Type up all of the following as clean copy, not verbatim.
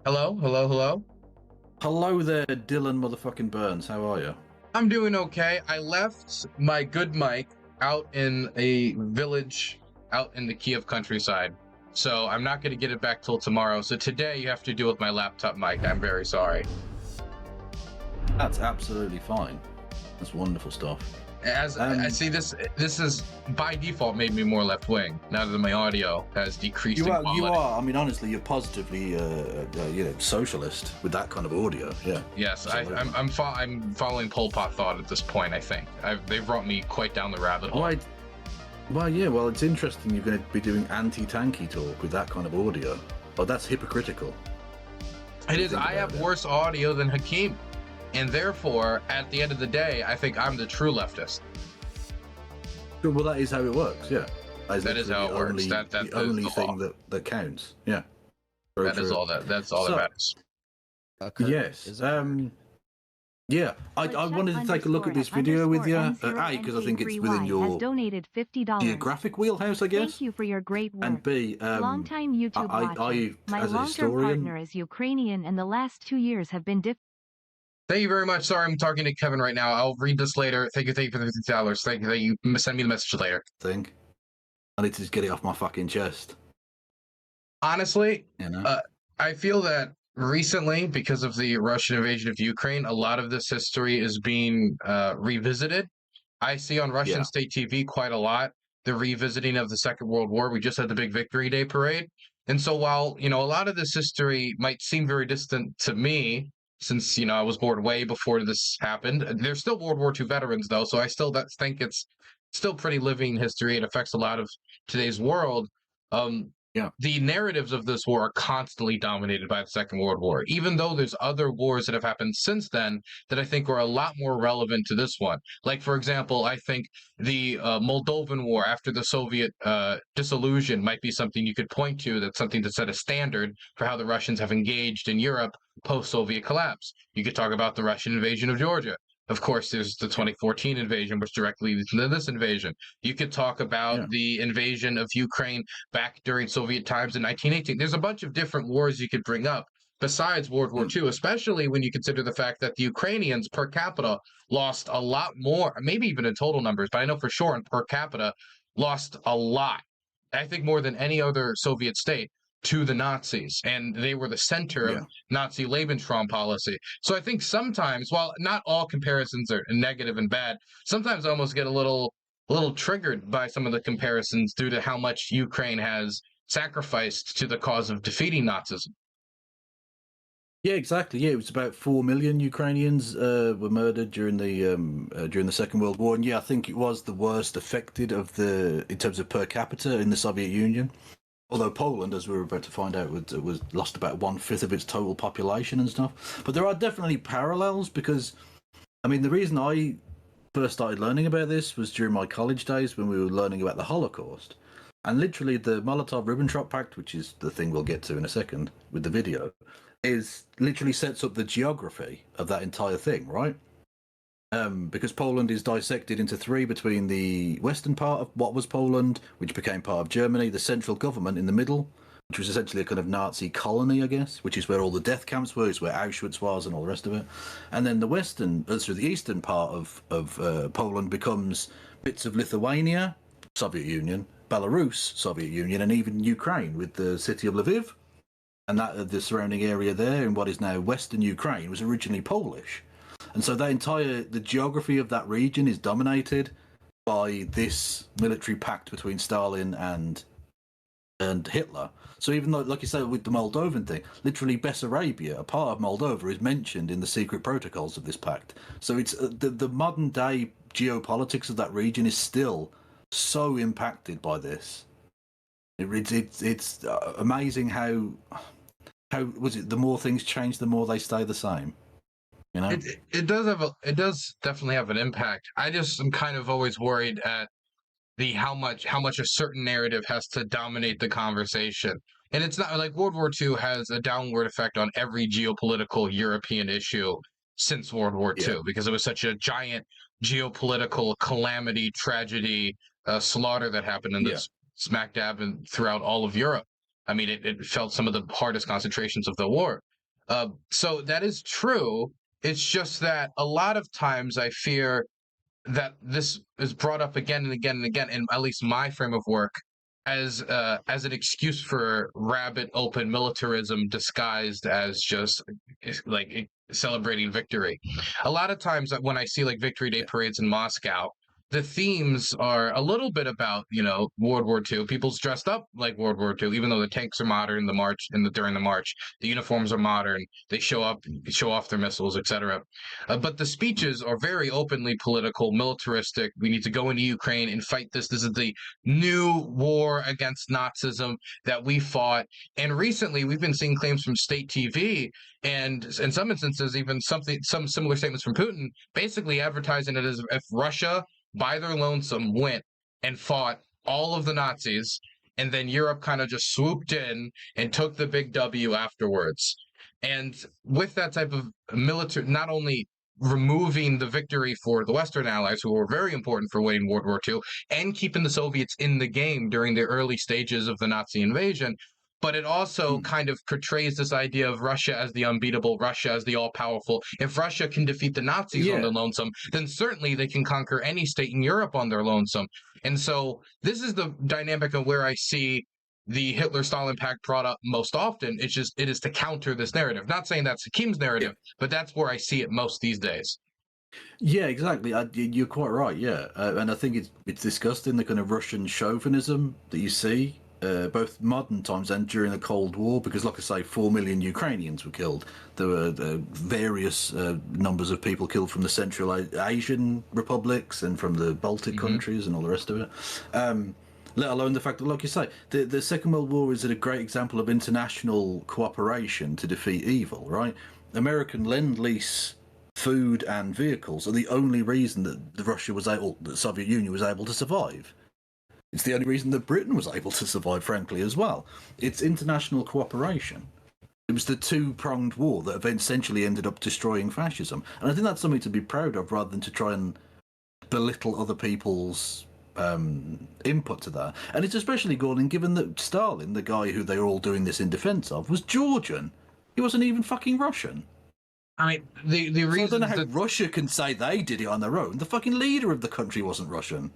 Hello, hello, hello. Hello there, Dylan motherfucking Burns. How are you? I'm doing okay. I left my good mic out in a village out in the Kiev countryside. So I'm not going to get it back till tomorrow. So today you have to deal with my laptop mic. I'm very sorry. That's absolutely fine. That's wonderful stuff. As I see this is by default made me more left wing now that my audio has decreased in quality. You are. I mean, honestly, you're positively, socialist with that kind of audio. Yeah. Yes, I'm following Pol Pot thought at this point. I think they've brought me quite down the rabbit hole. Right. Well, yeah. Well, it's interesting. You're going to be doing anti-tanky talk with that kind of audio. Oh, that's hypocritical. It is. I have worse audio than Hakeem. And therefore, at the end of the day, I think I'm the true leftist. Well, that is how it works, yeah. That is how it works. That's the only thing that counts, yeah. That's all that matters. Yes. Yeah, I wanted to take a look at this video with you, A, because I think it's within your geographic wheelhouse, I guess. Thank you for your great work. And B, long-time YouTube watcher. My long-term partner is Ukrainian, and the last 2 years have been difficult. Thank you very much. Sorry, I'm talking to Kevin right now. I'll read this later. Thank you for the $50. Thank you. Send me the message later. I need to just get it off my fucking chest. Honestly, I feel that recently, because of the Russian invasion of Ukraine, a lot of this history is being revisited. I see on Russian state TV quite a lot the revisiting of the Second World War. We just had the big Victory Day parade. And so while, a lot of this history might seem very distant to me, since, I was born way before this happened. There's still World War II veterans, though, so I still think it's still pretty living history. It affects a lot of today's world. The narratives of this war are constantly dominated by the Second World War, even though there's other wars that have happened since then that I think are a lot more relevant to this one. Like, for example, I think the Moldovan War after the Soviet dissolution might be something you could point to. That's something to set a standard for how the Russians have engaged in Europe post-Soviet collapse. You could talk about the Russian invasion of Georgia. Of course, there's the 2014 invasion, which directly leads into this invasion. You could talk about the invasion of Ukraine back during Soviet times in 1918. There's a bunch of different wars you could bring up besides World War II, especially when you consider the fact that the Ukrainians per capita lost a lot more, maybe even in total numbers, but I know for sure in per capita lost a lot. I think more than any other Soviet state to the Nazis, and they were the center of Nazi Lebensraum policy. So I think sometimes, while not all comparisons are negative and bad, sometimes I almost get a little triggered by some of the comparisons due to how much Ukraine has sacrificed to the cause of defeating Nazism. Yeah, exactly. Yeah, it was about 4 million Ukrainians were murdered during the Second World War, and I think it was the worst affected in terms of per capita in the Soviet Union. Although Poland, as we were about to find out, was lost about 1/5 of its total population and stuff. But there are definitely parallels because, I mean, the reason I first started learning about this was during my college days when we were learning about the Holocaust. And literally the Molotov-Ribbentrop Pact, which is the thing we'll get to in a second with the video, literally sets up the geography of that entire thing, right? Because Poland is dissected into three between the western part of what was Poland, which became part of Germany, the central government in the middle, which was essentially a kind of Nazi colony, I guess, which is where all the death camps were, is where Auschwitz was and all the rest of it. And then the eastern part of Poland becomes bits of Lithuania, Soviet Union, Belarus, Soviet Union, and even Ukraine with the city of Lviv. And that the surrounding area there in what is now Western Ukraine was originally Polish. And so the geography of that region is dominated by this military pact between Stalin and Hitler. So even though, like you said, with the Moldovan thing, literally Bessarabia, a part of Moldova, is mentioned in the secret protocols of this pact. So it's the modern day geopolitics of that region is still so impacted by this. It's amazing how was it? The more things change, the more they stay the same. It does definitely have an impact. I just am kind of always worried at how much a certain narrative has to dominate the conversation. And it's not like World War II has a downward effect on every geopolitical European issue since World War II because it was such a giant geopolitical calamity, tragedy, slaughter that happened in this smack dab and throughout all of Europe. I mean, it felt some of the hardest concentrations of the war. So that is true. It's just that a lot of times I fear that this is brought up again and again and again, in at least my frame of work, as an excuse for rabid open militarism disguised as just like celebrating victory. A lot of times when I see like Victory Day parades in Moscow, the themes are a little bit about, World War II. People's dressed up like World War II, even though the tanks are modern. During the march, the uniforms are modern. They show off their missiles, etc. But the speeches are very openly political, militaristic. We need to go into Ukraine and fight this. This is the new war against Nazism that we fought. And recently, we've been seeing claims from state TV, and in some instances, even some similar statements from Putin, basically advertising it as if Russia, by their lonesome, went and fought all of the Nazis, and then Europe kind of just swooped in and took the big W afterwards. And with that type of military, not only removing the victory for the Western allies, who were very important for winning World War II, and keeping the Soviets in the game during the early stages of the Nazi invasion, but it also kind of portrays this idea of Russia as the unbeatable, Russia as the all-powerful. If Russia can defeat the Nazis on their lonesome, then certainly they can conquer any state in Europe on their lonesome. And so this is the dynamic of where I see the Hitler-Stalin Pact brought up most often. It is to counter this narrative. Not saying that's Hakim's narrative, but that's where I see it most these days. Yeah, exactly. You're quite right. Yeah, and I think it's discussed in the kind of Russian chauvinism that you see, both modern times and during the Cold War, because, like I say, 4 million Ukrainians were killed. There were various numbers of people killed from the Central Asian republics and from the Baltic countries and all the rest of it. Let alone the fact that, like you say, the Second World War is a great example of international cooperation to defeat evil, right? American Lend-Lease food and vehicles are the only reason that the Soviet Union was able to survive. It's the only reason that Britain was able to survive, frankly, as well. It's international cooperation. It was the two-pronged war that essentially ended up destroying fascism. And I think that's something to be proud of, rather than to try and belittle other people's input to that. And it's especially galling given that Stalin, the guy who they're all doing this in defense of, was Georgian. He wasn't even fucking Russian. I mean, the reason... So I don't know how Russia can say they did it on their own. The fucking leader of the country wasn't Russian.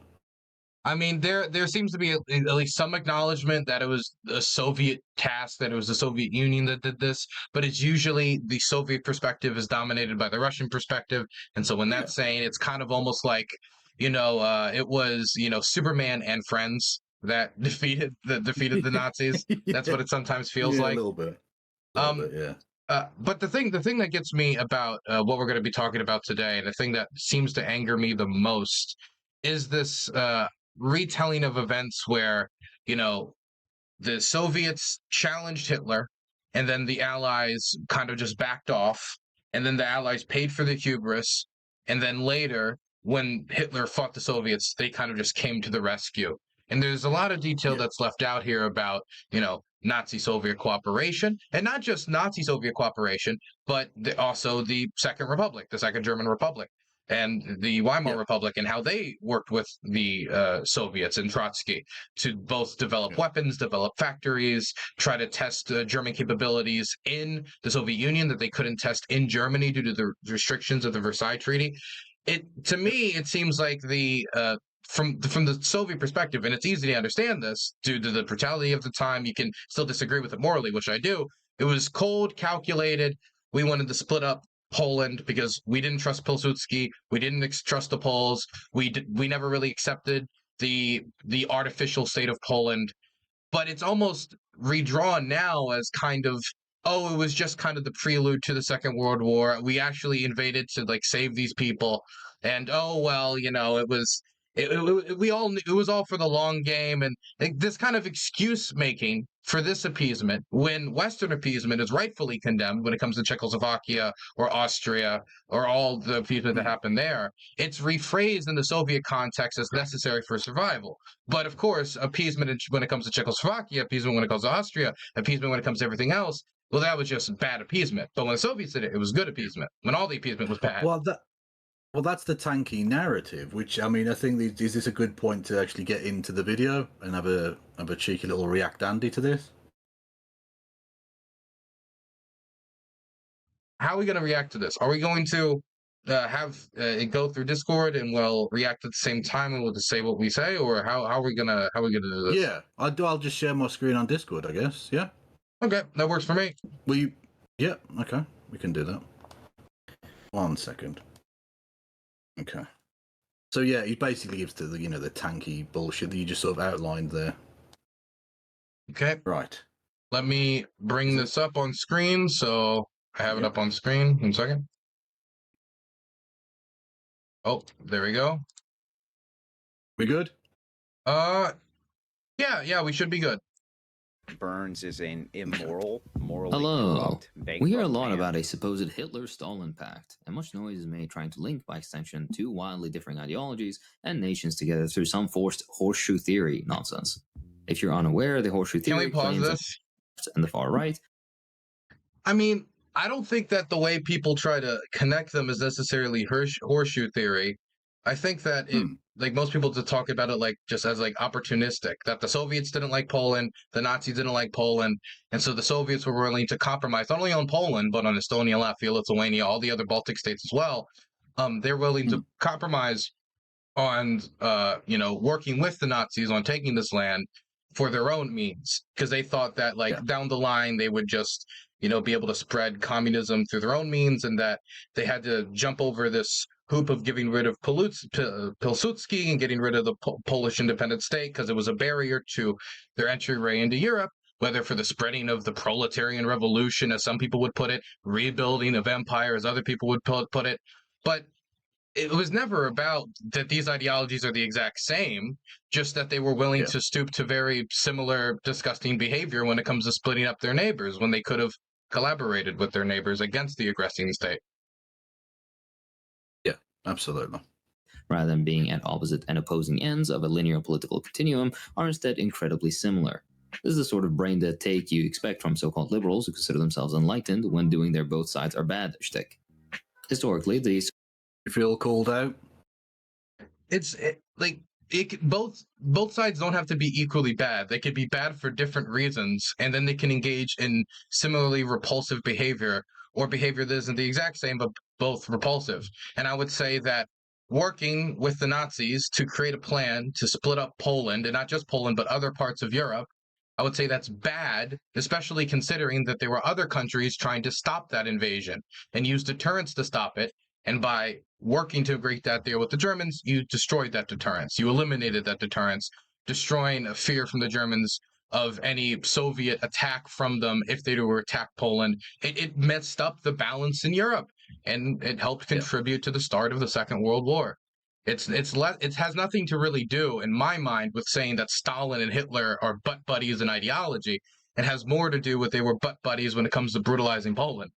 I mean, there seems to be at least some acknowledgement that it was a Soviet task, that it was the Soviet Union that did this, but it's usually the Soviet perspective is dominated by the Russian perspective, and so when that's saying, it's kind of almost like, it was, Superman and friends that defeated the Nazis. That's what it sometimes feels like. A little bit, yeah. But the thing that gets me about what we're going to be talking about today, and the thing that seems to anger me the most, is this retelling of events where, the Soviets challenged Hitler, and then the Allies kind of just backed off, and then the Allies paid for the hubris, and then later, when Hitler fought the Soviets, they kind of just came to the rescue. And there's a lot of detail that's left out here about, Nazi-Soviet cooperation, and not just Nazi-Soviet cooperation, but also the Second Republic, the Second German Republic, and the Weimar Republic, and how they worked with the Soviets and Trotsky to both develop weapons, develop factories, try to test German capabilities in the Soviet Union that they couldn't test in Germany due to the restrictions of the Versailles Treaty. To me, it seems like from the Soviet perspective, and it's easy to understand this due to the brutality of the time, you can still disagree with it morally, which I do. It was cold, calculated. We wanted to split up Poland because we didn't trust Pilsudski. We didn't trust the Poles. We never really accepted the artificial state of Poland. But it's almost redrawn now as kind of, it was just kind of the prelude to the Second World War. We actually invaded to save these people, and it was. It was all for the long game, and this kind of excuse making for this appeasement, when Western appeasement is rightfully condemned when it comes to Czechoslovakia or Austria or all the appeasement that happened there, it's rephrased in the Soviet context as necessary for survival. But of course, appeasement when it comes to Czechoslovakia, appeasement when it comes to Austria, appeasement when it comes to everything else, well, that was just bad appeasement. But when the Soviets did it, it was good appeasement. When all the appeasement was bad. Well, that's the Tankie narrative, which, I mean, I think, is this a good point to actually get into the video and have a cheeky little react Andy to this? how are we going to react to this? Are we going to have it go through Discord and we'll react at the same time and we'll just say what we say, or how are we gonna do this? Yeah, I'll just share my screen on Discord, I guess. Yeah. Okay, that works for me. Yeah. Okay, we can do that. 1 second. Okay. So yeah, he basically gives the the tanky bullshit that you just sort of outlined there. Okay. Right. Let me bring this up on screen. So I have it up on screen. 1 second. Oh, there we go. We good? Yeah, we should be good. Burns is an immoral, morally Hello. corrupt, We hear a bankrupt lot man. about a supposed Hitler-Stalin pact, and much noise is made trying to link, by extension, two wildly differing ideologies and nations together through some forced horseshoe theory nonsense. If you're unaware, the horseshoe Can theory we pause claims this? that and the far right. I mean, I don't think that the way people try to connect them is necessarily horseshoe theory. I think that it, like most people to talk about it like just as like opportunistic, that the Soviets didn't like Poland, the Nazis didn't like Poland, and so the Soviets were willing to compromise not only on Poland but on Estonia, Latvia, Lithuania, all the other Baltic states as well. They're willing to compromise on working with the Nazis on taking this land for their own means, because they thought that down the line they would just be able to spread communism through their own means, and that they had to jump over this hoop of getting rid of Pilsudski and getting rid of the Polish independent state because it was a barrier to their entryway into Europe, whether for the spreading of the proletarian revolution, as some people would put it, rebuilding of empire, as other people would put it. But it was never about that these ideologies are the exact same, just that they were willing to stoop to very similar disgusting behavior when it comes to splitting up their neighbors, when they could have collaborated with their neighbors against the aggressing state. Yeah, absolutely. Rather than being at opposite and opposing ends of a linear political continuum, are instead incredibly similar. This is the sort of brain-dead take you expect from so-called liberals who consider themselves enlightened when doing their both sides are bad shtick. Historically, these You feel called out? Both sides don't have to be equally bad. They could be bad for different reasons, and then they can engage in similarly repulsive behavior, or behavior that isn't the exact same but both repulsive. And I would say that working with the Nazis to create a plan to split up Poland, and not just Poland but other parts of Europe, I would say that's bad, especially considering that there were other countries trying to stop that invasion and use deterrence to stop it. And by working to agree that deal with the Germans, you destroyed that deterrence. You eliminated that deterrence, destroying a fear from the Germans of any Soviet attack from them if they were to attack Poland. It messed up the balance in Europe, and it helped contribute to the start of the Second World War. It has nothing to really do, in my mind, with saying that Stalin and Hitler are butt buddies in ideology. It has more to do with they were butt buddies when it comes to brutalizing Poland.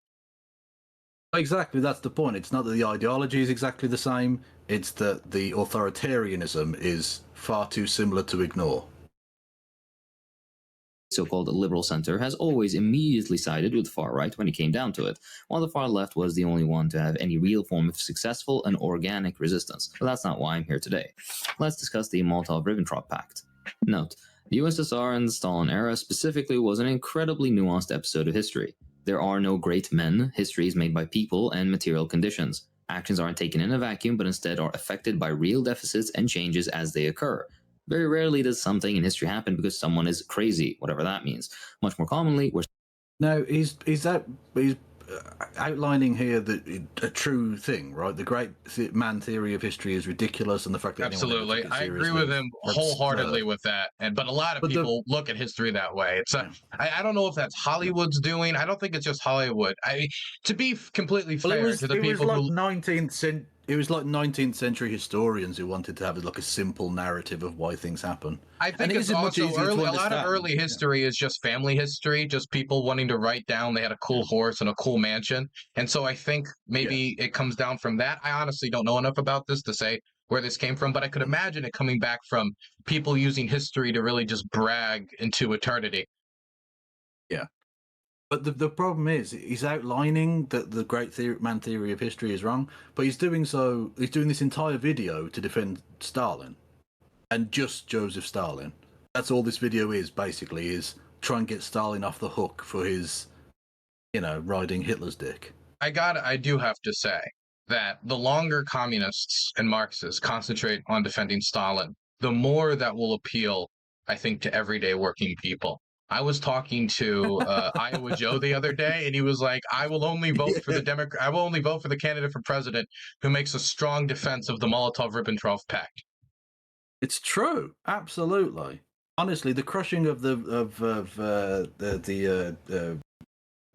Exactly, that's the point. It's not that the ideology is exactly the same, it's that the authoritarianism is far too similar to ignore. So-called liberal center has always immediately sided with the far right when it came down to it, while the far left was the only one to have any real form of successful and organic resistance. But that's not why I'm here today. Let's discuss the Molotov-Ribbentrop Pact. Note, the USSR and the Stalin era specifically was an incredibly nuanced episode of history. There are no great men. History is made by people and material conditions. Actions aren't taken in a vacuum, but instead are affected by real deficits and changes as they occur. Very rarely does something in history happen because someone is crazy, whatever that means. Much more commonly, we're... Now, he's outlining here that a true thing, right? The great man theory of history is ridiculous, and the fact that absolutely, I agree with him wholeheartedly with that. But a lot of people look at history that way. It's I don't know if that's Hollywood's doing. I don't think it's just Hollywood. To be completely fair to the people who it was like 19th century historians who wanted to have like a simple narrative of why things happen. I think it's also a lot of early history is just family history, just people wanting to write down they had a cool horse and a cool mansion. And so I think maybe it comes down from that. I honestly don't know enough about this to say where this came from, but I could imagine it coming back from people using history to really just brag into eternity. Yeah. But the problem is, he's outlining that the great man theory of history is wrong, but he's doing this entire video to defend Stalin, and just Joseph Stalin. That's all this video is, basically, is try and get Stalin off the hook for his, riding Hitler's dick. I do have to say that the longer communists and Marxists concentrate on defending Stalin, the more that will appeal, I think, to everyday working people. I was talking to Iowa Joe the other day, and he was like, "I will only vote for the I will only vote for the candidate for president who makes a strong defense of the Molotov-Ribbentrop Pact." It's true, absolutely. Honestly, the crushing of the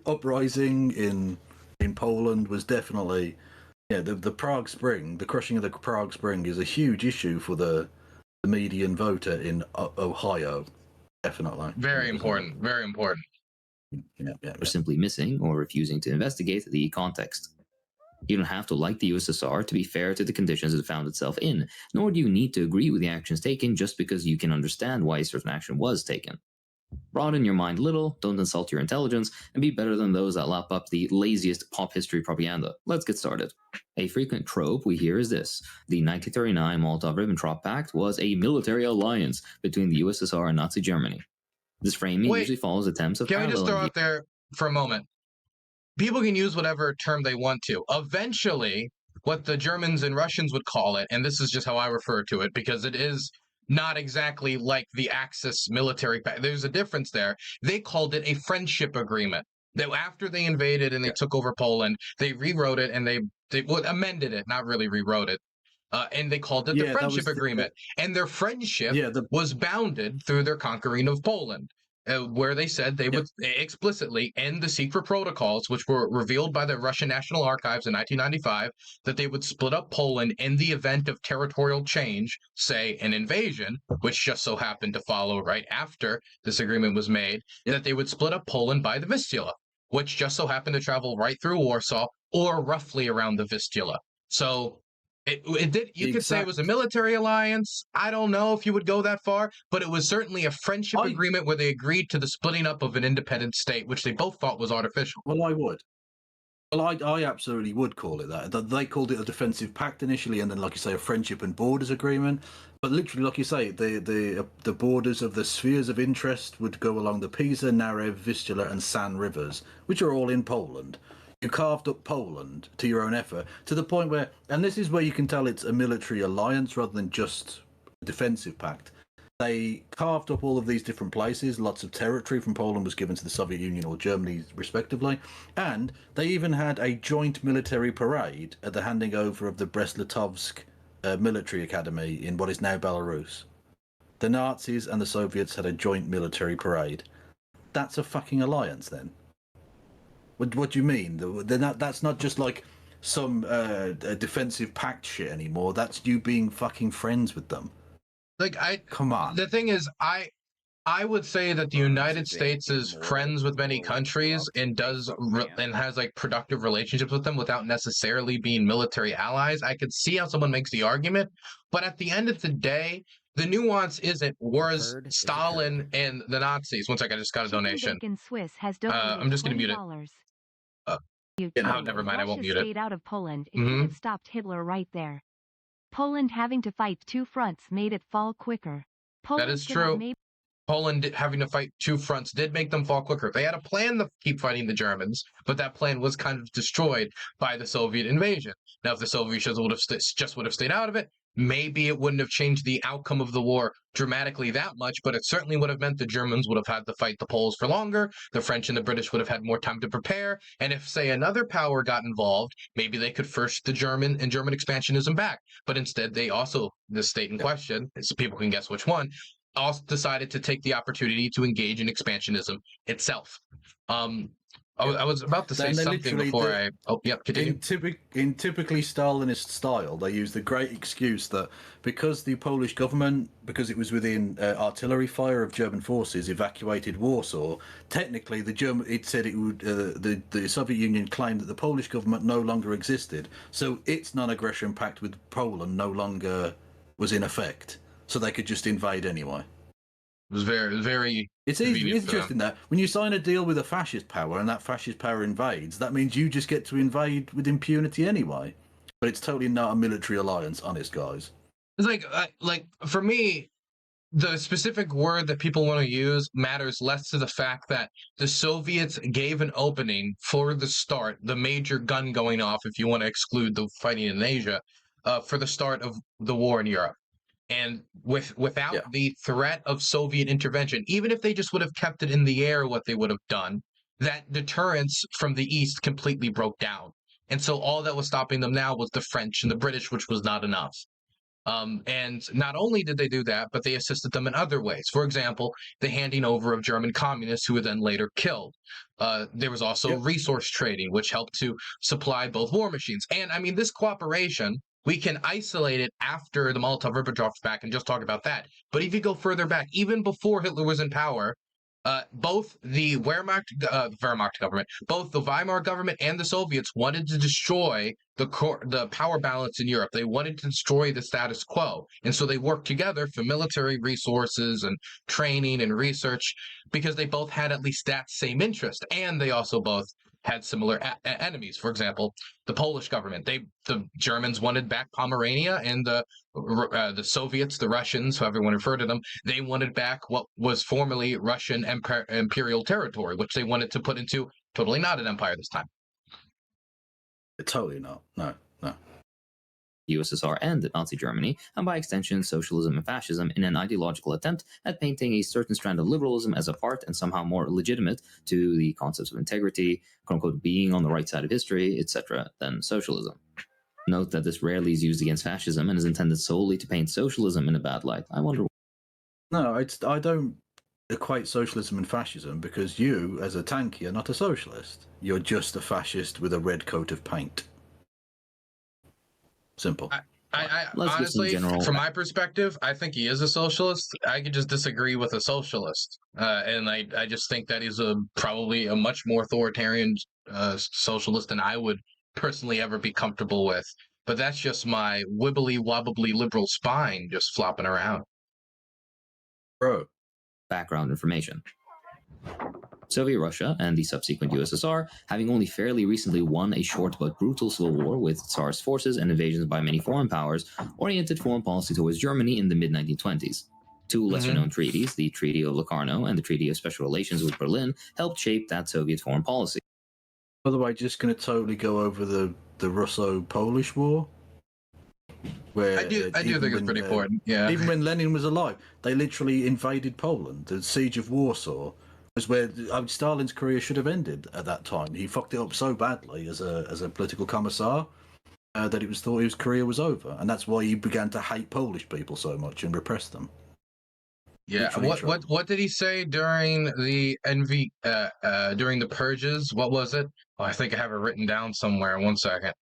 uprising in Poland was definitely, the Prague Spring. The crushing of the Prague Spring is a huge issue for the median voter in Ohio. Definitely. Very important. Very important. Or simply missing or refusing to investigate the context. You don't have to like the USSR to be fair to the conditions it found itself in, nor do you need to agree with the actions taken just because you can understand why a certain action was taken. Broaden your mind a little, don't insult your intelligence, and be better than those that lap up the laziest pop history propaganda. Let's get started. A frequent trope we hear is this: the 1939 Molotov-Ribbentrop Pact was a military alliance between the USSR and Nazi Germany. This framing usually follows attempts of... Can we just throw out there for a moment? People can use whatever term they want to. Eventually, what the Germans and Russians would call it, and this is just how I refer to it, because it is not exactly like the Axis military pact. There's a difference there. They called it a friendship agreement. That after they invaded and they took over Poland, they rewrote it and they amended it, not really rewrote it. And they called it the friendship agreement. And their friendship was bounded through their conquering of Poland, where they said they would explicitly end the secret protocols, which were revealed by the Russian National Archives in 1995, that they would split up Poland in the event of territorial change, say an invasion, which just so happened to follow right after this agreement was made, that they would split up Poland by the Vistula, which just so happened to travel right through Warsaw or roughly around the Vistula. So it did. You could say it was a military alliance. I don't know if you would go that far, but it was certainly a friendship agreement where they agreed to the splitting up of an independent state, which they both thought was artificial. Well, I would. Well, I absolutely would call it that. They called it a defensive pact initially, and then, like you say, a friendship and borders agreement. But literally, like you say, the borders of the spheres of interest would go along the Pisa, Narew, Vistula, and San rivers, which are all in Poland. You carved up Poland to your own effort, to the point where, and this is where you can tell it's a military alliance rather than just a defensive pact. They carved up all of these different places. Lots of territory from Poland was given to the Soviet Union or Germany, respectively. And they even had a joint military parade at the handing over of the Brest-Litovsk military academy in what is now Belarus. The Nazis and the Soviets had a joint military parade. That's a fucking alliance, then. What do you mean? That's not just like some defensive pact shit anymore. That's you being fucking friends with them. Come on. The thing is, I would say that the United States is friends with many countries and has like productive relationships with them without necessarily being military allies. I could see how someone makes the argument, but at the end of the day, the nuance isn't whereas Stalin and the Nazis. One second, I just got a donation. Swiss has I'm just going to mute it. Never mind, I won't mute it. Stayed out of Poland. It could have stopped Hitler right there. Poland having to fight two fronts made it fall quicker. That is true. Poland having to fight two fronts did make them fall quicker. They had a plan to keep fighting the Germans, but that plan was kind of destroyed by the Soviet invasion. Now, if the Soviets would have stayed out of it, maybe it wouldn't have changed the outcome of the war dramatically that much, but it certainly would have meant the Germans would have had to fight the Poles for longer, the French and the British would have had more time to prepare, and if, say, another power got involved, maybe they could force the German expansionism back. But instead, they also, the state in question, so people can guess which one, also decided to take the opportunity to engage in expansionism itself. I was about to say something before continue. In typically Stalinist style, they use the great excuse that because the Polish government, because it was within artillery fire of German forces, evacuated Warsaw, technically the Soviet Union claimed that the Polish government no longer existed, so its non-aggression pact with Poland no longer was in effect, so they could just invade anyway. It was very. It's easy. It's interesting that when you sign a deal with a fascist power and that fascist power invades, that means you just get to invade with impunity anyway. But it's totally not a military alliance, honest guys. It's like for me, the specific word that people want to use matters less to the fact that the Soviets gave an opening for the start, the major gun going off, if you want to exclude the fighting in Asia, for the start of the war in Europe. And without the threat of Soviet intervention, even if they just would have kept it in the air, what they would have done, that deterrence from the East completely broke down. And so all that was stopping them now was the French and the British, which was not enough. And not only did they do that, but they assisted them in other ways. For example, the handing over of German communists who were then later killed. There was also resource trading, which helped to supply both war machines. And I mean, this cooperation, we can isolate it after the Molotov-Ribbentrop Pact and just talk about that. But if you go further back, even before Hitler was in power, both the Wehrmacht government, both the Weimar government and the Soviets wanted to destroy the power balance in Europe. They wanted to destroy the status quo. And so they worked together for military resources and training and research because they both had at least that same interest. And they also both had similar enemies. For example, the Polish government, the Germans wanted back Pomerania, and the Soviets, the Russians, however you want to refer to them, they wanted back what was formerly Russian imperial territory, which they wanted to put into totally not an empire this time. Totally not. No. USSR and Nazi Germany, and by extension socialism and fascism, in an ideological attempt at painting a certain strand of liberalism as apart and somehow more legitimate to the concepts of integrity, quote-unquote, being on the right side of history, etc., than socialism. Note that this rarely is used against fascism and is intended solely to paint socialism in a bad light. I wonder... No, I don't equate socialism and fascism, because you, as a Tankie, are not a socialist. You're just a fascist with a red coat of paint. Simple. I honestly, from my perspective, I think he is a socialist. I could just disagree with a socialist, and I just think that he's probably a much more authoritarian socialist than I would personally ever be comfortable with. But that's just my wibbly wobbly liberal spine just flopping around. Bro. Background information. Soviet Russia and the subsequent USSR, having only fairly recently won a short but brutal civil war with Tsarist forces and invasions by many foreign powers, oriented foreign policy towards Germany in the mid-1920s. Two lesser-known treaties, the Treaty of Locarno and the Treaty of Special Relations with Berlin, helped shape that Soviet foreign policy. By the way, just going to totally go over the Russo-Polish War. Where, I do think it's pretty important. Yeah. Even when Lenin was alive, they literally invaded Poland. The Siege of Warsaw was where Stalin's career should have ended at that time. He fucked it up so badly as a political commissar that it was thought his career was over, and that's why he began to hate Polish people so much and repress them. Yeah. What did he say during the during the purges? What was it? Oh, I think I have it written down somewhere. 1 second.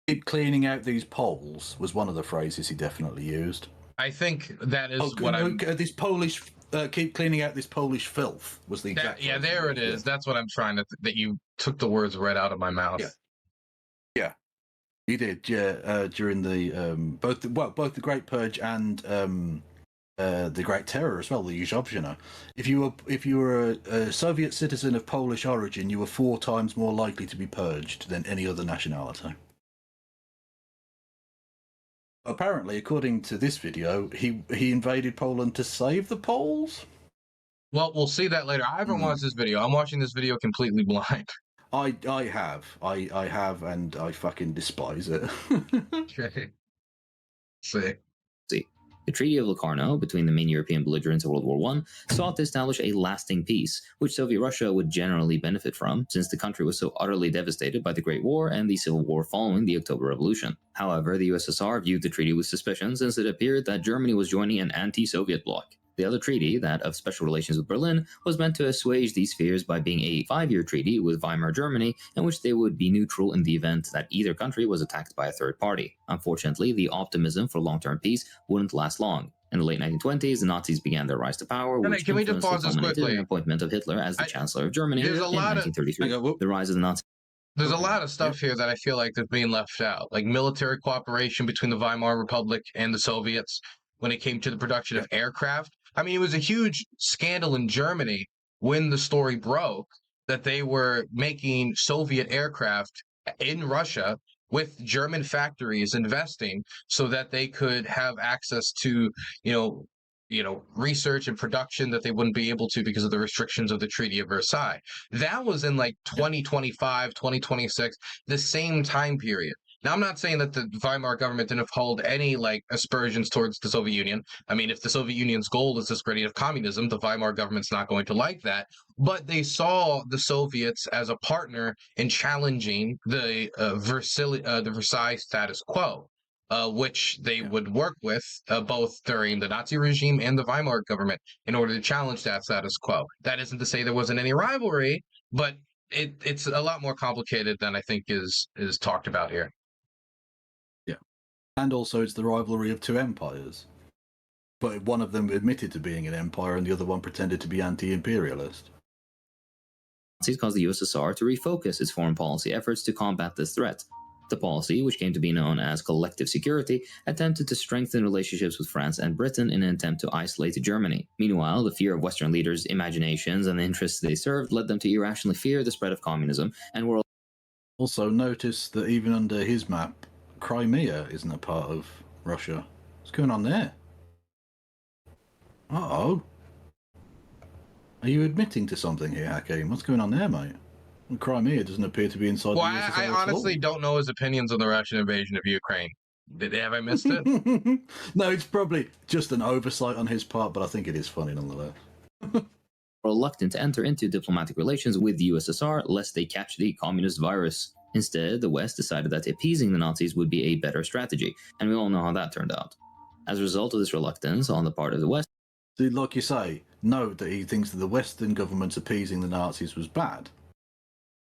Keep cleaning out these Poles was one of the phrases he definitely used. I think that is what I'm... This Polish... keep cleaning out this Polish filth was the exact... Yeah, there it is. That's what I'm trying to... that you took the words right out of my mouth. Yeah. You did, yeah. During the... both the Great Purge and the Great Terror as well, the Uzhobzhina. If you were a Soviet citizen of Polish origin, you were 4 times more likely to be purged than any other nationality. Apparently, according to this video, he invaded Poland to save the Poles? Well, we'll see that later. I haven't watched this video. I'm watching this video completely blind. I have, and I fucking despise it. Okay. See. The Treaty of Locarno, between the main European belligerents of World War I, sought to establish a lasting peace, which Soviet Russia would generally benefit from, since the country was so utterly devastated by the Great War and the Civil War following the October Revolution. However, the USSR viewed the treaty with suspicion, since it appeared that Germany was joining an anti-Soviet bloc. The other treaty, that of special relations with Berlin, was meant to assuage these fears by being a 5-year treaty with Weimar Germany, in which they would be neutral in the event that either country was attacked by a third party. Unfortunately, the optimism for long-term peace wouldn't last long. In the late 1920s, the Nazis began their rise to power, which can we just pause this quickly? The appointment of Hitler as the Chancellor of Germany in 1933. The rise of the Nazis. There's a lot of stuff here that I feel like is being left out, like military cooperation between the Weimar Republic and the Soviets when it came to the production of aircraft. I mean, it was a huge scandal in Germany when the story broke that they were making Soviet aircraft in Russia with German factories investing so that they could have access to, research and production that they wouldn't be able to because of the restrictions of the Treaty of Versailles. That was in like 2025, 2026, the same time period. Now, I'm not saying that the Weimar government didn't hold any like aspersions towards the Soviet Union. I mean, if the Soviet Union's goal is the spreading of communism, the Weimar government's not going to like that. But they saw the Soviets as a partner in challenging the Versailles status quo, which they would work with both during the Nazi regime and the Weimar government in order to challenge that status quo. That isn't to say there wasn't any rivalry, but it's a lot more complicated than I think is talked about here. And also, it's the rivalry of two empires. But one of them admitted to being an empire, and the other one pretended to be anti-imperialist. Nazis caused the USSR to refocus its foreign policy efforts to combat this threat. The policy, which came to be known as collective security, attempted to strengthen relationships with France and Britain in an attempt to isolate Germany. Meanwhile, the fear of Western leaders' imaginations and the interests they served led them to irrationally fear the spread of communism and were also notice that even under his map, Crimea isn't a part of Russia. What's going on there? Uh-oh. Are you admitting to something here, Hakim? What's going on there, mate? Crimea doesn't appear to be inside the USSR I honestly don't know his opinions on the Russian invasion of Ukraine. Have I missed it? No, it's probably just an oversight on his part, but I think it is funny nonetheless. reluctant to enter into diplomatic relations with the USSR lest they catch the communist virus. Instead, the West decided that appeasing the Nazis would be a better strategy, and we all know how that turned out. As a result of this reluctance on the part of the West, See, like you say, note that he thinks that the Western government appeasing the Nazis was bad.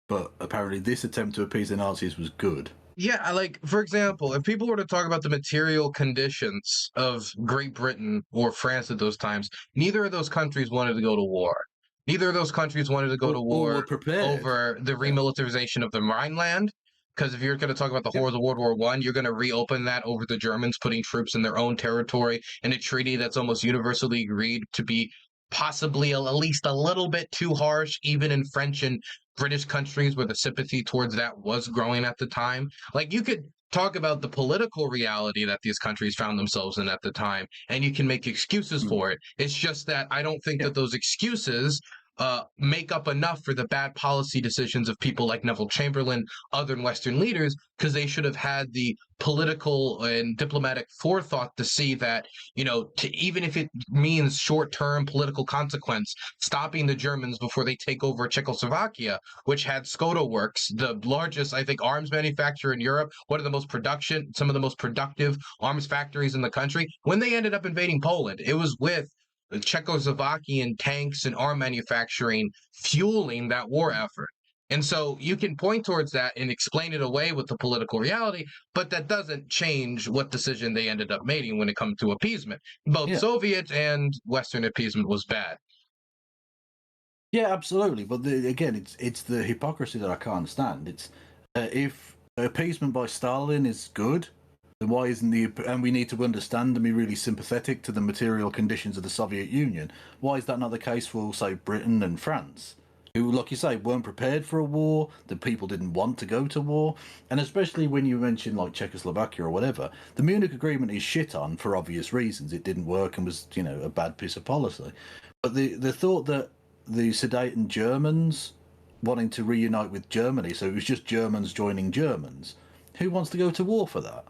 But apparently this attempt to appease the Nazis was good. Yeah, like, for example, if people were to talk about the material conditions of Great Britain or France at those times, neither of those countries wanted to go to war. Neither of those countries wanted to go to war over the remilitarization of the Rhineland. Because if you're going to talk about the horrors of World War I, you're going to reopen that over the Germans putting troops in their own territory in a treaty that's almost universally agreed to be possibly at least a little bit too harsh, even in French and British countries where the sympathy towards that was growing at the time. Like, you could talk about the political reality that these countries found themselves in at the time, and you can make excuses for it. It's just that I don't think that those excuses make up enough for the bad policy decisions of people like Neville Chamberlain, other Western leaders, because they should have had the political and diplomatic forethought to see that, even if it means short-term political consequence, stopping the Germans before they take over Czechoslovakia, which had Skoda Works, the largest, I think, arms manufacturer in Europe, some of the most productive arms factories in the country. When they ended up invading Poland, it was with the Czechoslovakian tanks and arm manufacturing fueling that war effort. And so you can point towards that and explain it away with the political reality, but that doesn't change what decision they ended up making when it comes to appeasement. Both Soviet and Western appeasement was bad. Yeah, absolutely. But again, it's the hypocrisy that I can't stand. It's if appeasement by Stalin is good, then why isn't and we need to understand and be really sympathetic to the material conditions of the Soviet Union. Why is that not the case for, say, Britain and France, who, like you say, weren't prepared for a war, the people didn't want to go to war, and especially when you mention, like, Czechoslovakia or whatever, the Munich Agreement is shit on for obvious reasons. It didn't work and was, a bad piece of policy. But the thought that the Sudeten Germans wanting to reunite with Germany, so it was just Germans joining Germans, who wants to go to war for that?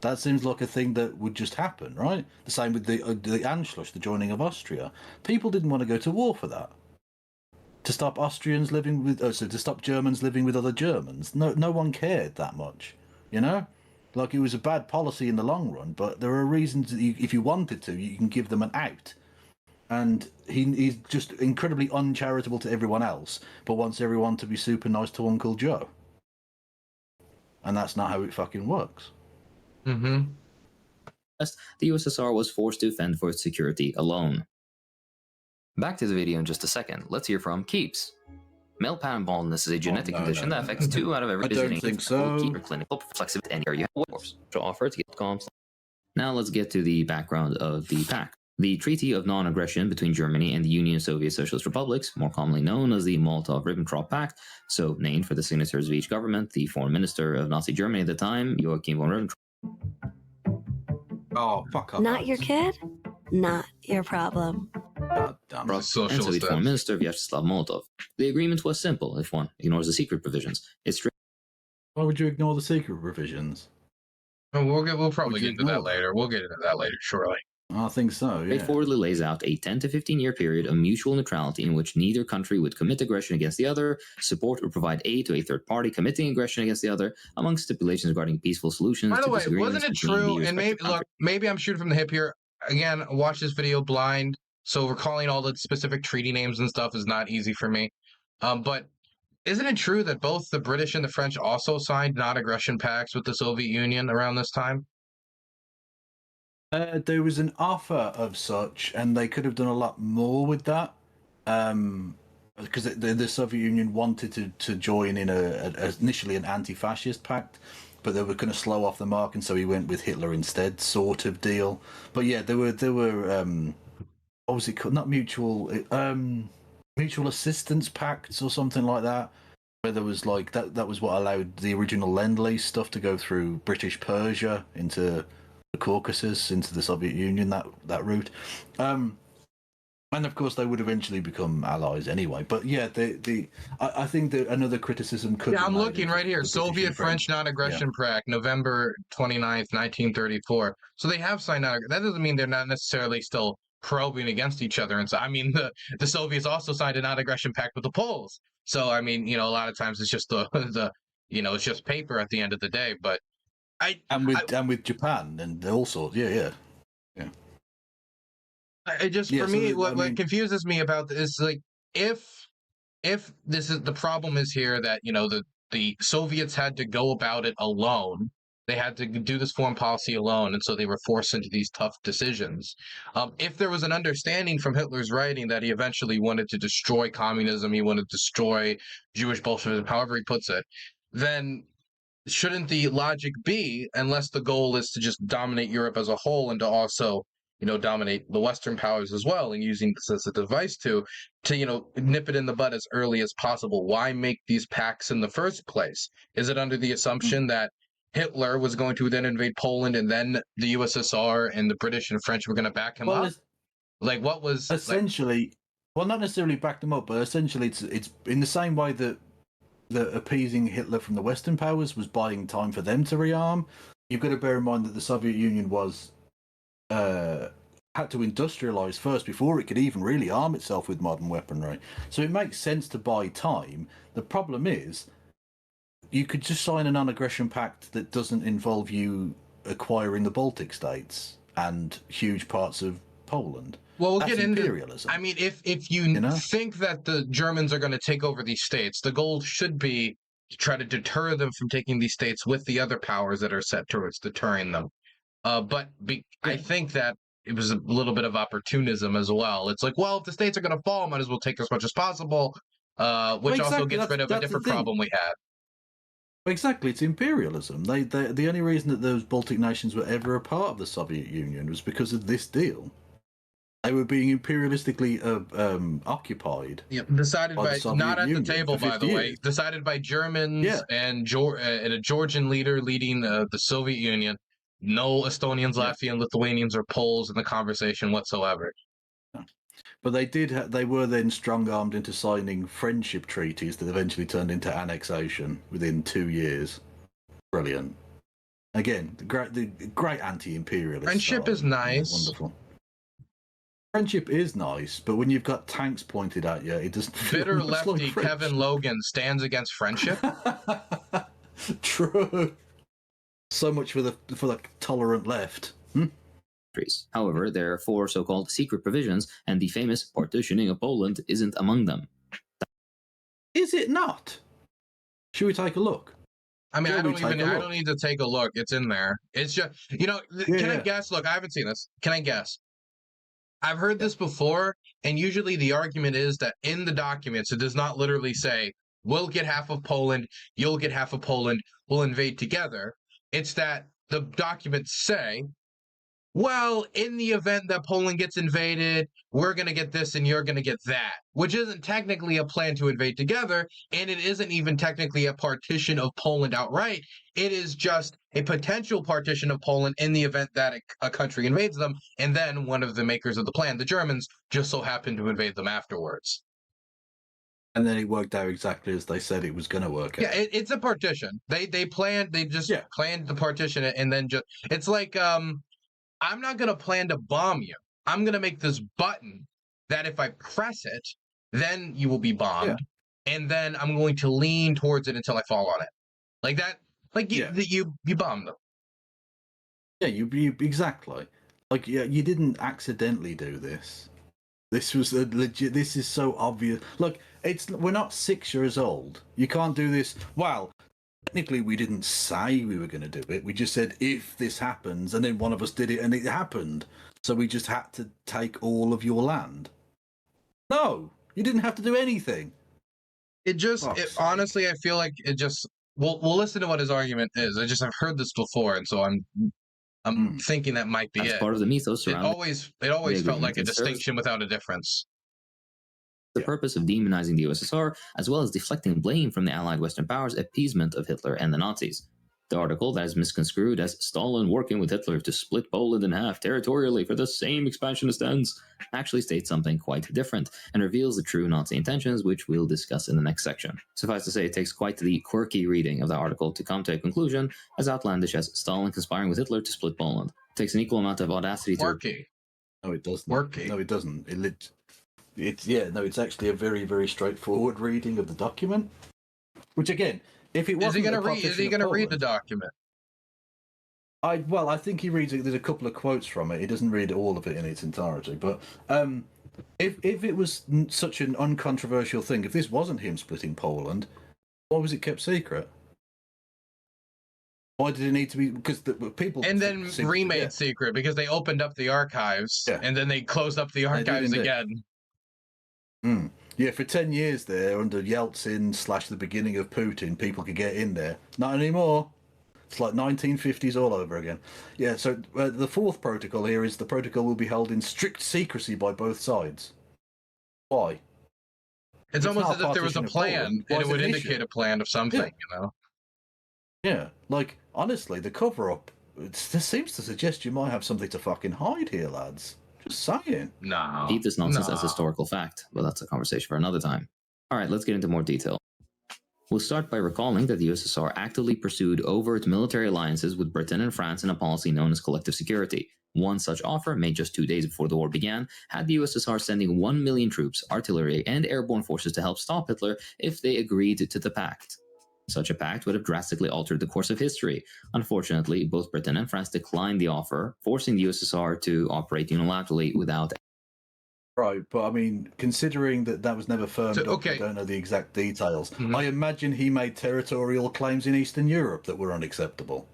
That seems like a thing that would just happen, right? The same with the Anschluss, the joining of Austria. People didn't want to go to war for that. To stop Austrians living with, to stop Germans living with other Germans. No one cared that much, Like, it was a bad policy in the long run, but there are reasons that if you wanted to, you can give them an out. And he's just incredibly uncharitable to everyone else, but wants everyone to be super nice to Uncle Joe. And that's not how it fucking works. The USSR was forced to fend for its security alone. Back to the video in just a second. Let's hear from Keeps. Male pattern baldness is a genetic condition that affects 2 out of every I don't think so. Keep clinical flexibility and area workforce. So offer to get calm. Now let's get to the background of the Pact. The Treaty of Non-Aggression between Germany and the Union of Soviet Socialist Republics, more commonly known as the Molotov-Ribbentrop Pact, so named for the signatories of each government, the foreign minister of Nazi Germany at the time, Joachim von Ribbentrop. Oh, fuck off. Not your kid? Not your problem. God damn it. And Soviet Foreign Minister Vyacheslav Molotov. The agreement was simple if one ignores the secret provisions. It's Why would you ignore the secret provisions? We'll probably get into that later. We'll get into that later, surely. I think so, yeah. straightforwardly lays out a 10 to 15-year period of mutual neutrality in which neither country would commit aggression against the other, support or provide aid to a third party committing aggression against the other, among stipulations regarding peaceful solutions. By the to way, disagreements wasn't it between the true? And maybe respective countries. maybe I'm shooting from the hip here. Again, watch this video blind, so recalling all the specific treaty names and stuff is not easy for me. But isn't it true that both the British and the French also signed non-aggression pacts with the Soviet Union around this time? There was an offer of such, and they could have done a lot more with that, because the Soviet Union wanted to join in initially an anti-fascist pact, but they were going to slow off the mark, and so he went with Hitler instead, sort of deal. But yeah, there were what was it called? Not mutual assistance pacts or something like that, where there was like that was what allowed the original Lend-Lease stuff to go through British Persia into the Caucasus, into the Soviet Union, that route. And of course, they would eventually become allies anyway. But yeah, I think that another criticism could. Yeah, I'm looking right here. Soviet-French non-aggression pact, November 29th, 1934. So they have signed that. That doesn't mean they're not necessarily still probing against each other. And so, I mean, the Soviets also signed a non-aggression pact with the Poles. So, I mean, a lot of times it's just it's just paper at the end of the day. But and with Japan and all sorts. Yeah. It just for me, what confuses me about this is like if this is the problem is here that the Soviets had to go about it alone. They had to do this foreign policy alone, and so they were forced into these tough decisions. If there was an understanding from Hitler's writing that he eventually wanted to destroy communism, he wanted to destroy Jewish Bolshevism, however he puts it, then shouldn't the logic be, unless the goal is to just dominate Europe as a whole and to also dominate the Western powers as well, and using this as a device to nip it in the bud as early as possible? Why make these pacts in the first place? Is it under the assumption that Hitler was going to then invade Poland and then the USSR and the British and French were going to back him up? Like, what was essentially? Well, not necessarily back them up, but essentially it's in the same way that appeasing Hitler from the Western powers was buying time for them to rearm. You've got to bear in mind that the Soviet Union was had to industrialize first before it could even really arm itself with modern weaponry. So it makes sense to buy time. The problem is, you could just sign a non-aggression pact that doesn't involve you acquiring the Baltic states and huge parts of Poland. Well, we'll That's get into imperialism. I mean, if you think that the Germans are going to take over these states, the goal should be to try to deter them from taking these states with the other powers that are set towards deterring them. I think that it was a little bit of opportunism as well. It's like, well, if the states are going to fall, might as well take as much as possible, which also gets rid of a different problem we had. Exactly, it's imperialism. The only reason that those Baltic nations were ever a part of the Soviet Union was because of this deal. They were being imperialistically occupied. Yeah, decided by not at the table, by the way. Years. Decided by Germans and a Georgian leader leading the Soviet Union. No Estonians, Latvians, Lithuanians, or Poles in the conversation whatsoever. But they were then strong-armed into signing friendship treaties that eventually turned into annexation within 2 years. Brilliant. Again, the great anti-imperialist. Friendship is nice. Wonderful. Friendship is nice, but when you've got tanks pointed at you, it doesn't feel bitter much lefty like Kevin Logan stands against friendship. True. So much for the tolerant left. However, there are 4 so-called secret provisions, and the famous partitioning of Poland isn't among them. Is it not? Should we take a look? I mean, I don't need to take a look. It's in there. It's just, can I guess? Look, I haven't seen this. Can I guess? I've heard this before, and usually the argument is that in the documents, it does not literally say, we'll get half of Poland, you'll get half of Poland, we'll invade together. It's that the documents say, well, in the event that Poland gets invaded, we're going to get this and you're going to get that, which isn't technically a plan to invade together. And it isn't even technically a partition of Poland outright. It is just a potential partition of Poland in the event that a country invades them. And then one of the makers of the plan, the Germans, just so happened to invade them afterwards. And then it worked out exactly as they said it was going to work out. Yeah, it's a partition. They planned the partition and then just, it's like, I'm not going to plan to bomb you. I'm going to make this button that if I press it, then you will be bombed. Yeah. And then I'm going to lean towards it until I fall on it. Like that. Like you bomb them. Yeah, you exactly. Like, yeah, you didn't accidentally do this. This was a legit. This is so obvious. Look, we're not 6 years old. You can't do this. Well, technically, we didn't say we were going to do it. We just said if this happens, and then one of us did it, and it happened. So we just had to take all of your land. No, you didn't have to do anything. Honestly, I feel like it just. We'll listen to what his argument is. I've heard this before, and so I'm thinking that might be it. Part of the mythos around it always felt like a distinction without a difference. The purpose of demonizing the USSR, as well as deflecting blame from the Allied Western powers' appeasement of Hitler and the Nazis. The article that is misconstrued as Stalin working with Hitler to split Poland in half territorially for the same expansionist ends actually states something quite different and reveals the true Nazi intentions, which we'll discuss in the next section. Suffice to say, it takes quite the quirky reading of the article to come to a conclusion as outlandish as Stalin conspiring with Hitler to split Poland. It takes an equal amount of audacity to... Quirky. No, it doesn't. Quirky. No, it doesn't. It's actually a very, very straightforward reading of the document. Which, again, if it wasn't... Is he going to read the document? I think he reads it. There's a couple of quotes from it. He doesn't read all of it in its entirety. But if it was such an uncontroversial thing, if this wasn't him splitting Poland, why was it kept secret? Why did it need to be? Because people... And then remade secret because they opened up the archives and then they closed up the archives again. Yeah, for 10 years there, under Yeltsin / the beginning of Putin, people could get in there. Not anymore. It's like 1950s all over again. Yeah, so the fourth protocol here is the protocol will be held in strict secrecy by both sides. Why? It's almost as if there was a plan, and it would indicate a plan of something, you know? Yeah, like, honestly, the cover-up, this seems to suggest you might have something to fucking hide here, lads. Just saying. No. Eat this nonsense as historical fact, but that's a conversation for another time. Alright, let's get into more detail. We'll start by recalling that the USSR actively pursued overt military alliances with Britain and France in a policy known as collective security. One such offer, made just 2 days before the war began, had the USSR sending 1 million troops, artillery, and airborne forces to help stop Hitler if they agreed to the Pact. Such a pact would have drastically altered the course of history. Unfortunately, both Britain and France declined the offer, forcing the USSR to operate unilaterally without... Right, but I mean, considering that was never firmed up, I don't know the exact details. Mm-hmm. I imagine he made territorial claims in Eastern Europe that were unacceptable.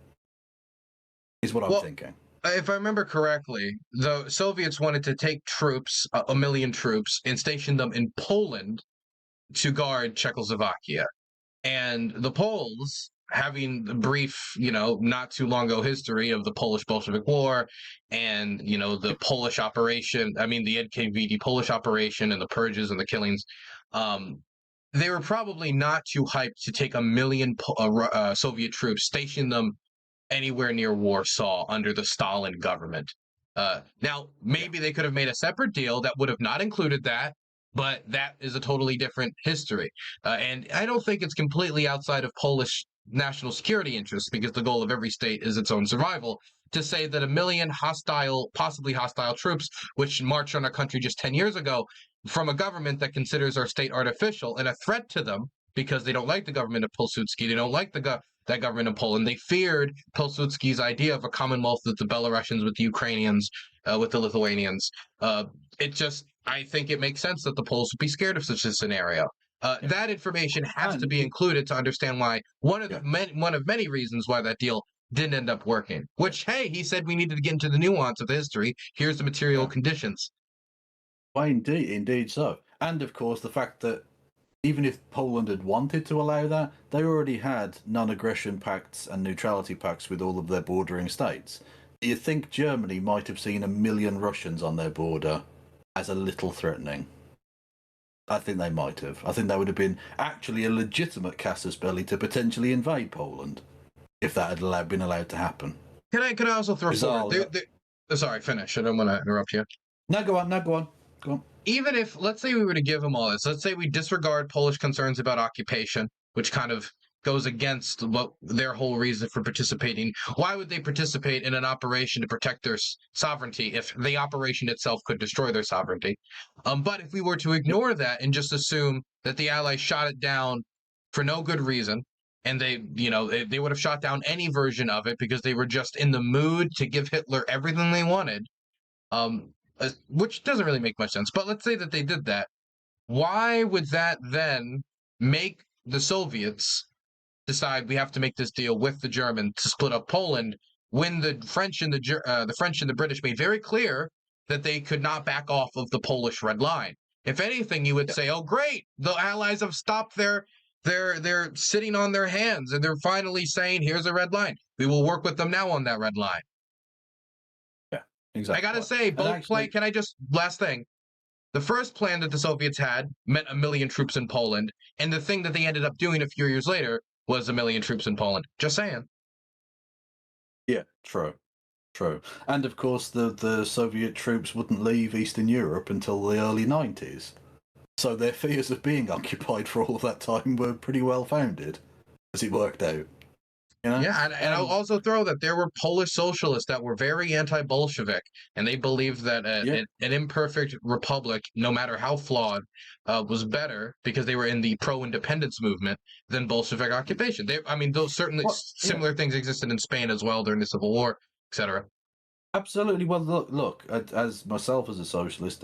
Is what I'm thinking. If I remember correctly, the Soviets wanted to take troops, 1 million troops, and station them in Poland to guard Czechoslovakia. And the Poles, having the brief, not too long ago history of the Polish-Bolshevik War and, the Polish operation, the NKVD Polish operation and the purges and the killings, they were probably not too hyped to take 1 million Soviet troops, station them anywhere near Warsaw under the Stalin government. Now, maybe they could have made a separate deal that would have not included that, but that is a totally different history. And I don't think it's completely outside of Polish national security interests, because the goal of every state is its own survival, to say that 1 million possibly hostile troops, which marched on our country just 10 years ago, from a government that considers our state artificial and a threat to them, because they don't like the government of Pilsudski, they don't like that government in Poland. They feared Pilsudski's idea of a commonwealth with the Belarusians, with the Ukrainians, with the Lithuanians. I think it makes sense that the Poles would be scared of such a scenario. That information has to be included to understand why one of many reasons why that deal didn't end up working. Which, hey, he said we needed to get into the nuance of the history. Here's the material conditions. Well, indeed so. And of course, the fact that even if Poland had wanted to allow that, they already had non-aggression pacts and neutrality pacts with all of their bordering states. Do you think Germany might have seen 1 million Russians on their border as a little threatening? I think they might have. I think that would have been actually a legitimate casus belli to potentially invade Poland if that had been allowed to happen. Can I also throw forward? Sorry, finish. I don't want to interrupt you. No, go on. Even if, let's say we were to give them all this, let's say we disregard Polish concerns about occupation, which kind of goes against what their whole reason for participating. Why would they participate in an operation to protect their sovereignty if the operation itself could destroy their sovereignty? But if we were to ignore that and just assume that the Allies shot it down for no good reason, and they would have shot down any version of it because they were just in the mood to give Hitler everything they wanted, which doesn't really make much sense. But let's say that they did that. Why would that then make the Soviets decide we have to make this deal with the Germans to split up Poland when the French and the British made very clear that they could not back off of the Polish red line? If anything, you would say, "Oh, great! The Allies have stopped they're sitting on their hands and they're finally saying, here's a red line. We will work with them now on that red line." Yeah, exactly. I gotta say, last thing. The first plan that the Soviets had meant 1 million troops in Poland, and the thing that they ended up doing a few years later was 1 million troops in Poland. Just saying. Yeah, true. And of course, the Soviet troops wouldn't leave Eastern Europe until the early 90s. So their fears of being occupied for all of that time were pretty well founded, as it worked out. You know? Yeah, and I'll also throw that there were Polish socialists that were very anti-Bolshevik, and they believed that an imperfect republic, no matter how flawed, was better because they were in the pro-independence movement than Bolshevik occupation. Those similar things existed in Spain as well during the Civil War, etc. Absolutely. Well, look. As myself as a socialist,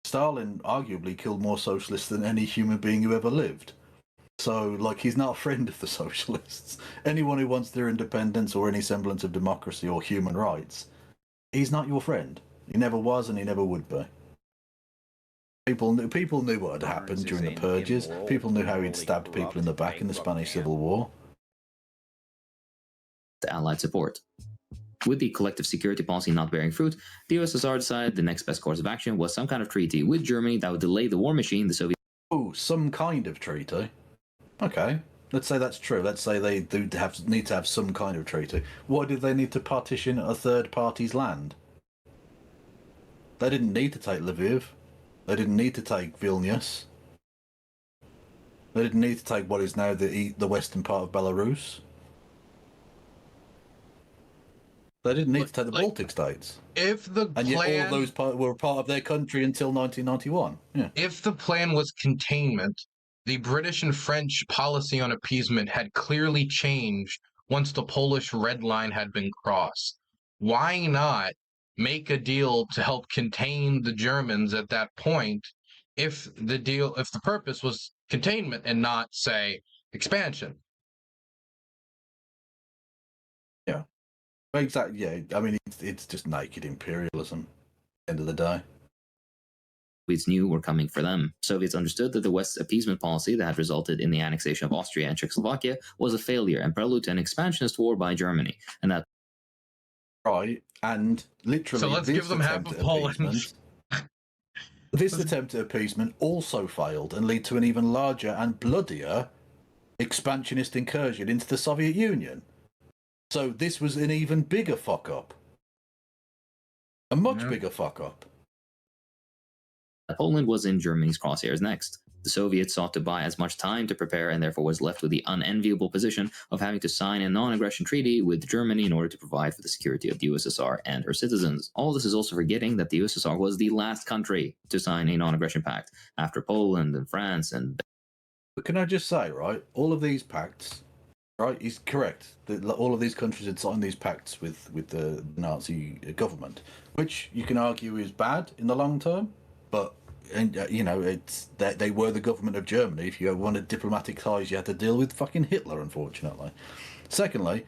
Stalin arguably killed more socialists than any human being who ever lived. So, he's not a friend of the socialists. Anyone who wants their independence or any semblance of democracy or human rights, he's not your friend. He never was and he never would be. People knew what had happened during the purges. People knew how he'd stabbed people in the back in the Spanish Civil War. The Allied support. With the collective security policy not bearing fruit, the USSR decided the next best course of action was some kind of treaty with Germany that would delay the war machine the Soviet... Oh, some kind of treaty? Okay, let's say that's true. Let's say they need to have some kind of treaty. Why did they need to partition a third party's land? They didn't need to take Lviv. They didn't need to take Vilnius. They didn't need to take what is now the western part of Belarus. They didn't need to take the Baltic states. And yet all those were part of their country until 1991. Yeah. If the plan was containment, the British and French policy on appeasement had clearly changed once the Polish red line had been crossed. Why not make a deal to help contain the Germans at that point if the purpose was containment and not, say, expansion? Yeah. Exactly. Yeah. I mean, it's just naked imperialism at the end of the day. Soviets knew were coming for them. Soviets understood that the West's appeasement policy that had resulted in the annexation of Austria and Czechoslovakia was a failure and prelude to an expansionist war by Germany, and that... Right, and literally... So let's give them half of Poland. This attempt at appeasement also failed and led to an even larger and bloodier expansionist incursion into the Soviet Union. So this was an even bigger fuck-up. A much bigger fuck-up. Poland was in Germany's crosshairs next. The Soviets sought to buy as much time to prepare and therefore was left with the unenviable position of having to sign a non-aggression treaty with Germany in order to provide for the security of the USSR and her citizens. All this is also forgetting that the USSR was the last country to sign a non-aggression pact after Poland and France and... But can I just say, right, all of these pacts, right, is correct. All of these countries had signed these pacts with the Nazi government, which you can argue is bad in the long term, but... And it's that they were the government of Germany. If you wanted diplomatic ties, you had to deal with fucking Hitler, unfortunately. Secondly,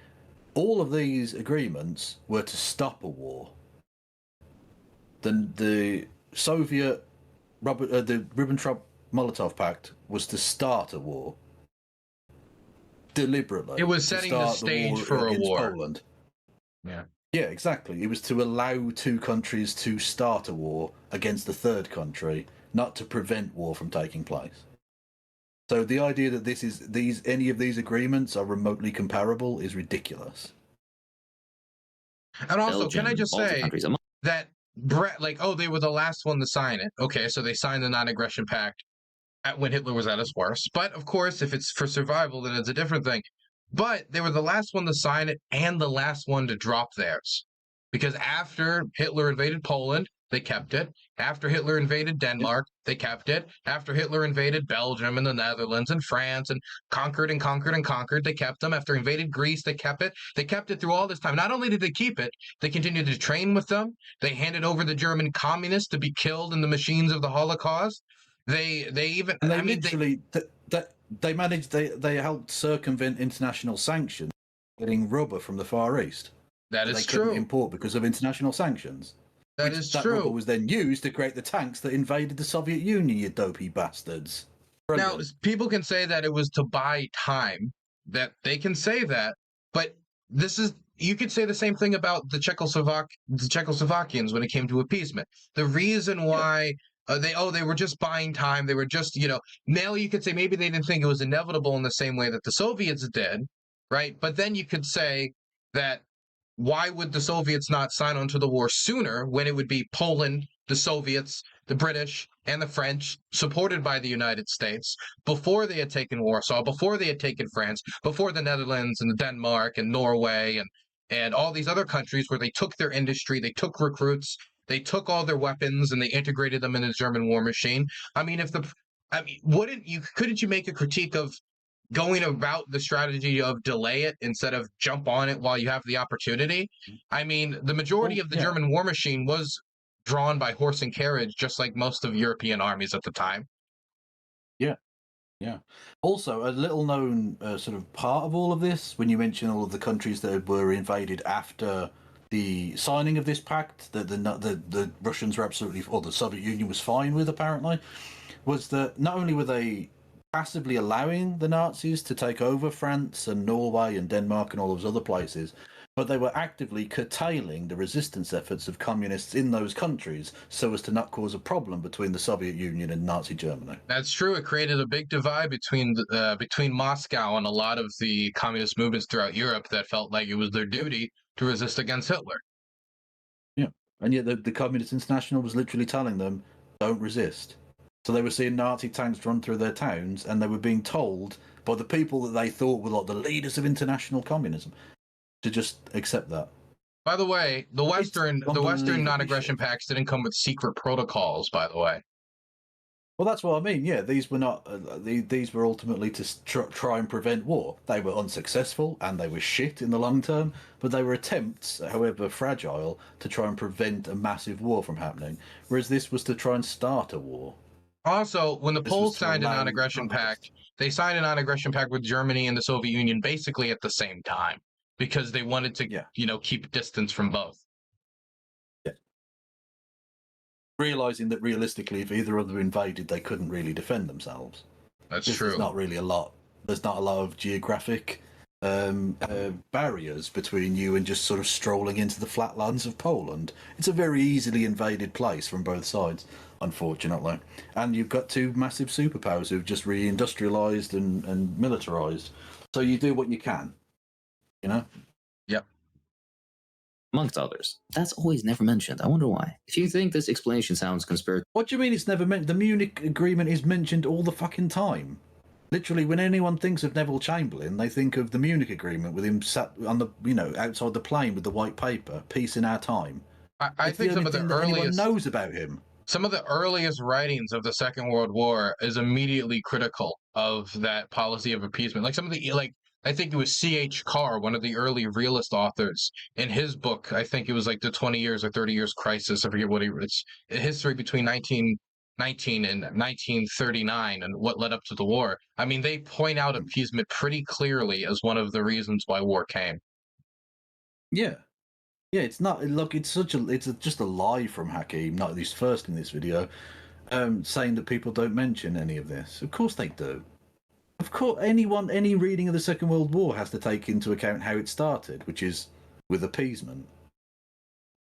all of these agreements were to stop a war. The Soviet, the Ribbentrop-Molotov Pact was to start a war. Deliberately. It was setting the stage for a war. Poland. Yeah. Yeah, exactly. It was to allow two countries to start a war against the third country, not to prevent war from taking place. So the idea that any of these agreements are remotely comparable is ridiculous. And also, Belgium, can I just Baltic say countries, that they were the last one to sign it. Okay, so they signed the non-aggression pact when Hitler was at his worst. But of course, if it's for survival, then it's a different thing. But they were the last one to sign it and the last one to drop theirs. Because after Hitler invaded Poland, they kept it. After Hitler invaded Denmark, they kept it. After Hitler invaded Belgium and the Netherlands and France and conquered and conquered and conquered, they kept them. After invaded Greece, they kept it. They kept it through all this time. Not only did they keep it, they continued to train with them. They handed over the German communists to be killed in the machines of the Holocaust. They even And they managed they helped circumvent international sanctions, getting rubber from the Far East. That is they couldn't true. import because of international sanctions. That is that true. rubber was then used to create the tanks that invaded the Soviet Union, you dopey bastards. Brilliant. Now, people can say that it was to buy time. That they can say that, but you could say the same thing about the Czechoslovakians when it came to appeasement. The reason why they were just buying time. They were just, now you could say maybe they didn't think it was inevitable in the same way that the Soviets did, right? But then you could say that why would the Soviets not sign on to the war sooner when it would be Poland, the Soviets, the British, and the French, supported by the United States, before they had taken Warsaw, before they had taken France, before the Netherlands and Denmark and Norway and all these other countries where they took their industry, they took recruits, they took all their weapons and they integrated them in the German war machine. I mean, couldn't you make a critique of going about the strategy of delay it instead of jump on it while you have the opportunity? I mean, the majority of the German war machine was drawn by horse and carriage, just like most of European armies at the time. Yeah. Also, a little known sort of part of all of this, when you mention all of the countries that were invaded after the signing of this pact, that the Russians were absolutely, or the Soviet Union was fine with, apparently, was that not only were they passively allowing the Nazis to take over France and Norway and Denmark and all those other places, but they were actively curtailing the resistance efforts of communists in those countries so as to not cause a problem between the Soviet Union and Nazi Germany. That's true. It created a big divide between Moscow and a lot of the communist movements throughout Europe that felt like it was their duty to resist against Hitler. Yeah, and yet the Communist International was literally telling them, don't resist. So they were seeing Nazi tanks run through their towns, and they were being told by the people that they thought were like the leaders of international communism to just accept that. By the way, the Western non-aggression pacts didn't come with secret protocols, by the way. Well, that's what I mean. Yeah, these were not. These were ultimately to try and prevent war. They were unsuccessful and they were shit in the long term, but they were attempts, however fragile, to try and prevent a massive war from happening. Whereas this was to try and start a war. Also, when the Poles signed a non-aggression pact, they signed a non-aggression pact with Germany and the Soviet Union basically at the same time, because they wanted to, keep distance from both. Yeah. Realizing that realistically, if either of them invaded, they couldn't really defend themselves. That's true. There's not really a lot. There's not a lot of geographic barriers between you and just sort of strolling into the flatlands of Poland. It's a very easily invaded place from both sides, unfortunately. And you've got two massive superpowers who've just reindustrialized and militarized. So you do what you can. Yep. Amongst others. That's always never mentioned. I wonder why. If you think this explanation sounds conspiratorial... What do you mean it's never mentioned? The Munich Agreement is mentioned all the fucking time. Literally, when anyone thinks of Neville Chamberlain, they think of the Munich Agreement with him sat on the, outside the plane with the white paper, peace in our time. I think some of the earliest knows about him. Some of the earliest writings of the Second World War is immediately critical of that policy of appeasement. Like some of the, I think it was C.H. Carr, one of the early realist authors, in his book, I think it was like the 20 years or 30 years crisis, I forget what it's a history between 1919 and 1939 and what led up to the war. I mean, they point out appeasement pretty clearly as one of the reasons why war came. Yeah. Yeah, it's not, look, it's just a lie from Hakim, not at least first in this video, saying that people don't mention any of this. Of course they do. Of course, any reading of the Second World War has to take into account how it started, which is with appeasement.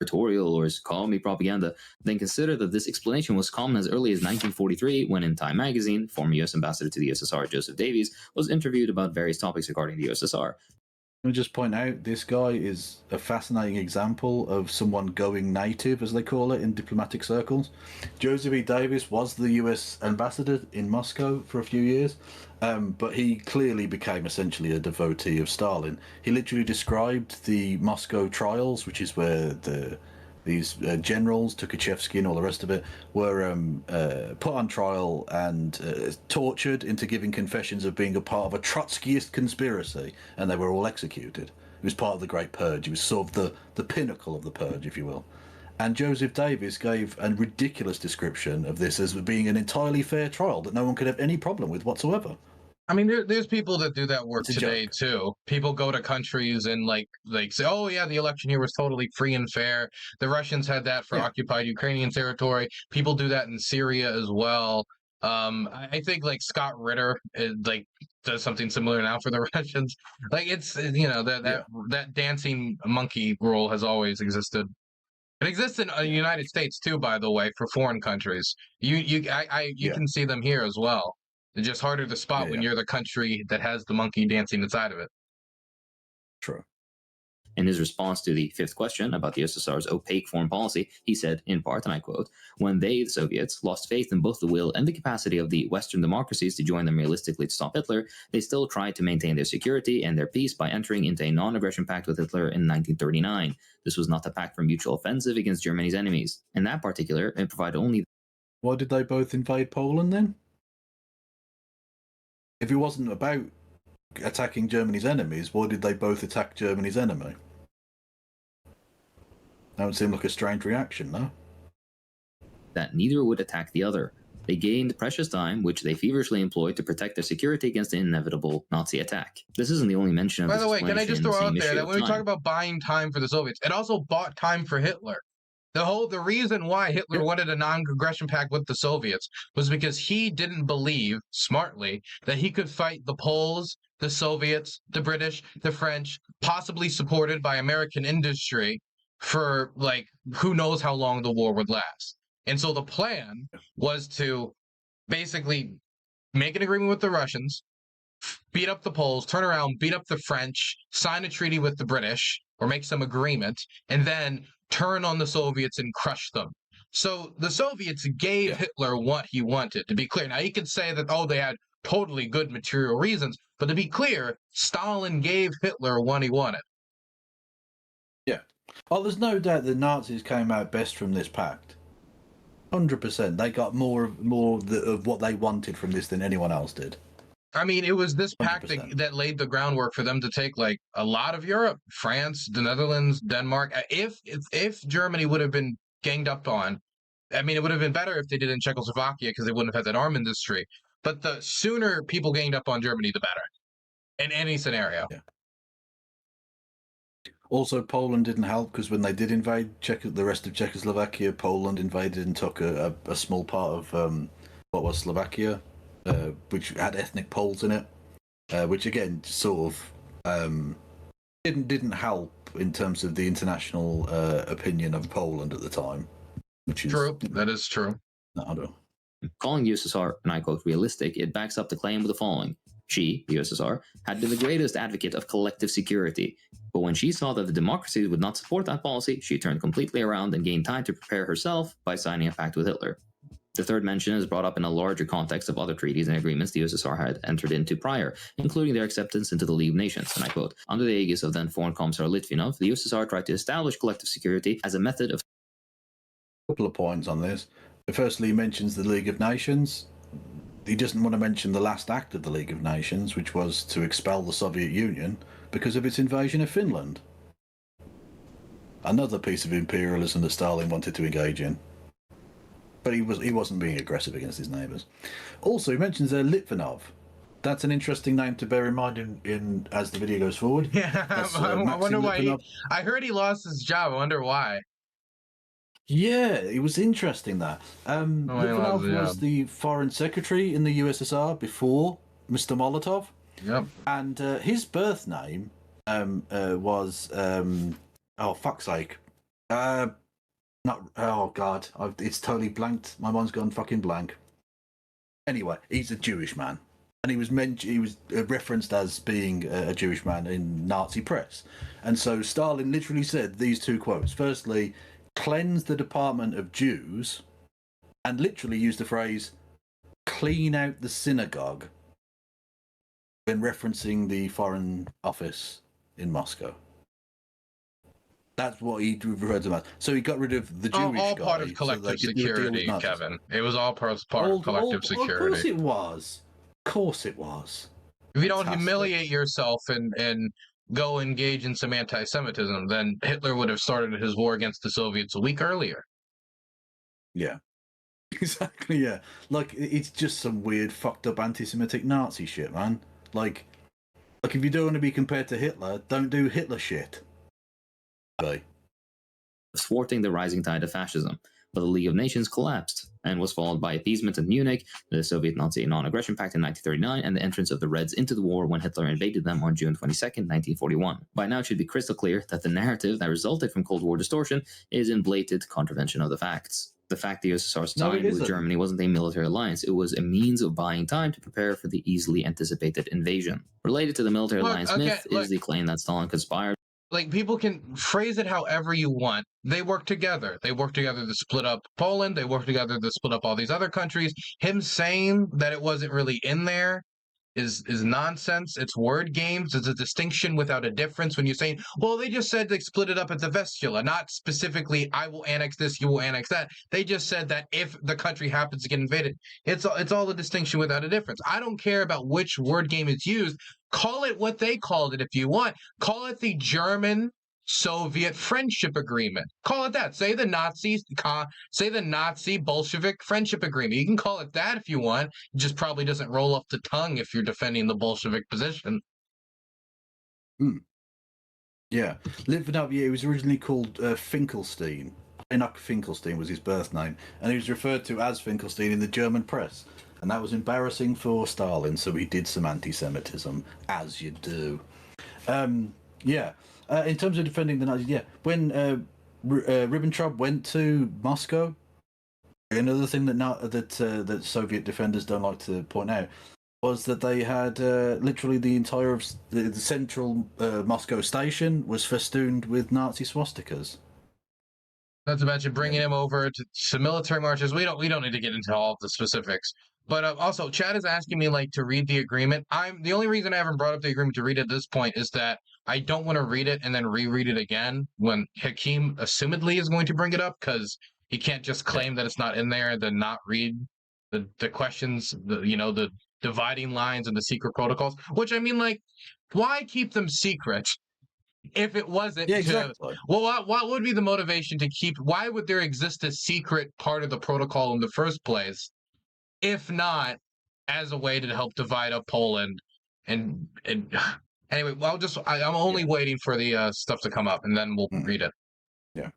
conspiratorial or as call me propaganda, then consider that this explanation was common as early as 1943 when in Time magazine, former US ambassador to the USSR Joseph Davies was interviewed about various topics regarding the USSR. Let me just point out, this guy is a fascinating example of someone going native, as they call it in diplomatic circles. Joseph E. Davis was the US ambassador in Moscow for a few years, but he clearly became essentially a devotee of Stalin. He literally described the Moscow trials, which is where these generals, Tukhachevsky and all the rest of it, were put on trial and tortured into giving confessions of being a part of a Trotskyist conspiracy, and they were all executed. It was part of the Great Purge. It was sort of the pinnacle of the purge, if you will. And Joseph Davis gave a ridiculous description of this as being an entirely fair trial that no one could have any problem with whatsoever. I mean, there's people that do that work today too. People go to countries and like say, "Oh yeah, the election here was totally free and fair." The Russians had that for occupied Ukrainian territory. People do that in Syria as well. I think like Scott Ritter does something similar now for the Russians. Like it's that dancing monkey rule has always existed. It exists in the United States too, by the way, for foreign countries. You can see them here as well. It's just harder to spot when you're the country that has the monkey dancing inside of it. True. In his response to the fifth question about the USSR's opaque foreign policy, he said, in part, and I quote, "When they, the Soviets, lost faith in both the will and the capacity of the Western democracies to join them realistically to stop Hitler, they still tried to maintain their security and their peace by entering into a non-aggression pact with Hitler in 1939. This was not a pact for mutual offensive against Germany's enemies. In that particular, it provided only..." Why did they both invade Poland then? If it wasn't about attacking Germany's enemies, why did they both attack Germany's enemy? That would seem like a strange reaction, no? That neither would attack the other. They gained precious time, which they feverishly employed to protect their security against the inevitable Nazi attack. This isn't the only mention of By this the way, can I just throw out there that when we talk time. about buying time for the Soviets, it also bought time for Hitler. The reason why Hitler wanted a non-aggression pact with the Soviets was because he didn't believe, smartly, that he could fight the Poles, the Soviets, the British, the French, possibly supported by American industry for, like, who knows how long the war would last. And so the plan was to basically make an agreement with the Russians, beat up the Poles, turn around, beat up the French, sign a treaty with the British, or make some agreement, and then turn on the Soviets and crush them. So the Soviets gave Hitler what he wanted, to be clear. Now, you could say that, oh, they had totally good material reasons, but to be clear, Stalin gave Hitler what he wanted. Yeah. Well, there's no doubt the Nazis came out best from this pact. 100%. They got more of what they wanted from this than anyone else did. I mean, it was this pact 100%. that laid the groundwork for them to take like a lot of Europe, France, the Netherlands, Denmark. If Germany would have been ganged up on, I mean, it would have been better if they did in Czechoslovakia because they wouldn't have had that arm industry. But the sooner people ganged up on Germany, the better, in any scenario. Yeah. Also, Poland didn't help because when they did invade the rest of Czechoslovakia, Poland invaded and took a small part of what was Slovakia. Which had ethnic Poles in it, which again sort of didn't help in terms of the international opinion of Poland at the time. Which is true. That is true. No, Calling the USSR, and I quote, realistic, it backs up the claim with the following. She, the USSR, had been the greatest advocate of collective security, but when she saw that the democracies would not support that policy, she turned completely around and gained time to prepare herself by signing a pact with Hitler. The third mention is brought up in a larger context of other treaties and agreements the USSR had entered into prior, including their acceptance into the League of Nations, and I quote, under the aegis of then Foreign Commissar Litvinov, the USSR tried to establish collective security as a method of... A couple of points on this. Firstly, he mentions the League of Nations. He doesn't want to mention the last act of the League of Nations, which was to expel the Soviet Union because of its invasion of Finland. Another piece of imperialism that Stalin wanted to engage in. But he wasn't being aggressive against his neighbours. Also, he mentions Litvinov. That's an interesting name to bear in mind in as the video goes forward. Yeah, I wonder why. I heard he lost his job. I wonder why. Yeah, it was interesting that. Litvinov was the foreign secretary in the USSR before Mr. Molotov. Yep. And his birth name was, oh, fuck's sake. Not. Oh God, it's totally blanked. My mind's gone fucking blank. Anyway, he's a Jewish man, and he was referenced as being a Jewish man in Nazi press, and so Stalin literally said these two quotes. Firstly, cleanse the department of Jews, and literally used the phrase "clean out the synagogue" when referencing the Foreign Office in Moscow. That's what he referred to them as. So he got rid of the Jewish all guy. part of collective security, Kevin. It was all part of collective security. Of course it was. Of course it was. If you don't humiliate yourself and go engage in some anti-Semitism, then Hitler would have started his war against the Soviets a week earlier. Yeah. Exactly, yeah. Like, it's just some weird, fucked up anti-Semitic Nazi shit, man. Like if you don't want to be compared to Hitler, don't do Hitler shit. Thwarting the rising tide of fascism, but the League of Nations collapsed and was followed by appeasement in Munich, the Soviet-Nazi Non-Aggression Pact in 1939, and the entrance of the Reds into the war when Hitler invaded them on June 22nd, 1941. By now it should be crystal clear that the narrative that resulted from Cold War distortion is in blatant contravention of the facts. The fact the USSR sided with Germany wasn't a military alliance, it was a means of buying time to prepare for the easily anticipated invasion. Related to the military alliance myth is the claim that Stalin conspired. Like, people can phrase it however you want. They work together. They work together to split up Poland. They work together to split up all these other countries. Him saying that it wasn't really in there is nonsense. It's word games. It's a distinction without a difference. When you're saying, well, they just said they split it up at the Vistula, not specifically, I will annex this, you will annex that. They just said that if the country happens to get invaded, it's all a distinction without a difference. I don't care about which word game is used. Call it what they called it if you want. Call it the German-Soviet Friendship Agreement. Call it that. Say the Nazi-Bolshevik Friendship Agreement. You can call it that if you want. It just probably doesn't roll off the tongue if you're defending the Bolshevik position. Yeah. It was originally called Finkelstein. Enoch Finkelstein was his birth name, and he was referred to as Finkelstein in the German press. And that was embarrassing for Stalin, so he did some anti-Semitism, as you do. In terms of defending the Nazis, when Ribbentrop went to Moscow, another thing that Soviet defenders don't like to point out was that they had literally the entire of the central Moscow station was festooned with Nazi swastikas. Not to mention bringing him over to military marches. We don't need to get into all of the specifics. But also, Chad is asking me to read the agreement. The only reason I haven't brought up the agreement to read it at this point is that I don't want to read it and then reread it again when Hakeem assumedly is going to bring it up, because he can't just claim that it's not in there and then not read the questions, the dividing lines and the secret protocols. Which, I mean, why keep them secret if it wasn't? Yeah, exactly. What would be the motivation to keep? Why would there exist a secret part of the protocol in the first place? If not as a way to help divide up Poland, and anyway, I'm only waiting for the stuff to come up, and then we'll read it. Yeah.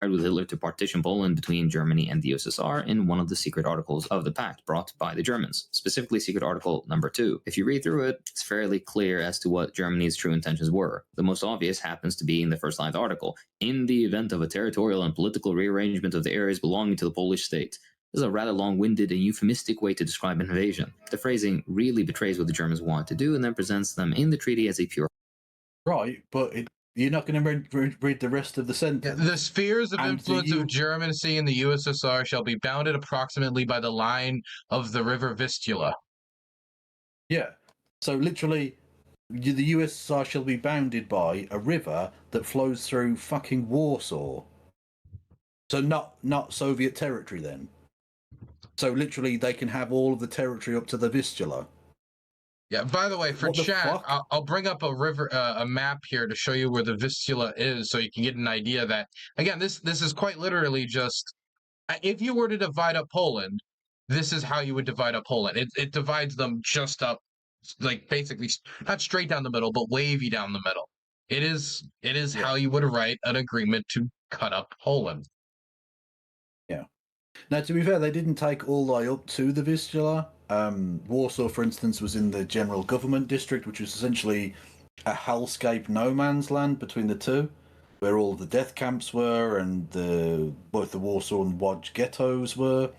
With Hitler to partition Poland between Germany and the USSR in one of the secret articles of the Pact brought by the Germans, specifically secret article number 2. If you read through it, it's fairly clear as to what Germany's true intentions were. The most obvious happens to be in the first line of the article. In the event of a territorial and political rearrangement of the areas belonging to the Polish state. This is a rather long-winded and euphemistic way to describe an invasion. The phrasing really betrays what the Germans want to do and then presents them in the treaty as a pure... Right, but you're not going to read the rest of the sentence. The spheres of influence of Germany in the USSR shall be bounded approximately by the line of the river Vistula. Yeah, so literally, the USSR shall be bounded by a river that flows through fucking Warsaw. So not Soviet territory then. So literally, they can have all of the territory up to the Vistula. Yeah. By the way, for chat, I'll bring up a map here to show you where the Vistula is, so you can get an idea that, again, this is quite literally just, if you were to divide up Poland, this is how you would divide up Poland. It divides them just up, basically not straight down the middle, but wavy down the middle. It is how you would write an agreement to cut up Poland. Yeah. Now, to be fair, they didn't take all the way up to the Vistula. Warsaw, for instance, was in the General Government District, which was essentially a hellscape no man's land between the two. where all the death camps were, and both the Warsaw and Łódź ghettos were.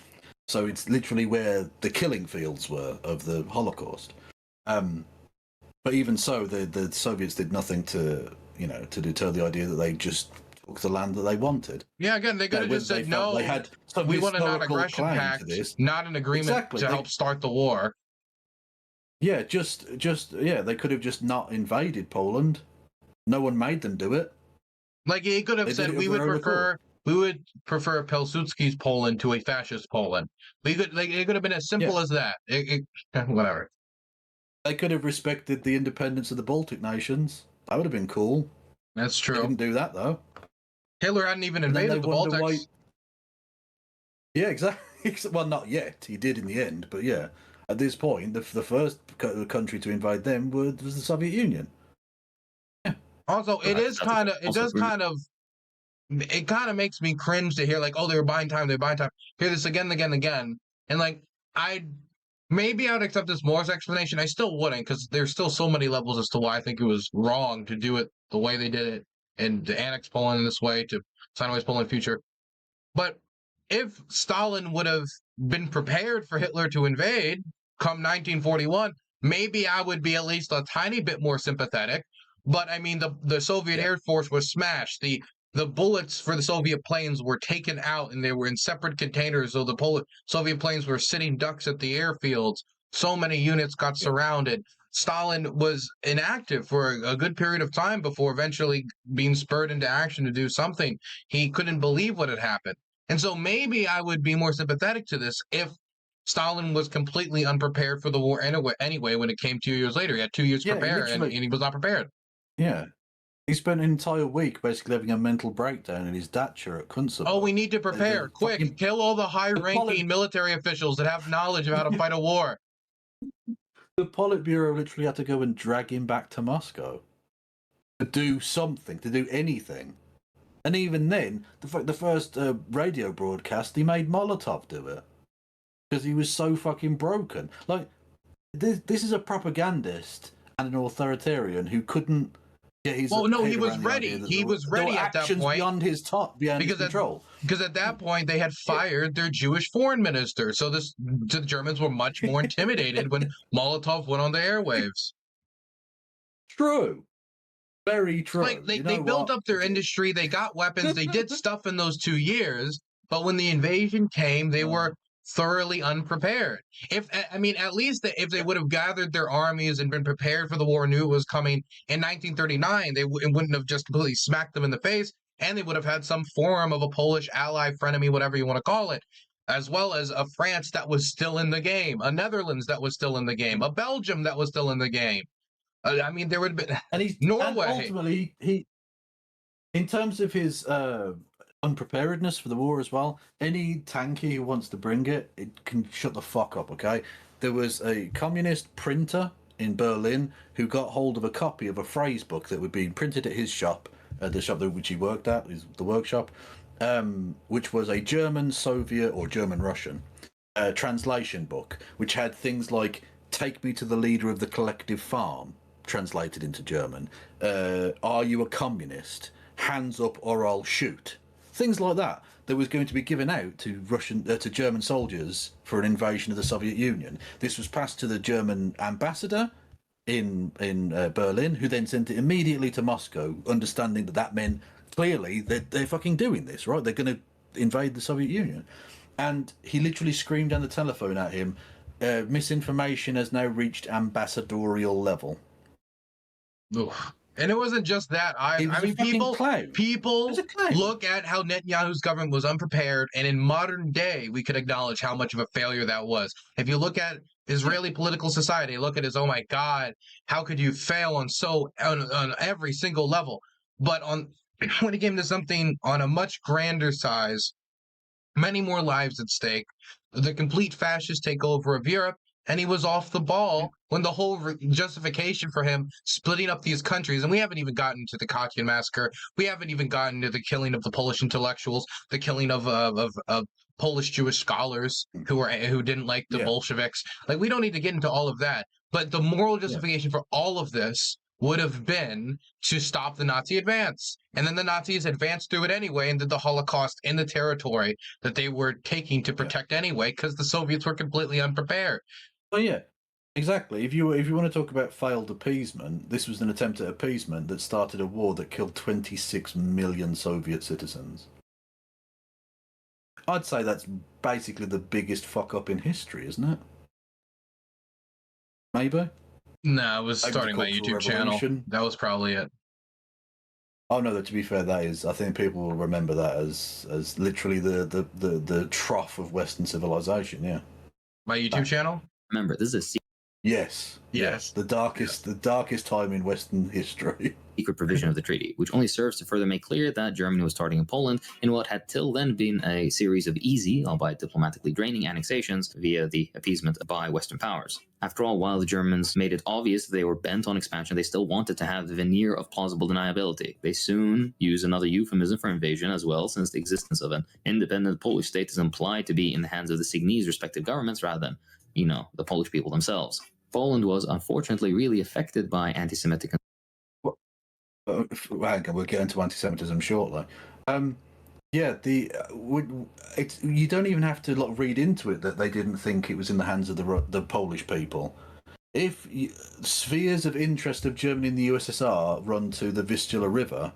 So it's literally where the killing fields were of the Holocaust. But even so, the Soviets did nothing to deter the idea that they just took the land that they wanted. Yeah, again, they could have just said, no, they had we want a non-aggression claim pact, to this. not an agreement to help start the war. Yeah, they could have just not invaded Poland. No one made them do it. Like, he could have said, we would prefer Pilsudski's Poland to a fascist Poland. It could have been as simple as that. Whatever. They could have respected the independence of the Baltic nations. That would have been cool. That's true. They didn't do that, though. Hitler hadn't even invaded the Baltics. Yeah, exactly. Well, not yet. He did in the end, but yeah. At this point, the first country to invade them was the Soviet Union. Yeah. Also, it kind of makes me cringe to hear, like, oh, they were buying time. Hear this again and again and again. And, like, maybe I would accept this Moore's explanation. I still wouldn't, because there's still so many levels as to why I think it was wrong to do it the way they did it and to annex Poland in this way, to sign away Poland's future. But if Stalin would have been prepared for Hitler to invade come 1941, maybe I would be at least a tiny bit more sympathetic. But, I mean, the Soviet Air Force was smashed. The bullets for the Soviet planes were taken out, and they were in separate containers, so the Soviet planes were sitting ducks at the airfields. So many units got surrounded. Stalin was inactive for a good period of time before eventually being spurred into action to do something. He couldn't believe what had happened. And so maybe I would be more sympathetic to this if Stalin was completely unprepared for the war anyway when it came 2 years later. He had 2 years to prepare, and he was not prepared. Yeah. He spent an entire week basically having a mental breakdown in his dacha at Kuntsov. Oh, we need to prepare. Quick, kill all the high-ranking military officials that have knowledge of how to fight a war. The Politburo literally had to go and drag him back to Moscow to do something, to do anything. And even then, the first radio broadcast, he made Molotov do it. Because he was so fucking broken. Like, this is a propagandist and an authoritarian who couldn't get his... Well, no, he was ready. He was ready at that point. Beyond his control. Because at that point, they had fired their Jewish foreign minister. So the Germans were much more intimidated when Molotov went on the airwaves. True. Very true. Like, they built up their industry. They got weapons. They did stuff in those 2 years. But when the invasion came, they were thoroughly unprepared. At least if they would have gathered their armies and been prepared for the war, knew it was coming in 1939, it wouldn't have just completely smacked them in the face, and they would have had some form of a Polish ally, frenemy, whatever you want to call it, as well as a France that was still in the game, a Netherlands that was still in the game, a Belgium that was still in the game. There would have been Norway. And ultimately, in terms of his unpreparedness for the war as well, any Tankie who wants to bring it can shut the fuck up, okay? There was a communist printer in Berlin who got hold of a copy of a phrase book that would be printed at his shop, the shop which he worked at, the workshop, which was a German, Soviet, or German-Russian translation book, which had things like, "Take me to the leader of the collective farm," translated into German, "Are you a communist? Hands up or I'll shoot." Things like that was going to be given out to German soldiers for an invasion of the Soviet Union. This was passed to the German ambassador in Berlin, who then sent it immediately to Moscow, understanding that meant clearly that they're fucking doing this, right? They're going to invade the Soviet Union. And he literally screamed down the telephone at him, "Misinformation has now reached ambassadorial level." Oof. And it wasn't just that. People look at how Netanyahu's government was unprepared, and in modern day, we could acknowledge how much of a failure that was. If you look at Israeli political society, look at it as, oh my God, how could you fail on every single level? But when it came to something on a much grander size, many more lives at stake, the complete fascist takeover of Europe, and he was off the ball when the whole justification for him splitting up these countries, and we haven't even gotten to the Katyn massacre, we haven't even gotten to the killing of the Polish intellectuals, the killing of Polish Jewish scholars who didn't like the Bolsheviks. Like, we don't need to get into all of that, but the moral justification for all of this would have been to stop the Nazi advance. And then the Nazis advanced through it anyway and did the Holocaust in the territory that they were taking to protect anyway, because the Soviets were completely unprepared. Oh yeah, exactly. If you want to talk about failed appeasement, this was an attempt at appeasement that started a war that killed 26 million Soviet citizens. I'd say that's basically the biggest fuck up in history, isn't it? Maybe? No, it was Maybe starting the my Cultural YouTube channel. Revolution. That was probably it. Oh no, to be fair, that is. I think people will remember that as literally the trough of Western civilization. Yeah. My YouTube channel? Remember, this is a Yes. Yes. The darkest time in Western history. secret provision of the treaty, which only serves to further make clear that Germany was starting in Poland in what had till then been a series of easy, albeit diplomatically draining, annexations via the appeasement by Western powers. After all, while the Germans made it obvious that they were bent on expansion, they still wanted to have the veneer of plausible deniability. They soon used another euphemism for invasion as well, since the existence of an independent Polish state is implied to be in the hands of the signees' respective governments rather than, the Polish people themselves. Poland was unfortunately really affected by anti-Semitic. We'll get into anti-Semitism shortly. You don't even have to read into it that they didn't think it was in the hands of the Polish people. If spheres of interest of Germany and the USSR run to the Vistula River,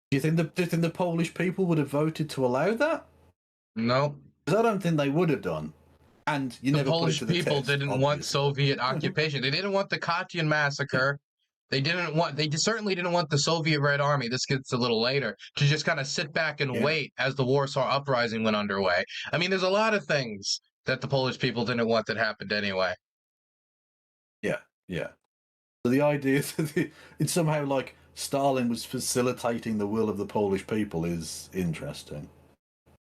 do you think the Polish people would have voted to allow that? No. Because I don't think they would have done. And the Polish people didn't want Soviet occupation. They didn't want the Katyn massacre. They certainly didn't want the Soviet Red Army, this gets a little later, to just kind of sit back and wait as the Warsaw Uprising went underway. I mean, there's a lot of things that the Polish people didn't want that happened anyway. Yeah. So the idea that it's somehow like Stalin was facilitating the will of the Polish people is interesting.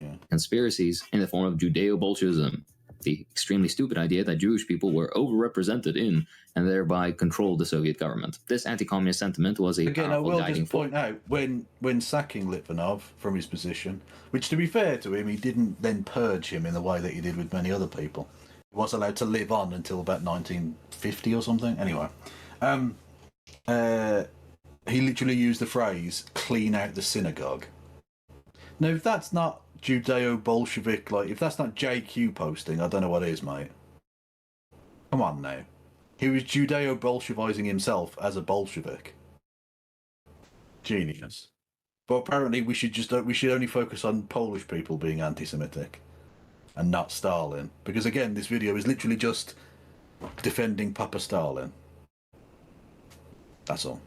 Yeah. Conspiracies in the form of Judeo-Bolshevism. The extremely stupid idea that Jewish people were overrepresented in and thereby controlled the Soviet government. This anti-communist sentiment was a powerful guiding force. Point out, when sacking Litvinov from his position, which to be fair to him, he didn't then purge him in the way that he did with many other people. He was allowed to live on until about 1950 or something. Anyway, he literally used the phrase, clean out the synagogue. Now, if that's not Judeo-Bolshevik, if that's not JQ posting, I don't know what is, mate. Come on now. He was Judeo-Bolshevizing himself as a Bolshevik. Genius. But apparently we should only focus on Polish people being anti-Semitic and not Stalin. Because again, this video is literally just defending Papa Stalin. That's all.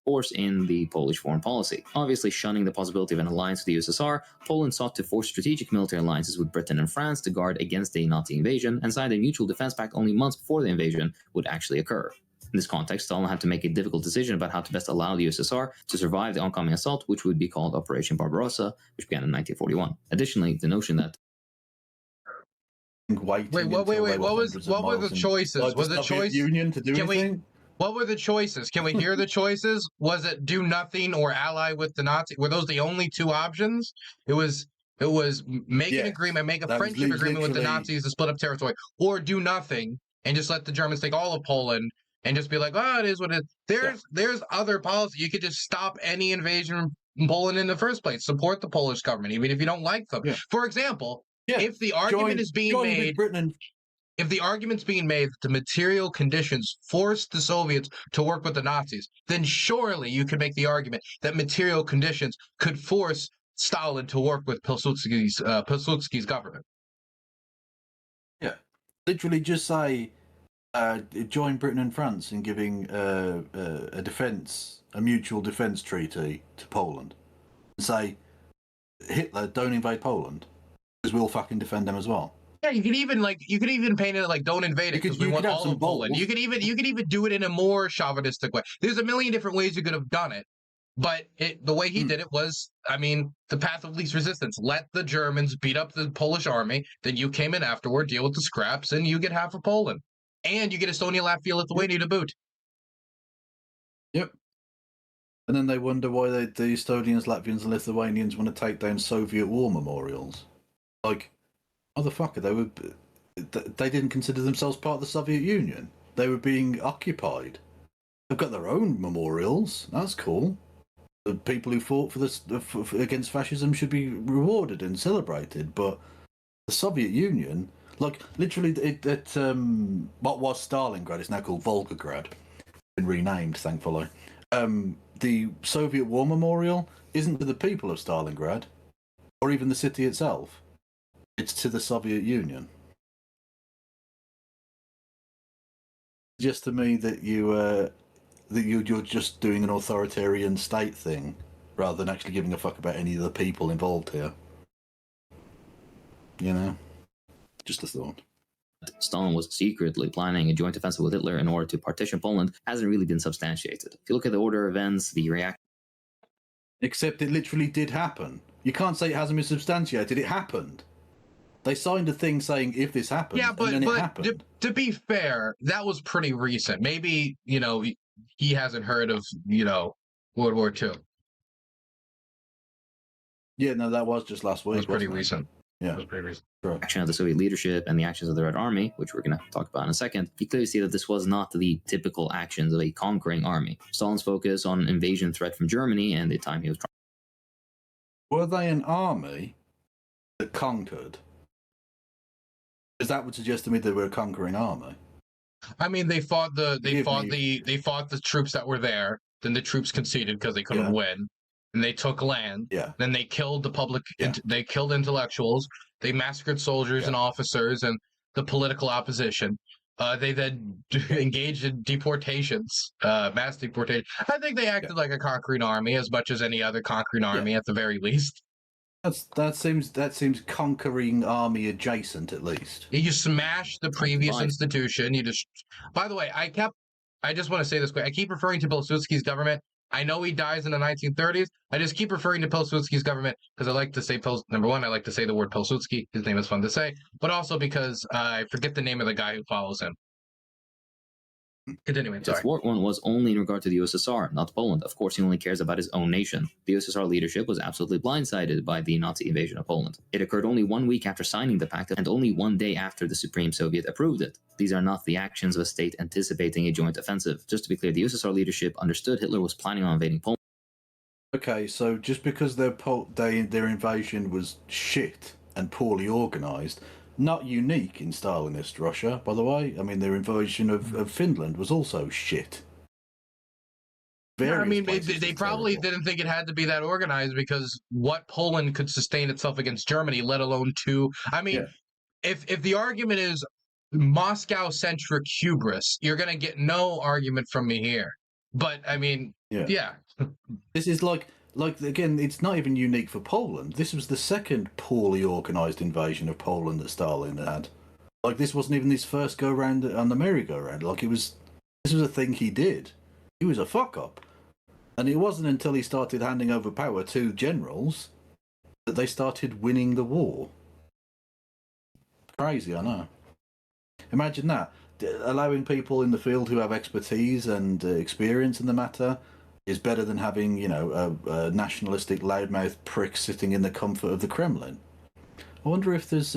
Force in the Polish foreign policy. Obviously shunning the possibility of an alliance with the USSR, Poland sought to force strategic military alliances with Britain and France to guard against a Nazi invasion and signed a mutual defense pact only months before the invasion would actually occur. In this context, Stalin had to make a difficult decision about how to best allow the USSR to survive the oncoming assault, which would be called Operation Barbarossa, which began in 1941. Additionally, the notion that Wait, what were the choices? Was the choice Union to do anything? What were the choices? Can we hear the choices? Was it do nothing or ally with the Nazis? Were those the only two options? It was make an agreement, make a friendship agreement with the Nazis to split up territory, or do nothing and just let the Germans take all of Poland and just be like, oh, it is what it is. There's other policy. You could just stop any invasion from Poland in the first place. Support the Polish government, even if you don't like them. Yeah. For example, if the argument is being made, if the argument's being made that the material conditions forced the Soviets to work with the Nazis, then surely you could make the argument that material conditions could force Stalin to work with Pilsudski's government. Yeah, literally just say, join Britain and France in giving a mutual defense treaty to Poland, and say, Hitler, don't invade Poland, because we'll fucking defend them as well. Yeah, you could even paint it like don't invade it because we want all of Poland. You could even do it in a more chauvinistic way. There's a million different ways you could have done it, but the way he did it was, the path of least resistance. Let the Germans beat up the Polish army, then you came in afterward, deal with the scraps, and you get half of Poland, and you get Estonia, Latvia, Lithuania to boot. Yep. And then they wonder why the Estonians, Latvians, and Lithuanians want to take down Soviet war memorials. Motherfucker, they didn't consider themselves part of the Soviet Union. They were being occupied. They've got their own memorials. That's cool. The people who fought against fascism should be rewarded and celebrated. But the Soviet Union, like literally, what was Stalingrad is now called Volgograd, been renamed, thankfully. The Soviet War Memorial isn't to the people of Stalingrad, or even the city itself. It's to the Soviet Union. Just to me that you're just doing an authoritarian state thing rather than actually giving a fuck about any of the people involved here. You know? Just a thought. Stalin was secretly planning a joint offensive with Hitler in order to partition Poland hasn't really been substantiated. If you look at the order of events, the reaction... Except it literally did happen. You can't say it hasn't been substantiated. It happened. They signed a thing saying if this happens, yeah, but, and then it happened. To be fair, that was pretty recent. Maybe, he hasn't heard of, World War II. Yeah, no, that was just last week. It was pretty recent. Yeah. It was pretty recent. Right. Action of the Soviet leadership and the actions of the Red Army, which we're going to talk about in a second, you clearly see that this was not the typical actions of a conquering army. Stalin's focus on invasion threat from Germany and the time he was trying... Were they an army that conquered? Because that would suggest to me they were a conquering army. I mean, they fought the troops that were there. Then the troops conceded because they couldn't win, and they took land. Yeah. Then they killed the public. Yeah. They killed intellectuals. They massacred soldiers and officers and the political opposition. They then engaged in deportations, mass deportation. I think they acted like a conquering army as much as any other conquering army, at the very least. That seems conquering army adjacent, at least. You smash the previous institution. You just. By the way, I just want to say this quick. I keep referring to Pilsudski's government. I know he dies in the 1930s. I just keep referring to Pilsudski's government because I like to say number one, I like to say the word Pilsudski. His name is fun to say, but also because I forget the name of the guy who follows him. Continuing, sorry. This war one was only in regard to the USSR, not Poland. Of course, he only cares about his own nation. The USSR leadership was absolutely blindsided by the Nazi invasion of Poland. It occurred only 1 week after signing the Pact and only 1 day after the Supreme Soviet approved it. These are not the actions of a state anticipating a joint offensive. Just to be clear, the USSR leadership understood Hitler was planning on invading Poland. Okay, so just because their invasion was shit and poorly organized, not unique in Stalinist Russia, by the way. I mean, their invasion of Finland was also shit. I mean, they probably didn't think it had to be that organized because what Poland could sustain itself against Germany, let alone two. I mean, if the argument is Moscow-centric hubris, you're going to get no argument from me here. But, I mean, yeah. This is like again, it's not even unique for Poland. This was the second poorly organized invasion of Poland that Stalin had. Like, this wasn't even his first go-round on the merry-go-round. Like, this was a thing he did. He was a fuck-up. And it wasn't until he started handing over power to generals that they started winning the war. Crazy, I know. Imagine that. Allowing people in the field who have expertise and experience in the matter is better than having, a nationalistic loudmouth prick sitting in the comfort of the Kremlin. I wonder if there's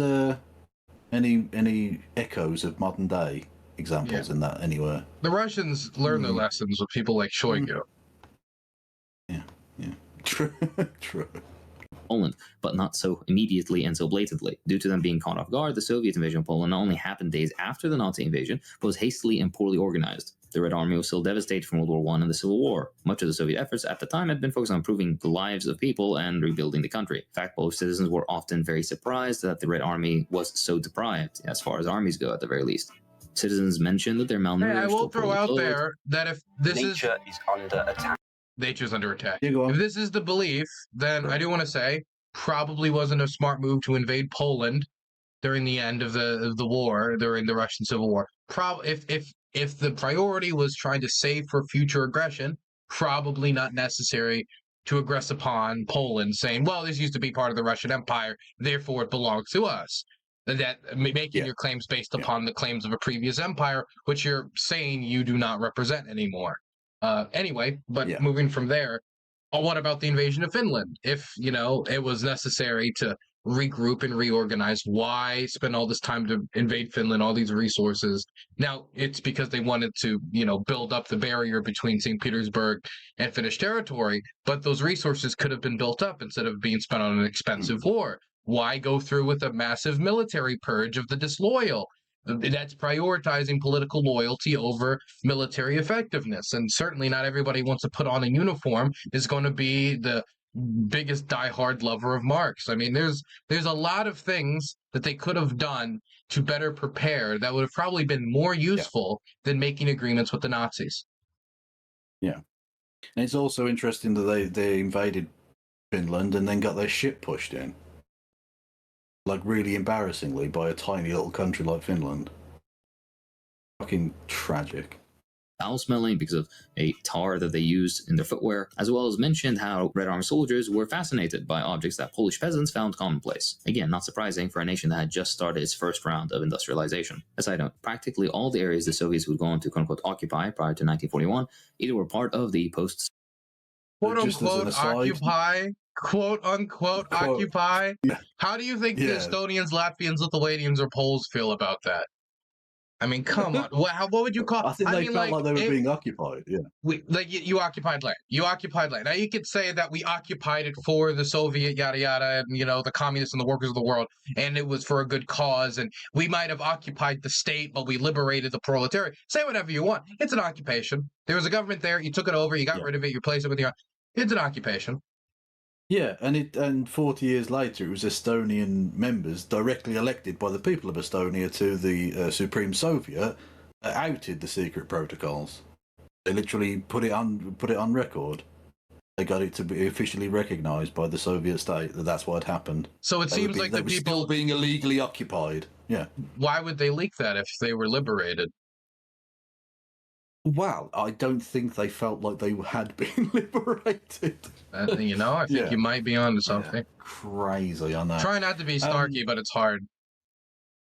any echoes of modern day examples in that anywhere. The Russians learn their lessons with people like Shoigu. Yeah. True. Poland, but not so immediately and so blatantly. Due to them being caught off guard, the Soviet invasion of Poland not only happened days after the Nazi invasion, but was hastily and poorly organized. The Red Army was still devastated from World War I and the Civil War. Much of the Soviet efforts at the time had been focused on improving the lives of people and rebuilding the country. In fact, Polish citizens were often very surprised that the Red Army was so deprived, as far as armies go at the very least. Citizens mentioned that their malnourished... I will throw out there that if this Nature is under attack. Nature's under attack. If this is the belief, then I do want to say probably wasn't a smart move to invade Poland during the end of the war, during the Russian Civil War. If the priority was trying to save for future aggression, probably not necessary to aggress upon Poland, saying, well, this used to be part of the Russian Empire, therefore it belongs to us. That making your claims based upon the claims of a previous empire, which you're saying you do not represent anymore. Anyway, but moving from there, what about the invasion of Finland? If, it was necessary to regroup and reorganize. Why spend all this time to invade Finland, all these resources? Now, it's because they wanted to, build up the barrier between St. Petersburg and Finnish territory, but those resources could have been built up instead of being spent on an expensive war. Why go through with a massive military purge of the disloyal? That's prioritizing political loyalty over military effectiveness. And certainly not everybody wants to put on a uniform is going to be the biggest diehard lover of Marx. I mean, there's a lot of things that they could have done to better prepare that would have probably been more useful than making agreements with the Nazis. Yeah. And it's also interesting that they invaded Finland and then got their ship pushed in. Like, really embarrassingly, by a tiny little country like Finland. Fucking tragic. Foul-smelling because of a tar that they used in their footwear, as well as mentioned how Red Army soldiers were fascinated by objects that Polish peasants found commonplace. Again, not surprising for a nation that had just started its first round of industrialization. As I note, practically all the areas the Soviets would go on to quote-unquote occupy prior to 1941 either were part of the post quote-unquote occupy, quote-unquote occupy. Yeah. How do you think the Estonians, Latvians, Lithuanians, or Poles feel about that? I mean, come on. What would you call? I think they felt like they were being occupied. Yeah, you occupied land. You occupied land. Now you could say that we occupied it for the Soviet yada yada, and the communists and the workers of the world, and it was for a good cause. And we might have occupied the state, but we liberated the proletariat. Say whatever you want. It's an occupation. There was a government there. You took it over. You got rid of it. You replaced it with your. It's an occupation. Yeah, and 40 years later, it was Estonian members directly elected by the people of Estonia to the Supreme Soviet outed the secret protocols. They literally put it on record. They got it to be officially recognised by the Soviet state that that's what happened. So it seems like the people still being illegally occupied. Yeah. Why would they leak that if they were liberated? Well, I don't think they felt like they had been liberated. I think you might be onto something. Yeah, crazy on that. Try not to be snarky, but it's hard.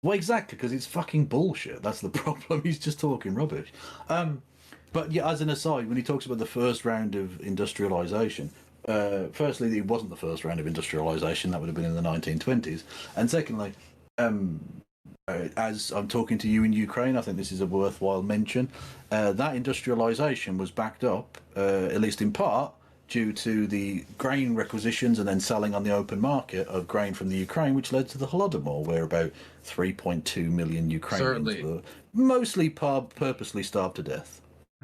Well, exactly, because it's fucking bullshit. That's the problem. He's just talking rubbish. But yeah, as an aside, when he talks about the first round of industrialization, firstly, it wasn't the first round of industrialization. That would have been in the 1920s. And secondly, as I'm talking to you in Ukraine, I think this is a worthwhile mention. That industrialization was backed up, at least in part, due to the grain requisitions and then selling on the open market of grain from the Ukraine, which led to the Holodomor, where about 3.2 million Ukrainians were mostly purposely starved to death.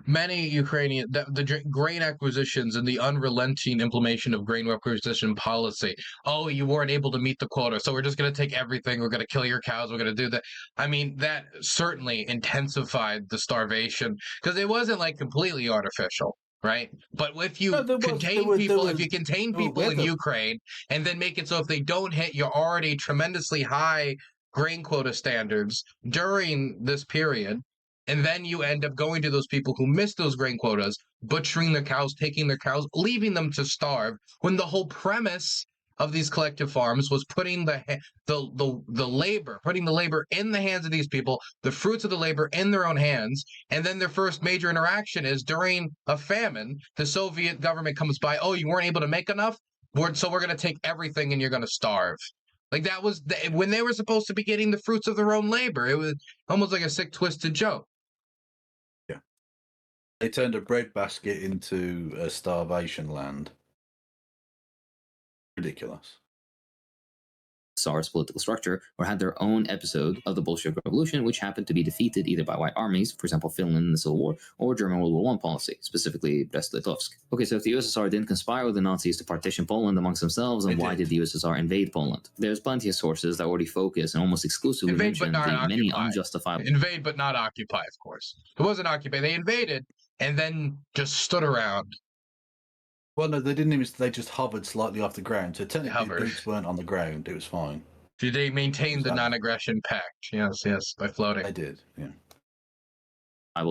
Many Ukrainian the grain acquisitions and the unrelenting implementation of grain requisition policy. Oh, you weren't able to meet the quota, so we're just going to take everything. We're going to kill your cows. We're going to do that. I mean, that certainly intensified the starvation because it wasn't like completely artificial, right? But if you contain people in Ukraine and then make it so if they don't hit your already tremendously high grain quota standards during this period, and then you end up going to those people who missed those grain quotas, butchering their cows, taking their cows, leaving them to starve, when the whole premise of these collective farms was putting the labor in the hands of these people, the fruits of the labor in their own hands, and then their first major interaction is during a famine, the Soviet government comes by, oh, you weren't able to make enough, so we're going to take everything and you're going to starve. Like that was when they were supposed to be getting the fruits of their own labor. It was almost like a sick, twisted joke. They turned a breadbasket into a starvation land. Ridiculous. Tsar's political structure, or had their own episode of the Bolshevik Revolution, which happened to be defeated either by white armies, for example, Finland in the Civil War, or German World War I policy, specifically Brest-Litovsk. Okay, so if the USSR didn't conspire with the Nazis to partition Poland amongst themselves, then why did the USSR invade Poland? There's plenty of sources that already focus and almost exclusively mention the many unjustifiable... Invade but not occupy, of course. It wasn't occupy. They invaded and then just stood around. Well, no, they didn't even. They just hovered slightly off the ground. So technically, the boots weren't on the ground. It was fine. Did they maintain the non-aggression pact? Yes, by floating. They did, yeah.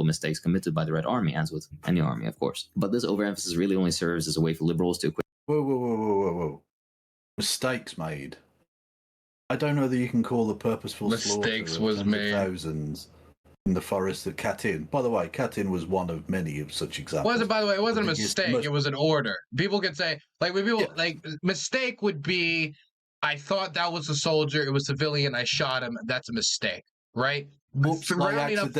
Mistakes committed by the Red Army, as with any army, of course. But this overemphasis really only serves as a way for liberals to equate. Whoa. Mistakes made. I don't know that you can call the purposeful mistakes slaughter was made. Thousands in the forest of Katyn. By the way, Katyn was one of many of such examples. It wasn't a mistake. It was an order. People could say, like, when people like mistake would be I thought that was a soldier. It was a civilian. I shot him. That's a mistake, right? Whoops, I Rounding up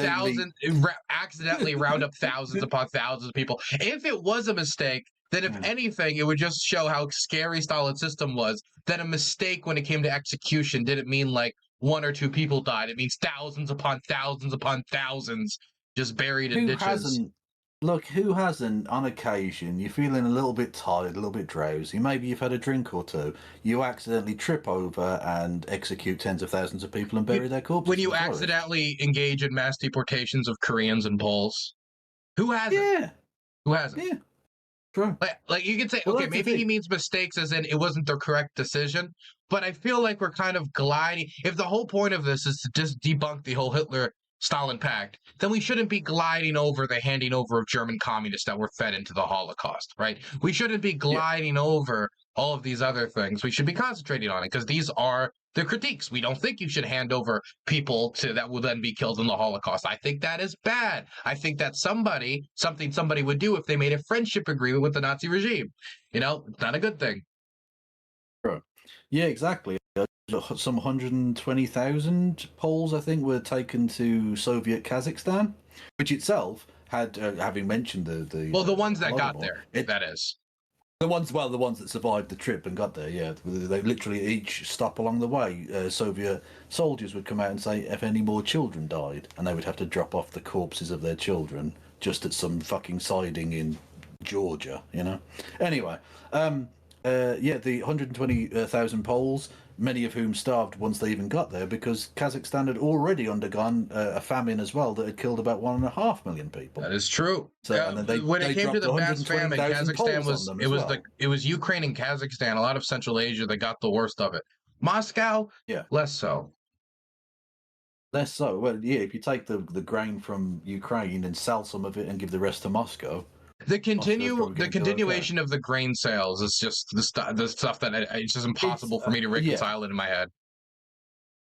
accidentally round up thousands upon thousands of people. If it was a mistake, then if anything, it would just show how scary Stalin's system was. That a mistake when it came to execution didn't mean like 1 or 2 people died. It means thousands upon thousands just buried in ditches. Look, who hasn't, on occasion, you're feeling a little bit tired, a little bit drowsy, maybe you've had a drink or two, you accidentally trip over and execute tens of thousands of people and bury their corpses. When you accidentally engage in mass deportations of Koreans and Poles, who hasn't? Yeah. Who hasn't? Yeah. True. Like you could say, Well, okay, maybe he means mistakes as in it wasn't the correct decision, but I feel like we're kind of gliding. If the whole point of this is to just debunk the whole Hitler-Stalin Pact, then we shouldn't be gliding over the handing over of German communists that were fed into the Holocaust, right? We shouldn't be gliding over all of these other things. We should be concentrating on it because these are the critiques. We don't think you should hand over people that will then be killed in the Holocaust. I think that is bad. I think that's something somebody would do if they made a friendship agreement with the Nazi regime. It's not a good thing. Bro. Yeah, exactly. Some 120,000 Poles, I think, were taken to Soviet Kazakhstan, which itself had, having mentioned the ones that got there, that is. The ones that survived the trip and got there, yeah. They literally each stop along the way, Soviet soldiers would come out and say if any more children died, and they would have to drop off the corpses of their children just at some fucking siding in Georgia, Anyway, the 120,000 Poles, many of whom starved once they even got there because Kazakhstan had already undergone a famine as well that had killed about 1.5 million people. That is true. So and then when it came to the mass famine, Kazakhstan was it was Ukraine and Kazakhstan, a lot of Central Asia that got the worst of it. Moscow, less so. Less so. Well, yeah, if you take the grain from Ukraine and sell some of it and give the rest to Moscow. The continuation of the grain sales is just the stuff that it's just impossible for me to reconcile it in my head.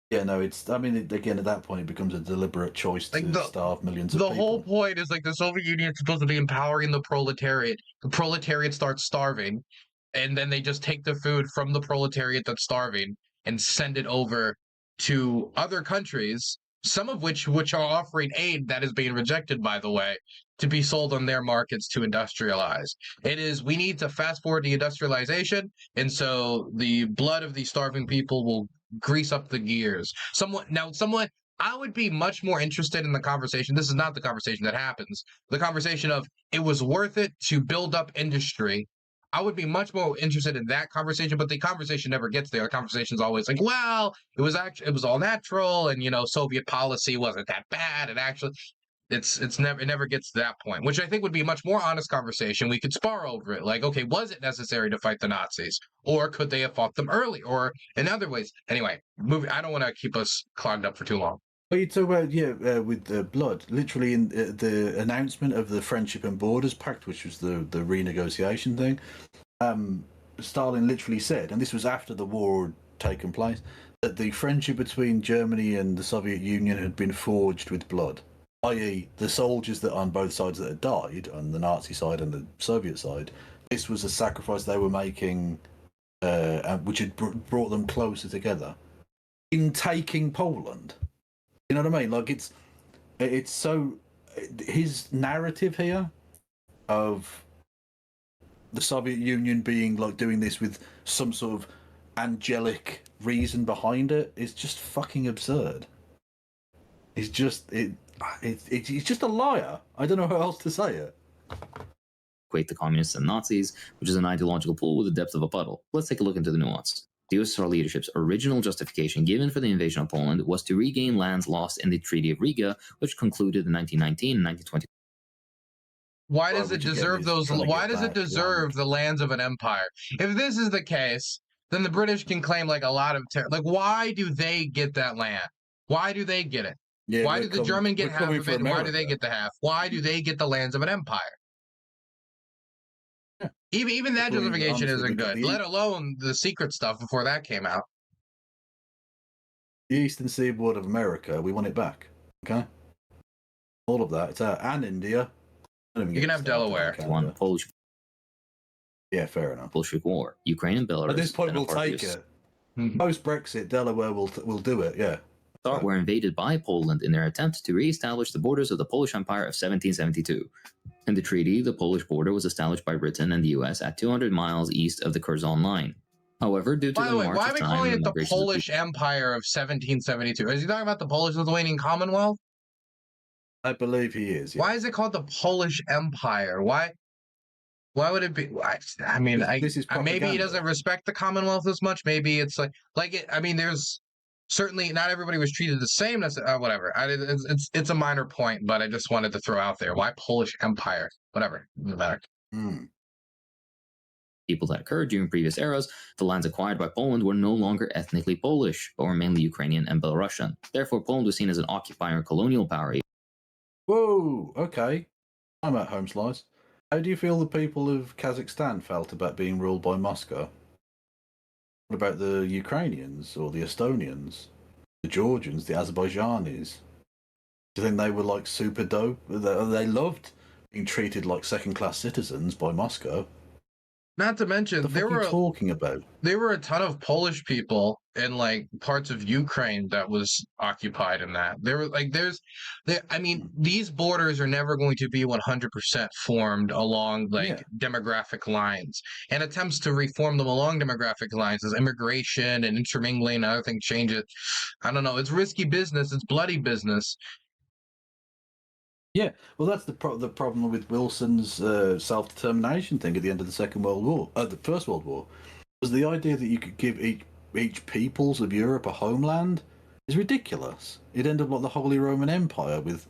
Yeah, no, again, at that point, it becomes a deliberate choice to starve millions of people. The whole point is the Soviet Union is supposed to be empowering the proletariat. The proletariat starts starving, and then they just take the food from the proletariat that's starving and send it over to other countries, some of which are offering aid that is being rejected, by the way, to be sold on their markets to industrialize. We need to fast forward the industrialization, and so the blood of these starving people will grease up the gears. I would be much more interested in the conversation. This is not the conversation that happens. The conversation of it was worth it to build up industry. I would be much more interested in that conversation, but the conversation never gets there. The conversation is always like, well, it was all natural, and Soviet policy wasn't that bad, and actually it never gets to that point, which I think would be a much more honest conversation. We could spar over it, like, okay, was it necessary to fight the Nazis, or could they have fought them early, or in other ways? Anyway, I don't want to keep us clogged up for too long. Well, you talk about with blood. Literally, in the announcement of the Friendship and Borders Pact, which was the renegotiation thing, Stalin literally said, and this was after the war had taken place, that the friendship between Germany and the Soviet Union had been forged with blood, i.e., the soldiers that on both sides that had died, on the Nazi side and the Soviet side. This was a sacrifice they were making, which had brought them closer together in taking Poland. You know what I mean? Like it's so his narrative here of the Soviet Union being like doing this with some sort of angelic reason behind it is just fucking absurd. It's just he's just a liar. I don't know how else to say it. Equate the communists and Nazis, which is an ideological pool with the depth of a puddle. Let's take a look into the nuance. The USSR leadership's original justification given for the invasion of Poland was to regain lands lost in the Treaty of Riga, which concluded in 1919 and 1920. Why does it deserve those? Why does it deserve the lands of an empire? If this is the case, then the British can claim like a lot of why do they get that land? Why do they get it? Yeah, why did the German get half of it? Why do they get the half? Why do they get the lands of an empire? Yeah. Even that justification isn't good, let alone the secret stuff before that came out. The Eastern Seaboard of America, we want it back. Okay? All of that. It's out. And India. You can have Delaware. One Polish. Yeah, fair enough. Bolshevik War. Ukraine and Belarus. At this point, we'll take it. Post Brexit, Delaware will do it. Yeah. Were invaded by Poland in their attempt to re-establish the borders of the Polish Empire of 1772. In the treaty, the Polish border was established by Britain and the US at 200 miles east of the Curzon line. However, due to By the way, march why of are we time calling and it the migrations of Polish Empire of 1772? Is he talking about the Polish-Lithuanian Commonwealth? I believe he is. Yeah. Why is it called the Polish Empire? Why would it be? I mean, This is maybe he propaganda. doesn't respect the Commonwealth as much. Maybe it's like it. I mean, there's certainly not everybody was treated the same. That's whatever. It's a minor point, but I just wanted to throw out there. Why Polish Empire? Whatever, doesn't matter. people that occurred during previous eras, the lands acquired by Poland were no longer ethnically Polish, but were mainly Ukrainian and Belarusian. Therefore, Poland was seen as an occupier colonial power. Whoa, okay. I'm at home, Slice. How do you feel the people of Kazakhstan felt about being ruled by Moscow? What about the Ukrainians or the Estonians, the Georgians, the Azerbaijanis? Do you think they were like super dope? They loved being treated like second-class citizens by Moscow. Not to mention, What the fuck are you talking about? There were a ton of Polish people in like parts of Ukraine that was occupied in that. There were like these borders are never going to be 100% formed along demographic lines. And attempts to reform them along demographic lines as immigration and intermingling and other things change it. I don't know. It's risky business. It's bloody business. Yeah, well, that's the problem with Wilson's self-determination thing at the end of the Second World War, the First World War, was the idea that you could give each peoples of Europe a homeland is ridiculous. It ended up like the Holy Roman Empire with,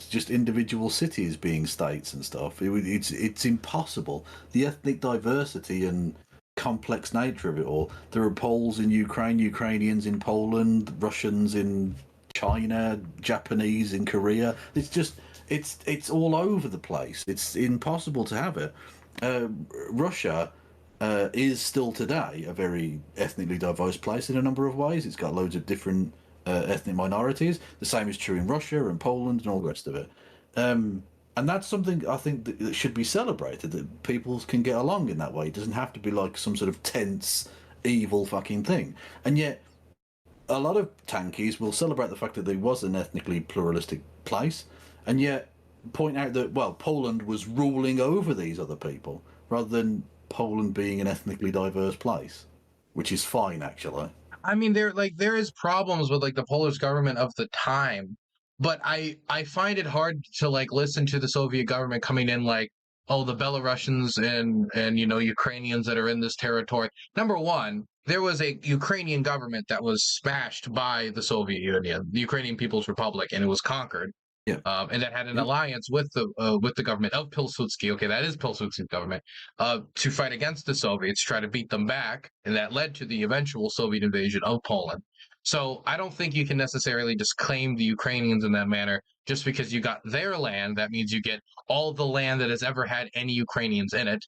just individual cities being states and stuff. It's impossible. The ethnic diversity and complex nature of it all. There are Poles in Ukraine, Ukrainians in Poland, Russians in China, Japanese in Korea. It's all over the place. It's impossible to have it. Russia is still today a very ethnically diverse place in a number of ways. It's got loads of different ethnic minorities. The same is true in Russia and Poland and all the rest of it. And that's something I think that should be celebrated, that peoples can get along in that way. It doesn't have to be like some sort of tense, evil fucking thing. And yet, a lot of Tankies will celebrate the fact that there was an ethnically pluralistic place, and yet point out that, Poland was ruling over these other people, rather than Poland being an ethnically diverse place, which is fine, actually. I mean, there is problems with the Polish government of the time, but I find it hard to listen to the Soviet government coming in the Belarusians and Ukrainians that are in this territory. Number one, there was a Ukrainian government that was smashed by the Soviet Union, the Ukrainian People's Republic, and it was conquered. Yeah. And that had an alliance with the government of Pilsudski. Okay, that is Pilsudski's government, to fight against the Soviets, try to beat them back, and that led to the eventual Soviet invasion of Poland. So I don't think you can necessarily just claim the Ukrainians in that manner. Just because you got their land, that means you get all the land that has ever had any Ukrainians in it.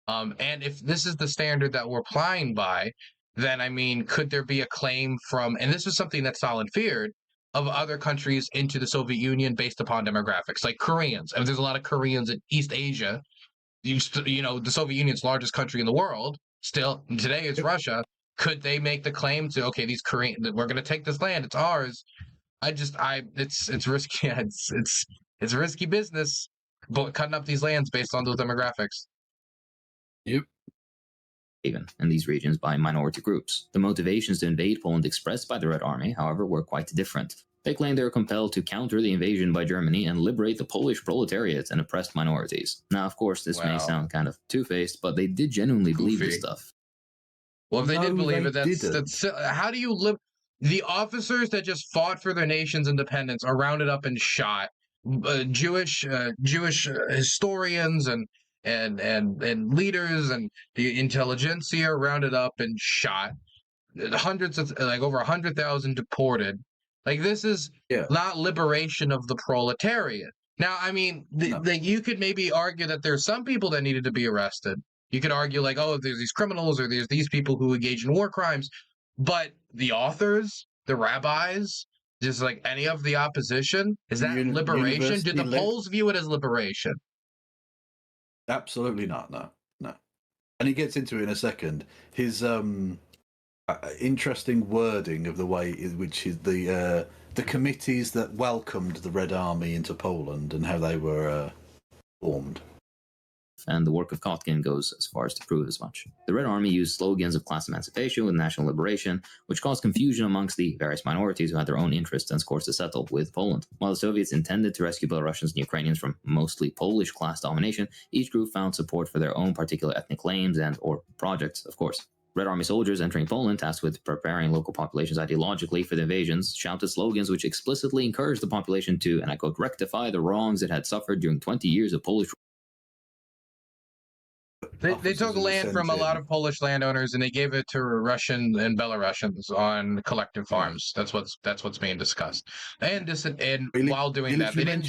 And if this is the standard that we're applying by, then, could there be a claim from, and this is something that Stalin feared, of other countries into the Soviet Union based upon demographics, like Koreans. And there's a lot of Koreans in East Asia. The Soviet Union's largest country in the world, still today is Russia. Could they make the claim to, okay, these Koreans, we're going to take this land, it's ours? It's risky. It's risky business, but cutting up these lands based on those demographics. Yep. Even in these regions by minority groups. The motivations to invade Poland expressed by the Red Army, however, were quite different. They claimed they were compelled to counter the invasion by Germany and liberate the Polish proletariat and oppressed minorities. Now, of course, this may sound kind of two-faced, but they did genuinely believe this stuff. Well, if they did believe it, that's how do you live? The officers that just fought for their nation's independence are rounded up and shot. Jewish historians and leaders and the intelligentsia rounded up and shot. Hundreds of over 100,000 deported. This is not liberation of the proletariat. Now, you could maybe argue that there's some people that needed to be arrested. You could argue there's these criminals or there's these people who engage in war crimes, but the authors, the rabbis, just any of the opposition, is that liberation? Did the Poles view it as liberation? Absolutely not. No. And he gets into it in a second. His interesting wording of the way in which is the committees that welcomed the Red Army into Poland and how they were formed. And the work of Kotkin goes as far as to prove as much. The Red Army used slogans of class emancipation with national liberation, which caused confusion amongst the various minorities who had their own interests and scores to settle with Poland. While the Soviets intended to rescue Belarusians and Ukrainians from mostly Polish class domination, each group found support for their own particular ethnic claims and or projects, of course. Red Army soldiers entering Poland, tasked with preparing local populations ideologically for the invasions, shouted slogans which explicitly encouraged the population to, and I quote, rectify the wrongs it had suffered during 20 years of Polish. They took land from a lot of Polish landowners and they gave it to Russian and Belarusians on collective farms. That's what's being discussed. And while doing that, they didn't.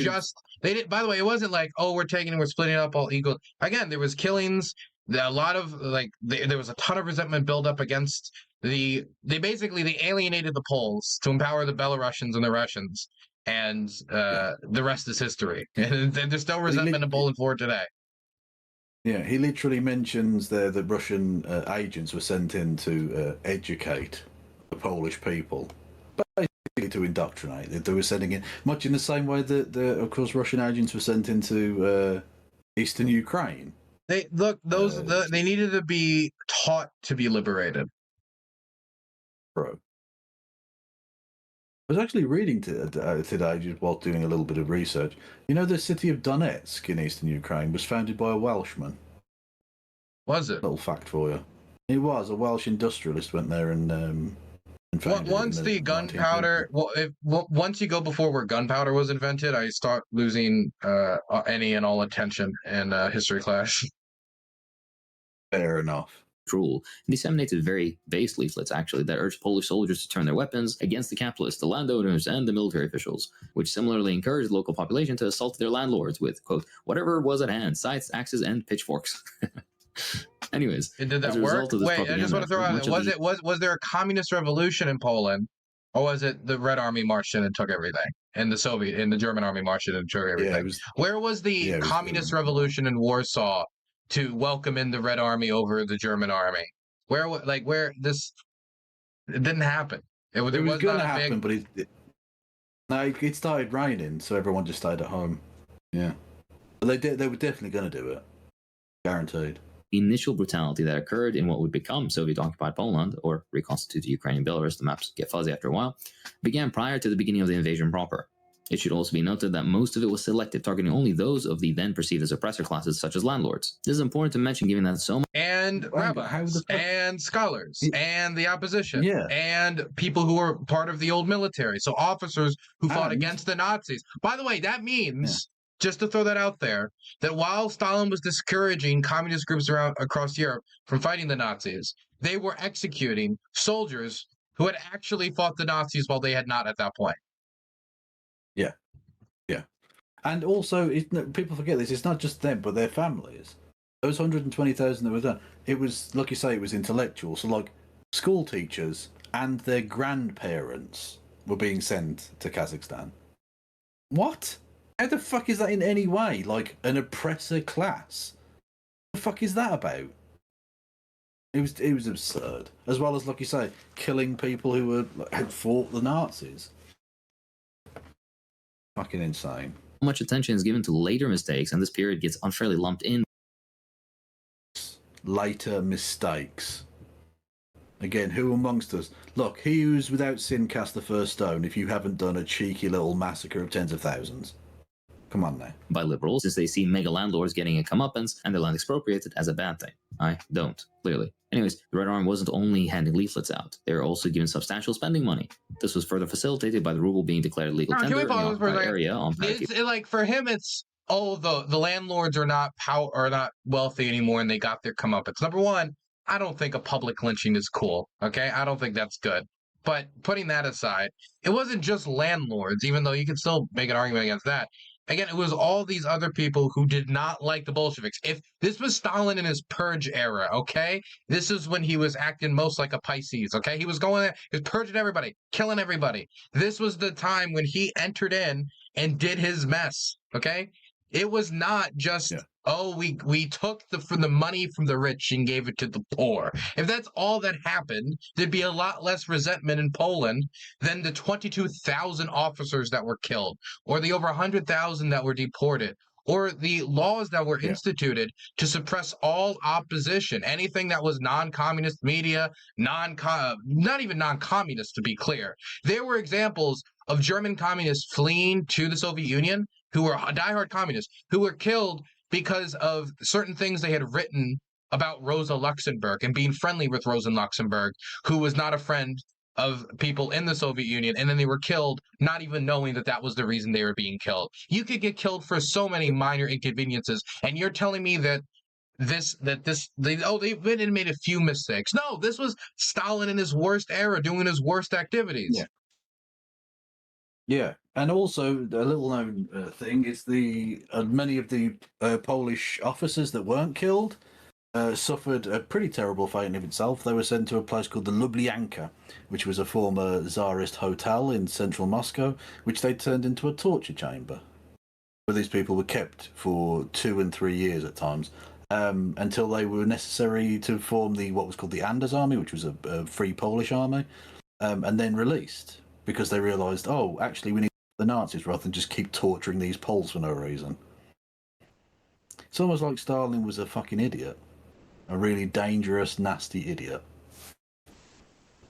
By the way, it wasn't like, oh, we're taking and we're splitting it up all equal. Again, there was killings. A lot of there was a ton of resentment built up against they alienated the Poles to empower the Belarusians and the Russians, and the rest is history. And there's still resentment in Poland for today. Yeah, he literally mentions there that Russian agents were sent in to educate the Polish people, basically to indoctrinate. They were sending in, much in the same way that, of course, Russian agents were sent into eastern Ukraine. They needed to be taught to be liberated. Bro. I was actually reading today, just while doing a little bit of research. You know, the city of Donetsk in eastern Ukraine was founded by a Welshman. Was it? Little fact for you. It was. A Welsh industrialist went there and founded once the gunpowder. Once you go before where gunpowder was invented, I start losing any and all attention in history class. Fair enough. Rule and disseminated very base leaflets, actually, that urged Polish soldiers to turn their weapons against the capitalists, the landowners, and the military officials, which similarly encouraged the local population to assault their landlords with, quote, whatever was at hand, scythes, axes, and pitchforks. Anyways, and did that work? Wait, I just want to throw out, was there a communist revolution in Poland, or was it the Red Army marched in and took everything, and the German army marched in and took everything? Yeah, where was the communist revolution in Warsaw to welcome in the Red Army over the German army? Where this it didn't happen. It was going to happen, but it started raining, so everyone just stayed at home. Yeah, but they were definitely going to do it, guaranteed. The initial brutality that occurred in what would become Soviet-occupied Poland, or reconstituted Ukraine and Belarus, the maps get fuzzy after a while, began prior to the beginning of the invasion proper. It should also be noted that most of it was selective, targeting only those of the then perceived as oppressor classes, such as landlords. This is important to mention, given that so much and rabbis and scholars and the opposition and people who were part of the old military, so officers who fought against the Nazis. By the way, that means, just to throw that out there, that while Stalin was discouraging communist groups across Europe from fighting the Nazis, they were executing soldiers who had actually fought the Nazis while they had not at that point. Yeah. And also, people forget this, it's not just them, but their families. Those 120,000 that were done, it was, like you say, it was intellectual. So, like, school teachers and their grandparents were being sent to Kazakhstan. What? How the fuck is that in any way? Like, an oppressor class? What the fuck is that about? It was absurd. As well as, like you say, killing people who had fought the Nazis. Fucking insane. Much attention is given to later mistakes, and this period gets unfairly lumped in. Later mistakes. Again, who amongst us? Look, he who's without sin cast the first stone if you haven't done a cheeky little massacre of tens of thousands. Come on now. By liberals, since they see mega landlords getting a comeuppance and their land expropriated as a bad thing. I don't, clearly. Anyways, the Red Army wasn't only handing leaflets out, they were also given substantial spending money. This was further facilitated by the ruble being declared legal tender in the occupied area on Pact. For him, it's, the landlords are not wealthy anymore and they got their comeuppance. Number one, I don't think a public lynching is cool, okay? I don't think that's good. But putting that aside, it wasn't just landlords, even though you can still make an argument against that. Again, it was all these other people who did not like the Bolsheviks. If this was Stalin in his purge era, okay? This is when he was acting most like a Pisces, okay? He was going there, he was purging everybody, killing everybody. This was the time when he entered in and did his mess, okay? It was not just, oh, we took from the money from the rich and gave it to the poor. If that's all that happened, there'd be a lot less resentment in Poland than the 22,000 officers that were killed, or the over 100,000 that were deported, or the laws that were instituted to suppress all opposition, anything that was non-communist media, not even non-communist, to be clear. There were examples of German communists fleeing to the Soviet Union who were diehard communists, who were killed because of certain things they had written about Rosa Luxemburg and being friendly with Rosa Luxemburg, who was not a friend of people in the Soviet Union, and then they were killed not even knowing that that was the reason they were being killed. You could get killed for so many minor inconveniences, and you're telling me that they've been and made a few mistakes. No, this was Stalin in his worst era doing his worst activities. Yeah, and also a little-known thing is the many of the Polish officers that weren't killed suffered a pretty terrible fate in of itself. They were sent to a place called the Lubyanka, which was a former Tsarist hotel in central Moscow, which they turned into a torture chamber, where these people were kept for 2 and 3 years at times, until they were necessary to form what was called the Anders Army, which was a free Polish army, and then released, because they realised, oh, actually we need the Nazis rather than just keep torturing these Poles for no reason. It's almost like Stalin was a fucking idiot. A really dangerous, nasty idiot.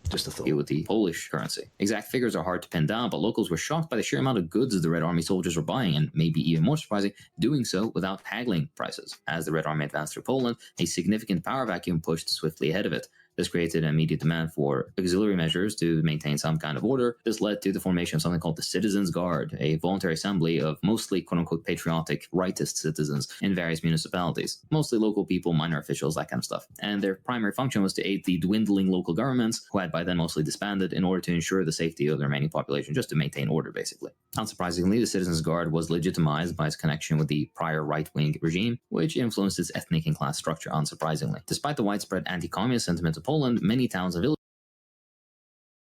Just a thought. With the Polish currency. Exact figures are hard to pin down, but locals were shocked by the sheer amount of goods the Red Army soldiers were buying, and maybe even more surprising, doing so without haggling prices. As the Red Army advanced through Poland, a significant power vacuum pushed swiftly ahead of it. This created an immediate demand for auxiliary measures to maintain some kind of order. This led to the formation of something called the Citizens' Guard, a voluntary assembly of mostly quote-unquote patriotic, rightist citizens in various municipalities, mostly local people, minor officials, that kind of stuff. And their primary function was to aid the dwindling local governments, who had by then mostly disbanded, in order to ensure the safety of the remaining population, just to maintain order, basically. Unsurprisingly, the Citizens' Guard was legitimized by its connection with the prior right-wing regime, which influenced its ethnic and class structure, unsurprisingly. Despite the widespread anti-communist sentiment of Poland, many towns and villages.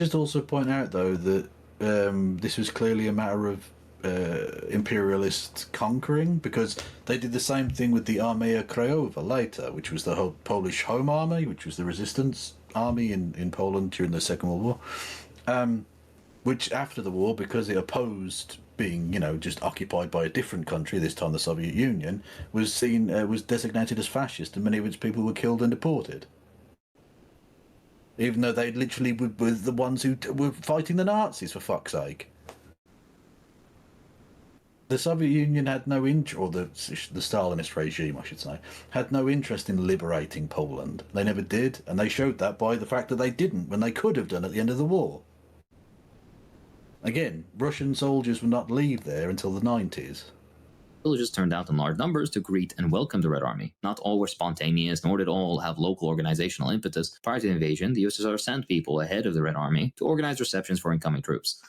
Just also point out, though, that this was clearly a matter of imperialist conquering, because they did the same thing with the Armia Krajowa later, which was the Polish Home Army, which was the resistance army in Poland during the Second World War, which after the war, because it opposed being, just occupied by a different country, this time the Soviet Union, was designated as fascist, and many of its people were killed and deported. Even though they literally were the ones who were fighting the Nazis, for fuck's sake. The Soviet Union had no interest, or the Stalinist regime, I should say, had no interest in liberating Poland. They never did, and they showed that by the fact that they didn't, when they could have done at the end of the war. Again, Russian soldiers would not leave there until the 90s. Villages turned out in large numbers to greet and welcome the Red Army. Not all were spontaneous, nor did all have local organizational impetus. Prior to the invasion, the USSR sent people ahead of the Red Army to organize receptions for incoming troops.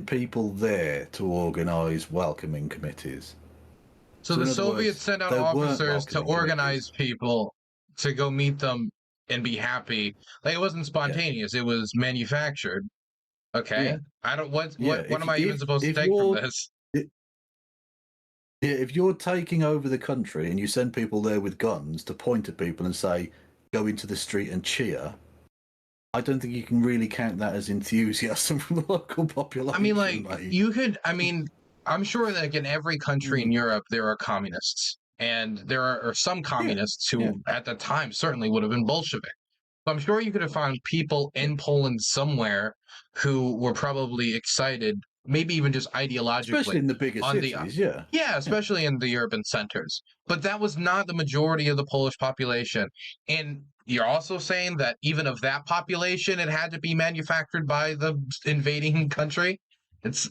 People there to organize welcoming committees. So the Soviets sent out officers to organize people to go meet them and be happy. Like, it wasn't spontaneous, it was manufactured. Okay. Yeah. I don't what am I even supposed to take from this? Yeah, if you're taking over the country and you send people there with guns to point at people and say, go into the street and cheer, I don't think you can really count that as enthusiasm from the local population. I mean, I'm sure that in every country in Europe there are communists. And there are some communists who at the time certainly would have been Bolshevik. So I'm sure you could have found people in Poland somewhere who were probably excited, maybe even just ideologically. Especially in the bigger cities, Yeah, especially in the urban centers. But that was not the majority of the Polish population. And you're also saying that even of that population, it had to be manufactured by the invading country? It's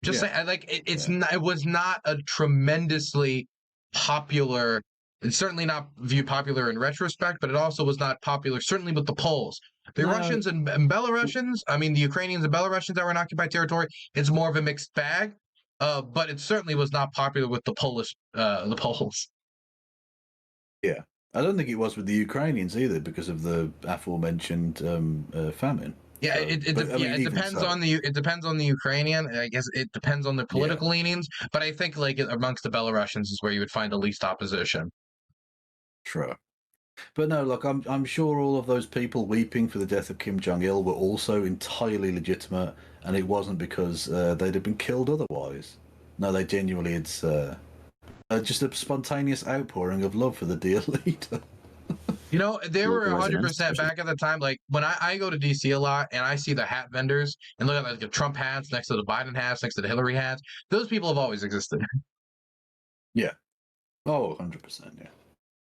just it was not a tremendously popular. It's certainly not viewed popular in retrospect, but it also was not popular, certainly with the Poles. The Russians and Belarusians, the Ukrainians and Belarusians that were in occupied territory, it's more of a mixed bag, but it certainly was not popular with the Poles. Yeah, I don't think it was with the Ukrainians either, because of the aforementioned famine. Yeah, So, it depends on the Ukrainian. I guess it depends on the political leanings, but I think like amongst the Belarusians is where you would find the least opposition. True. But no, look, I'm sure all of those people weeping for the death of Kim Jong Il were also entirely legitimate, and it wasn't because they'd have been killed otherwise. No, they genuinely, it's just a spontaneous outpouring of love for the dear leader. You know, they were Local 100% residents, back at the time. Like when I go to DC a lot and I see the hat vendors and look at like the Trump hats next to the Biden hats, next to the Hillary hats, those people have always existed. Yeah. Oh, 100%, yeah.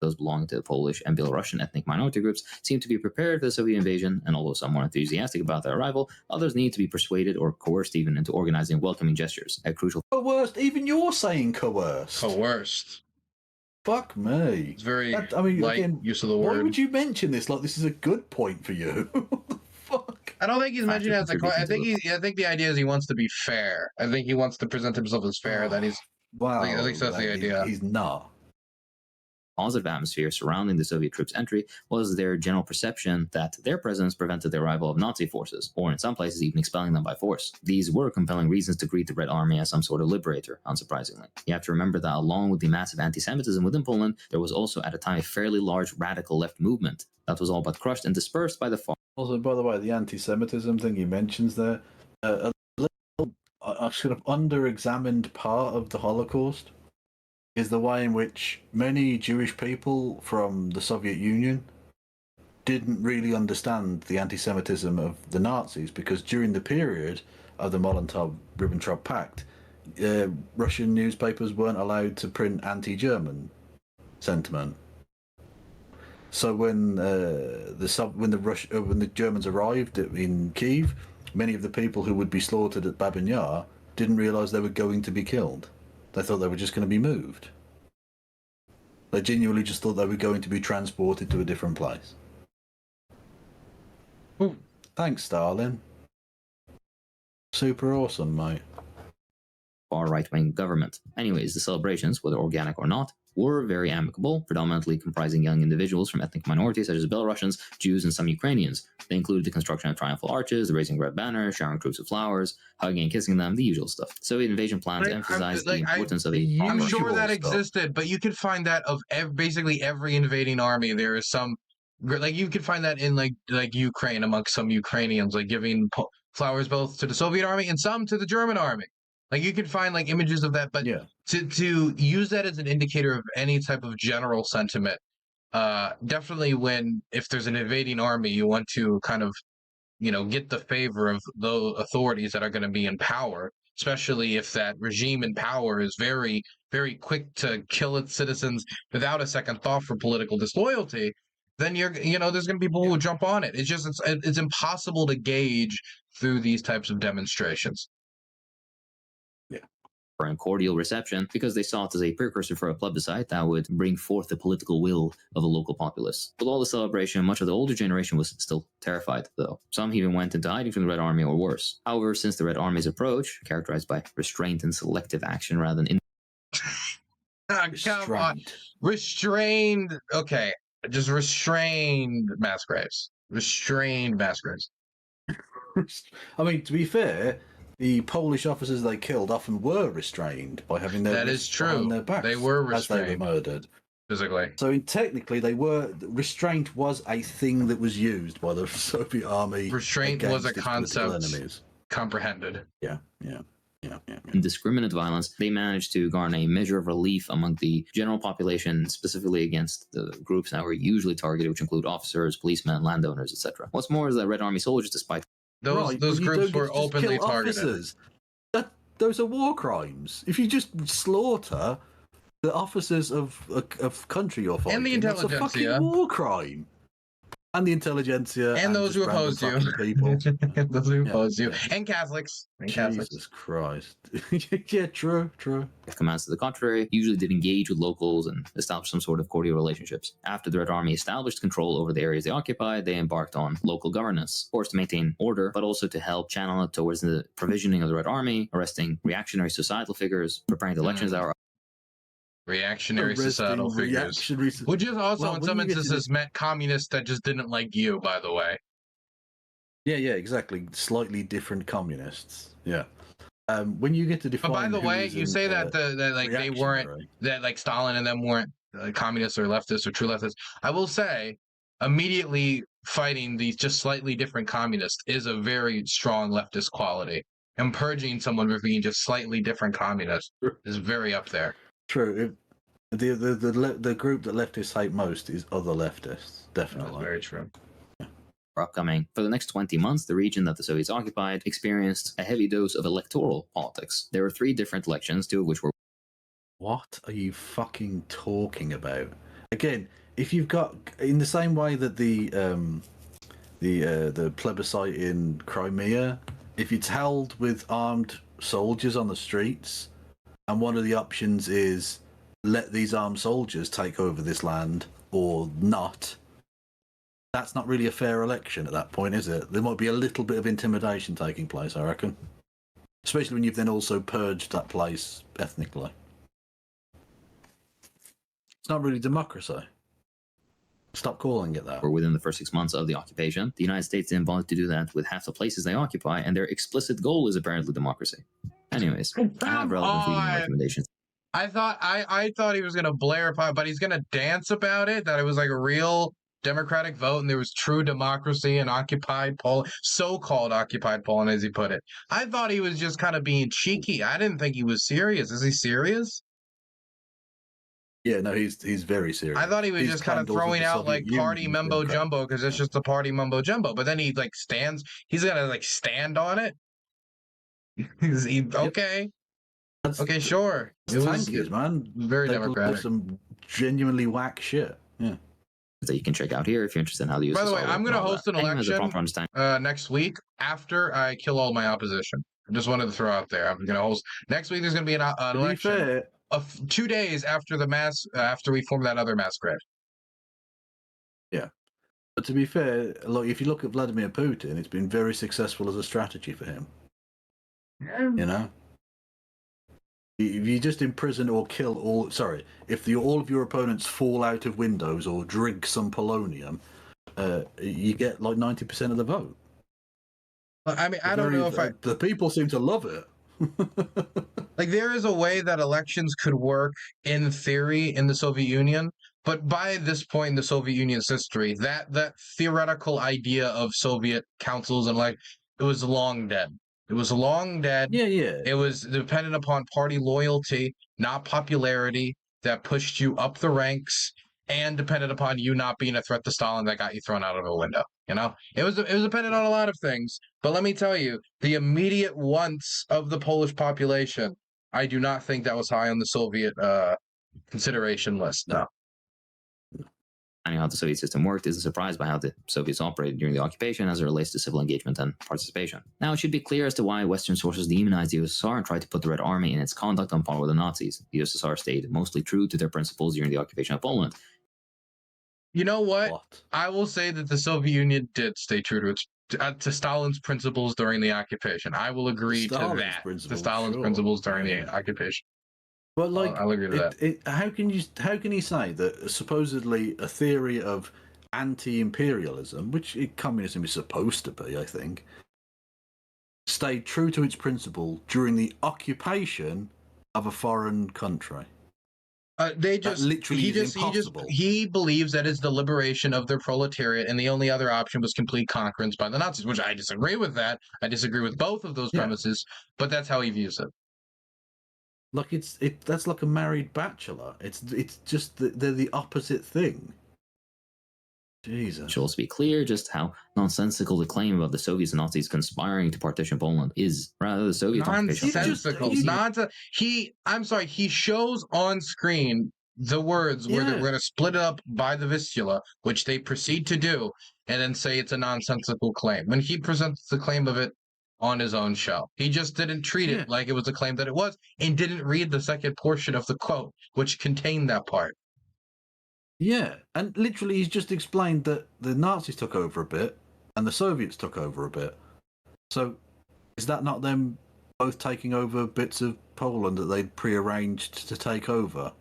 those belonging to the Polish and Belarusian ethnic minority groups seem to be prepared for the Soviet invasion, and although some were enthusiastic about their arrival, others need to be persuaded or coerced even into organizing welcoming gestures. A crucial Coerced? Even you're saying coerced. Coerced. Fuck me. It's very light again, use of the why word. would you mention this like this is a good point for you? What the fuck? I don't think he's mentioned it as a. I contributing think the idea is he wants to be fair. I think he wants to present himself as fair. That he's Wow. at least that's the idea. He's not. positive atmosphere surrounding the Soviet troops' entry was their general perception that their presence prevented the arrival of Nazi forces, or in some places even expelling them by force. These were compelling reasons to greet the Red Army as some sort of liberator, unsurprisingly. You have to remember that along with the massive anti-Semitism within Poland, there was also at a time a fairly large radical left movement that was all but crushed and dispersed by the far. Also, by the way, the anti-Semitism thing he mentions there, a sort of under-examined part of the Holocaust is the way in which many Jewish people from the Soviet Union didn't really understand the anti-Semitism of the Nazis, because during the period of the Molotov-Ribbentrop Pact, Russian newspapers weren't allowed to print anti-German sentiment. So when the Germans arrived in Kiev, many of the people who would be slaughtered at Babin Yar didn't realize they were going to be killed. They thought they were just going to be moved. They genuinely just thought they were going to be transported to a different place. Ooh. Thanks, Stalin. Super awesome, mate. Far right-wing government. Anyways, the celebrations, whether organic or not, were very amicable, predominantly comprising young individuals from ethnic minorities such as Belarusians, Jews, and some Ukrainians. They included the construction of triumphal arches, the raising of red banners, showering troops with flowers, hugging and kissing them, the usual stuff. Soviet invasion plans emphasized the importance of a... I'm sure that stuff. existed, but you could find that of basically every invading army. There is some, like you could find that in like Ukraine amongst some Ukrainians, like giving flowers both to the Soviet army and some to the German army. Like you could find like images of that, but Yeah. to use that as an indicator of any type of general sentiment, definitely if there's an invading army, you want to kind of, get the favor of the authorities that are going to be in power, especially if that regime in power is very, very quick to kill its citizens without a second thought for political disloyalty. Then there's going to be people who jump on it. It's impossible to gauge through these types of demonstrations. and cordial reception because they saw it as a precursor for a plebiscite that would bring forth the political will of the local populace. With all the celebration, much of the older generation was still terrified, though. Some even went into hiding from the Red Army or worse. However, since the Red Army's approach, characterized by restraint and selective action rather than... Come on. Restrained. Okay. Just restrained mass graves. Restrained mass graves. I mean, to be fair, the Polish officers they killed often were restrained by having their that is true. Their backs they were restrained. As they were murdered. Physically. So technically, restraint was a thing that was used by the Soviet army. Restraint was a concept comprehended. Yeah. Indiscriminate violence, they managed to garner a measure of relief among the general population, specifically against the groups that were usually targeted, which include officers, policemen, landowners, etc. What's more is that Red Army soldiers, despite those groups were openly targeted. Those are war crimes. If you just slaughter the officers of country you're fighting, and the intelligentsia, it's a fucking war crime. And the intelligentsia, and those who oppose you, people, and those who oppose you, and Catholics, Jesus Christ! Yeah, true. commands to the contrary, usually did engage with locals and establish some sort of cordial relationships. After the Red Army established control over the areas they occupied, they embarked on local governance, of course to maintain order, but also to help channel it towards the provisioning of the Red Army, arresting reactionary societal figures, preparing the elections that were reactionary societal figures, which is also in some instances meant communists that just didn't like you, by the way. Yeah, exactly. Slightly different communists. Yeah. When you get to define, But by the who way, is you an, say that that like they weren't, reactionary. that like Stalin and them weren't communists or leftists or true leftists. I will say, immediately fighting these just slightly different communists is a very strong leftist quality, and purging someone for being just slightly different communist is very up there. True. The group that leftists hate most is other leftists. Definitely. That's very true. Upcoming. For the next 20 months, the region that the Soviets occupied experienced a heavy dose of electoral politics. There were 3 different elections, 2 of which were... What are you fucking talking about? Again, if you've got, in the same way that the plebiscite in Crimea, if it's held with armed soldiers on the streets, and one of the options is let these armed soldiers take over this land or not, that's not really a fair election at that point, is it? There might be a little bit of intimidation taking place, I reckon. Especially when you've then also purged that place ethnically. It's not really democracy. Stop calling it that. Were within the first 6 months of the occupation. The United States didn't bother to do that with half the places they occupy, and their explicit goal is apparently democracy. Anyways, I have relevant reading recommendations. I thought he was gonna blare about, but he's gonna dance about it. That it was like a real democratic vote, and there was true democracy in occupied Poland, so-called occupied Poland, as he put it. I thought he was just kind of being cheeky. I didn't think he was serious. Is he serious? Yeah, no, he's very serious. I thought he was just kind of throwing out like party mumbo jumbo because it's just a party mumbo jumbo. But then he like stands. He's gonna like stand on it. Okay. Okay, sure. It was tankies, man. Very democratic. Some genuinely whack shit. Yeah. That you can check out here if you're interested in how to use. By the way, I'm going to host an election next week after I kill all my opposition. I just wanted to throw out there. I'm going to host next week. There's going to be an election of 2 days after the mass, after we form that other mass grave. Yeah, but to be fair, look, if you look at Vladimir Putin, it's been very successful as a strategy for him. Yeah. You know. If you just imprison or kill all, if all of your opponents fall out of windows or drink some polonium, you get like 90% of the vote. I mean, I don't know if the people seem to love it. Like, there is a way that elections could work in theory in the Soviet Union, but by this point in the Soviet Union's history, that theoretical idea of Soviet councils and like it was long dead. It was long dead. Yeah. It was dependent upon party loyalty, not popularity, that pushed you up the ranks, and dependent upon you not being a threat to Stalin that got you thrown out of a window. You know, it was dependent on a lot of things. But let me tell you, the immediate wants of the Polish population, I do not think that was high on the Soviet consideration list. No. How the Soviet system worked isn't surprised by how the Soviets operated during the occupation as it relates to civil engagement and participation. Now, it should be clear as to why Western sources demonized the USSR and tried to put the Red Army in its conduct on par with the Nazis. The USSR stayed mostly true to their principles during the occupation of Poland. You know what? I will say that the Soviet Union did stay true to Stalin's principles during the occupation. I will agree to that. To Stalin's principles during the occupation. Well, like, I'll agree to that. How can you say that supposedly a theory of anti-imperialism, which communism is supposed to be, I think, stayed true to its principle during the occupation of a foreign country? He believes that it's the liberation of their proletariat, and the only other option was complete conquerance by the Nazis, which I disagree with that. I disagree with both of those premises, but that's how he views it. Like that's like a married bachelor. It's just they're the opposite thing. Jesus. It should also be clear just how nonsensical the claim about the Soviets and Nazis conspiring to partition Poland is. Rather, the Soviets nonsensical. He shows on screen the words where they're going to split it up by the Vistula, which they proceed to do, and then say it's a nonsensical claim. When he presents the claim of it on his own show, he just didn't treat it like it was a claim that it was, and didn't read the second portion of the quote, which contained that part. Yeah, and literally he's just explained that the Nazis took over a bit and the Soviets took over a bit. So is that not them both taking over bits of Poland that they'd prearranged to take over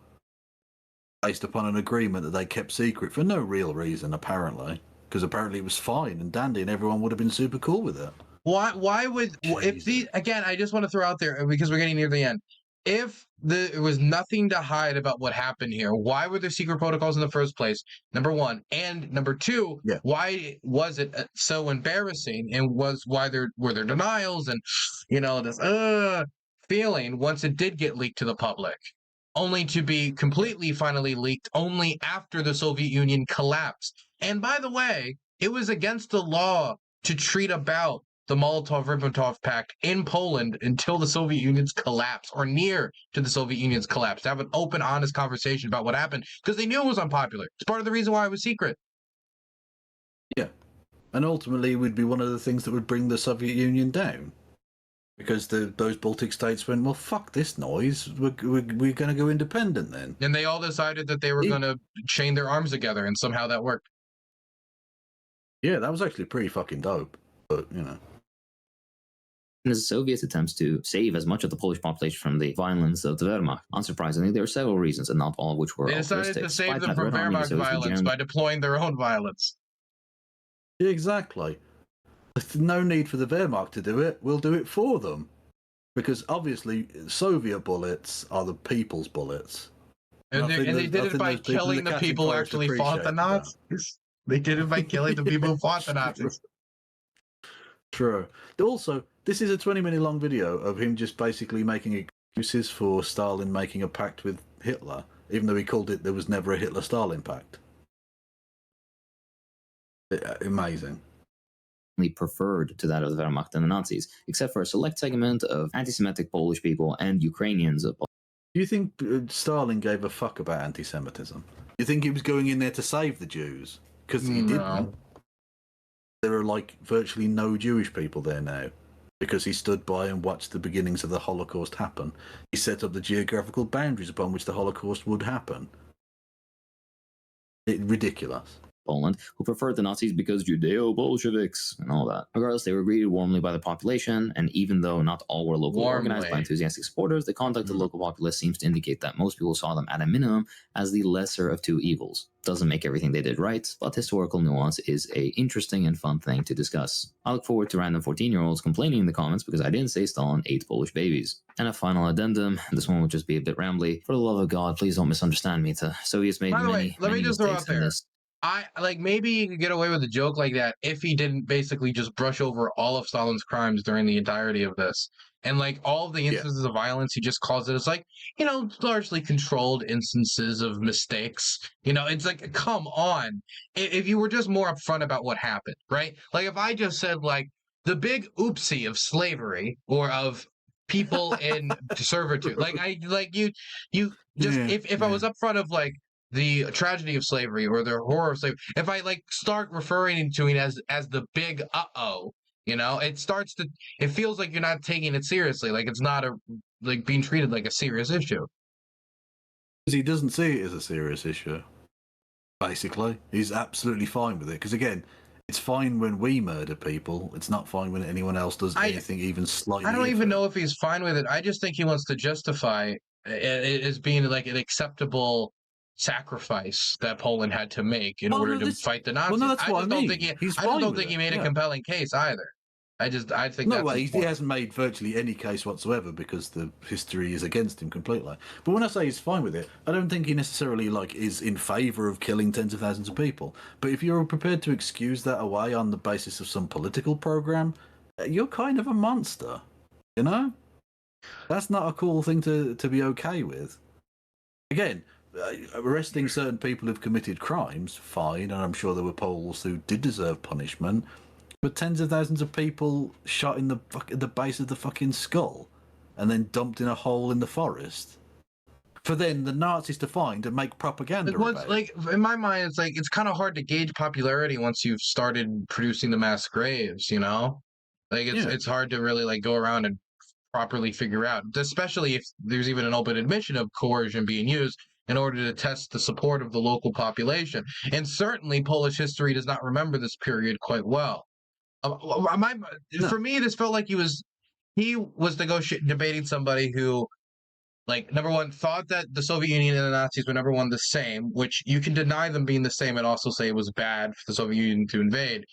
based upon an agreement that they kept secret for no real reason, apparently? because apparently it was fine and dandy, and everyone would have been super cool with it. Why would if these again? I just want to throw out there because we're getting near the end. If there was nothing to hide about what happened here, why were there secret protocols in the first place? Number one, and number two, why was it so embarrassing? And why were there denials and this feeling once it did get leaked to the public, only to be completely finally leaked only after the Soviet Union collapsed. And by the way, it was against the law to treat about the Molotov-Ribbentrop Pact in Poland until the Soviet Union's collapse, or near to the Soviet Union's collapse, to have an open, honest conversation about what happened, because they knew it was unpopular. It's part of the reason why it was secret. Yeah. And ultimately, it would be one of the things that would bring the Soviet Union down. Because those Baltic states went, well, fuck this noise. We're going to go independent then. And they all decided that they were going to chain their arms together, and somehow that worked. Yeah, that was actually pretty fucking dope. But, In the Soviets' attempts to save as much of the Polish population from the violence of the Wehrmacht, unsurprisingly, there are several reasons, and not all of which were They decided to save them from Wehrmacht violence by deploying their own violence. Yeah, exactly. There's no need for the Wehrmacht to do it. We'll do it for them. Because obviously, Soviet bullets are the people's bullets. And they did it by killing the people who actually fought the Nazis. They did it by killing the people who fought the Nazis. True. Also, this is a 20-minute long video of him just basically making excuses for Stalin making a pact with Hitler, even though he called it there was never a Hitler-Stalin pact. Amazing. Preferred to that of the Wehrmacht and the Nazis, except for a select segment of anti-Semitic Polish people and Ukrainians. Do you think Stalin gave a fuck about anti-Semitism? You think he was going in there to save the Jews? Because he didn't. There are like virtually no Jewish people there now, because he stood by and watched the beginnings of the Holocaust happen. He set up the geographical boundaries upon which the Holocaust would happen. Ridiculous. Poland, who preferred the Nazis because Judeo-Bolsheviks and all that. Regardless, they were greeted warmly by the population, and even though not all were locally organized by enthusiastic supporters, the conduct of the local populace seems to indicate that most people saw them at a minimum as the lesser of two evils. Doesn't make everything they did right, but historical nuance is a interesting and fun thing to discuss. I look forward to random 14-year-olds complaining in the comments because I didn't say Stalin ate Polish babies. And a final addendum, this one will just be a bit rambly. For the love of God, please don't misunderstand me. The Soviets made many mistakes in this. Maybe you could get away with a joke like that if he didn't basically just brush over all of Stalin's crimes during the entirety of this. And all of the instances of violence, he just calls it as largely controlled instances of mistakes. It's like, come on. If you were just more upfront about what happened, right? Like if I just said the big oopsie of slavery or of people in servitude, if I was upfront of the tragedy of slavery or the horror of slavery, if I start referring to it as the big it feels like you're not taking it seriously, like it's not being treated like a serious issue. Because he doesn't see it as a serious issue. Basically, he's absolutely fine with it. Because again, it's fine when we murder people. It's not fine when anyone else does anything even slightly. I don't even know if he's fine with it. I just think he wants to justify it as being an acceptable sacrifice that Poland had to make in order to fight the Nazis. Well, no, that's what I mean. I just don't think he made a compelling case either. I think no way. He hasn't made virtually any case whatsoever because the history is against him completely. But when I say he's fine with it, I don't think he necessarily is in favour of killing tens of thousands of people. But if you're prepared to excuse that away on the basis of some political program, you're kind of a monster. That's not a cool thing to be okay with. Again, arresting certain people who've committed crimes, fine, and I'm sure there were Poles who did deserve punishment. But tens of thousands of people shot in the base of the fucking skull and then dumped in a hole in the forest for then the Nazis to find and make propaganda about. In my mind, it's kind of hard to gauge popularity once you've started producing the mass graves, It's hard to really go around and properly figure out, especially if there's even an open admission of coercion being used in order to test the support of the local population. And certainly Polish history does not remember this period quite well. For me, this felt like he was debating somebody who like, number one, thought that the Soviet Union and the Nazis were, number one, the same, which you can deny them being the same and also say it was bad for the Soviet Union to invade,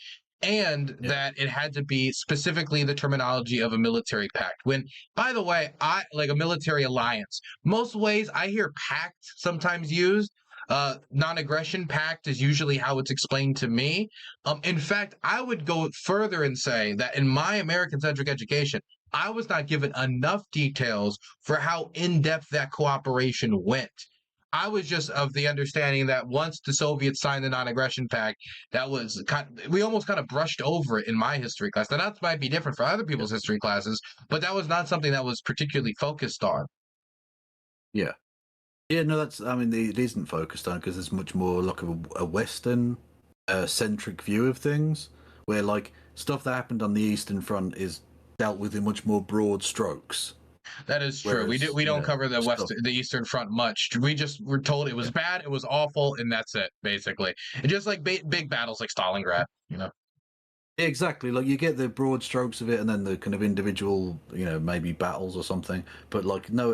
and that it had to be specifically the terminology of a military pact. When, by the way, I like a military alliance. Most ways I hear pact sometimes used. Non-aggression pact is usually how it's explained to me. In fact, I would go further and say that in my American-centric education, I was not given enough details for how in-depth that cooperation went. I was just of the understanding that once the Soviets signed the non-aggression pact, that was we almost kind of brushed over it in my history class. Now that might be different for other people's history classes, but that was not something that was particularly focused on. Yeah. Yeah, no, I mean, it isn't focused on because there's much more like a Western centric view of things, where like stuff that happened on the Eastern Front is dealt with in much more broad strokes. That is true. Whereas, we don't cover the stuff. the Eastern Front much. We just were told it was bad, it was awful, and that's it, basically. And just like big battles like Stalingrad, you know. Exactly, like you get the broad strokes of it, and then the kind of individual, maybe battles or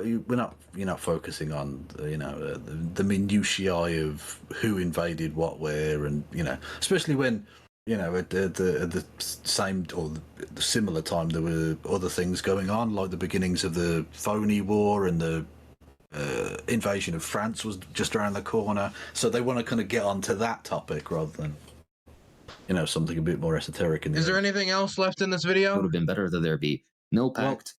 you're not focusing on, the minutiae of who invaded what where, and especially when, at the same or the similar time there were other things going on, like the beginnings of the Phony War and the invasion of France was just around the corner. So they want to kind of get onto that topic rather than something a bit more esoteric. Is there anything else left in this video? It would have been better that there be no pact.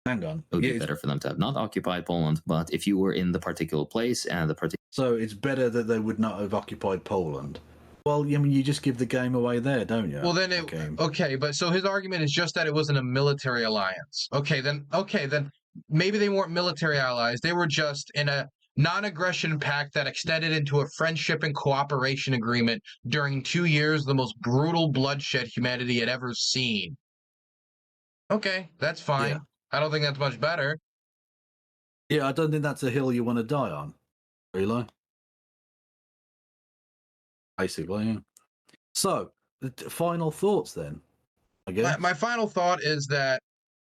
Well, hang on. It would be better for them to have not occupied Poland, but if you were in the particular place and the particular... So it's better that they would not have occupied Poland. Well, I mean, you just give the game away there, don't you? Well, then okay, but so his argument is just that it wasn't a military alliance. Okay, then maybe they weren't military allies. They were just in a non-aggression pact that extended into a friendship and cooperation agreement during 2 years, the most brutal bloodshed humanity had ever seen. Okay, that's fine. Yeah. I don't think that's much better. Yeah, I don't think that's a hill you want to die on, really. Basically, yeah. So, the final thoughts then, I guess. My final thought is that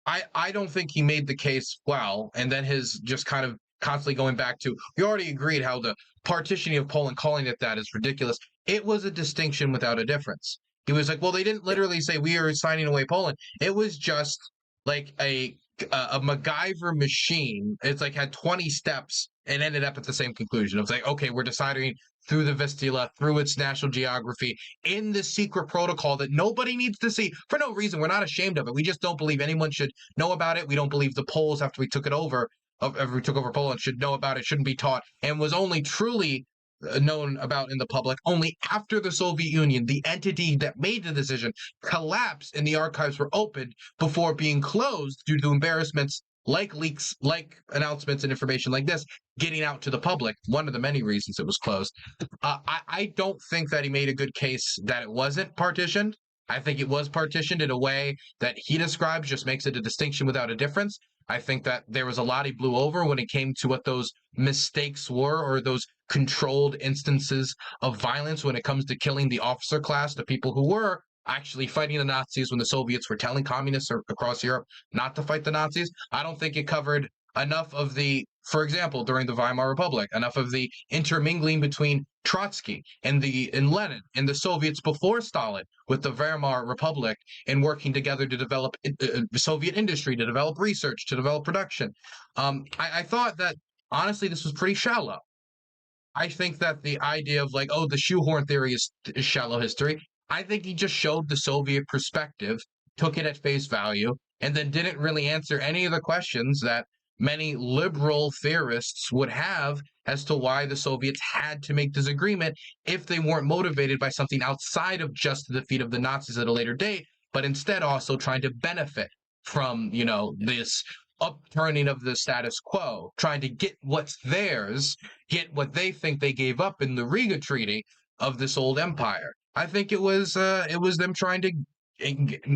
I don't think he made the case well, and then his just kind of constantly going back to, we already agreed how the partitioning of Poland, calling it that, is ridiculous. It was a distinction without a difference. He was like, well, they didn't literally say we are signing away Poland. It was just like a MacGyver machine. It's like had 20 steps and ended up at the same conclusion. It was like, okay, we're deciding through the Vistula, through its national geography, in this secret protocol that nobody needs to see for no reason. We're not ashamed of it. We just don't believe anyone should know about it. We don't believe the Poles, after we took over Poland, should know about it, shouldn't be taught, and was only truly known about in the public only after the Soviet Union, the entity that made the decision, collapsed and the archives were opened before being closed due to embarrassments like leaks, like announcements and information like this getting out to the public. One of the many reasons it was closed. I don't think that he made a good case that it wasn't partitioned. I think it was partitioned in a way that he describes, just makes it a distinction without a difference. I think that there was a lot he blew over when it came to what those mistakes were, or those controlled instances of violence when it comes to killing the officer class, the people who were actually fighting the Nazis when the Soviets were telling communists across Europe not to fight the Nazis. I don't think it covered enough of the, for example, during the Weimar Republic, enough of the intermingling between Trotsky and Lenin and the Soviets before Stalin with the Weimar Republic, and working together to develop Soviet industry, to develop research, to develop production. I thought that, honestly, this was pretty shallow. I think that the idea of like, oh, the shoehorn theory is shallow history. I think he just showed the Soviet perspective, took it at face value, and then didn't really answer any of the questions that many liberal theorists would have as to why the Soviets had to make this agreement if they weren't motivated by something outside of just the defeat of the Nazis at a later date, but instead also trying to benefit from, this upturning of the status quo, trying to get what's theirs, get what they think they gave up in the Riga Treaty of this old empire. I think it was them trying to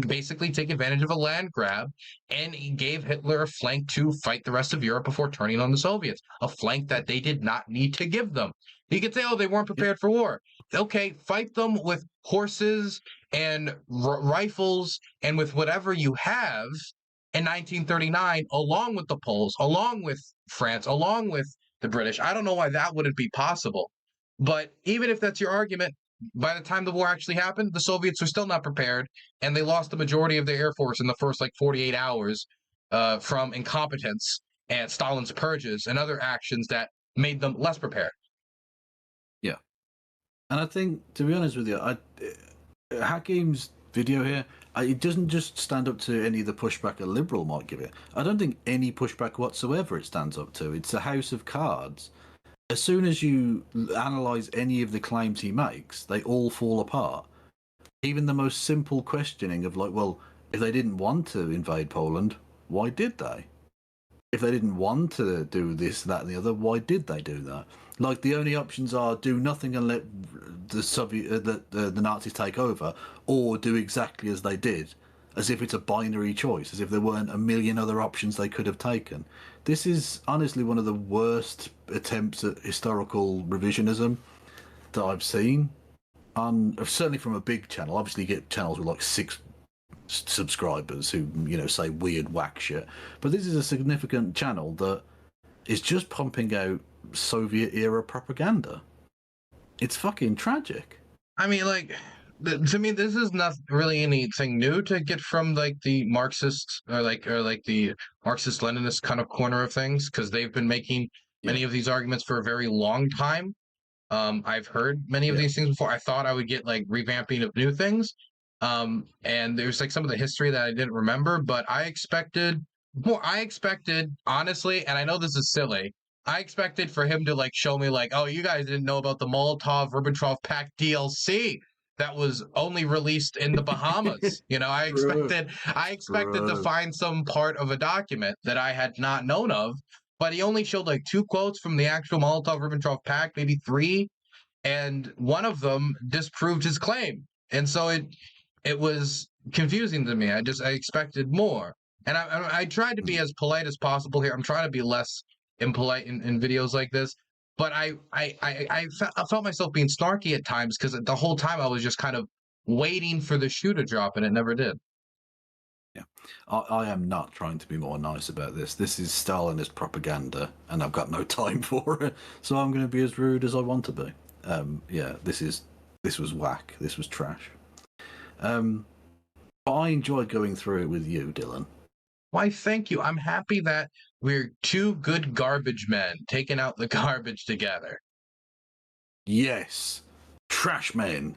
basically take advantage of a land grab, and he gave Hitler a flank to fight the rest of Europe before turning on the Soviets, a flank that they did not need to give them. You could say, oh, they weren't prepared for war. Okay, fight them with horses and rifles and with whatever you have in 1939, along with the Poles, along with France along with the British. I don't know why that wouldn't be possible. But even if that's your argument, by the time the war actually happened, the Soviets were still not prepared, and they lost the majority of their air force in the first 48 hours from incompetence and Stalin's purges and other actions that made them less prepared. Yeah. And I think, to be honest with you, Hakim's video here, it doesn't just stand up to any of the pushback a liberal might give it. I don't think any pushback whatsoever it stands up to. It's a house of cards. As soon as you analyse any of the claims he makes, they all fall apart. Even the most simple questioning of well, if they didn't want to invade Poland, why did they? If they didn't want to do this, that, and the other, why did they do that? The only options are do nothing and let the Nazis take over, or do exactly as they did, as if it's a binary choice, as if there weren't a million other options they could have taken. This is honestly one of the worst attempts at historical revisionism that I've seen, certainly from a big channel. Obviously, you get channels with 6 subscribers who say weird whack shit, but this is a significant channel that is just pumping out Soviet era propaganda. It's fucking tragic. I mean, to me, this is not really anything new to get from the Marxist or the Marxist-Leninist kind of corner of things, because they've been making many of these arguments for a very long time. I've heard many of these things before. I thought I would get revamping of new things. And there's some of the history that I didn't remember, but I expected more. I expected, honestly, and I know this is silly, I expected for him to show me oh, you guys didn't know about the Molotov-Ribbentrop Pact DLC that was only released in the Bahamas. I expected to find some part of a document that I had not known of, but he only showed 2 quotes from the actual Molotov-Ribbentrop Pact, maybe 3, and one of them disproved his claim. And so it was confusing to me. I expected more. And I tried to be as polite as possible here. I'm trying to be less impolite in videos like this. But I felt myself being snarky at times, because the whole time I was just kind of waiting for the shoe to drop, and it never did. Yeah. I am not trying to be more nice about this. This is Stalinist propaganda, and I've got no time for it. So I'm going to be as rude as I want to be. This was whack. This was trash. But I enjoyed going through it with you, Dylan. Why, thank you. I'm happy that we're 2 good garbage men taking out the garbage together. Yes. Trash men.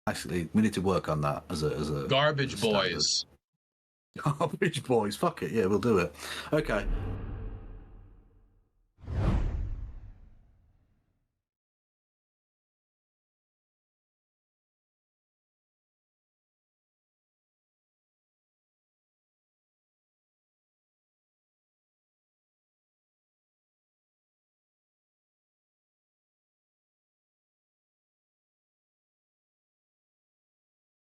Actually, we need to work on that as a garbage boys. Garbage boys. Fuck it. Yeah, we'll do it. Okay.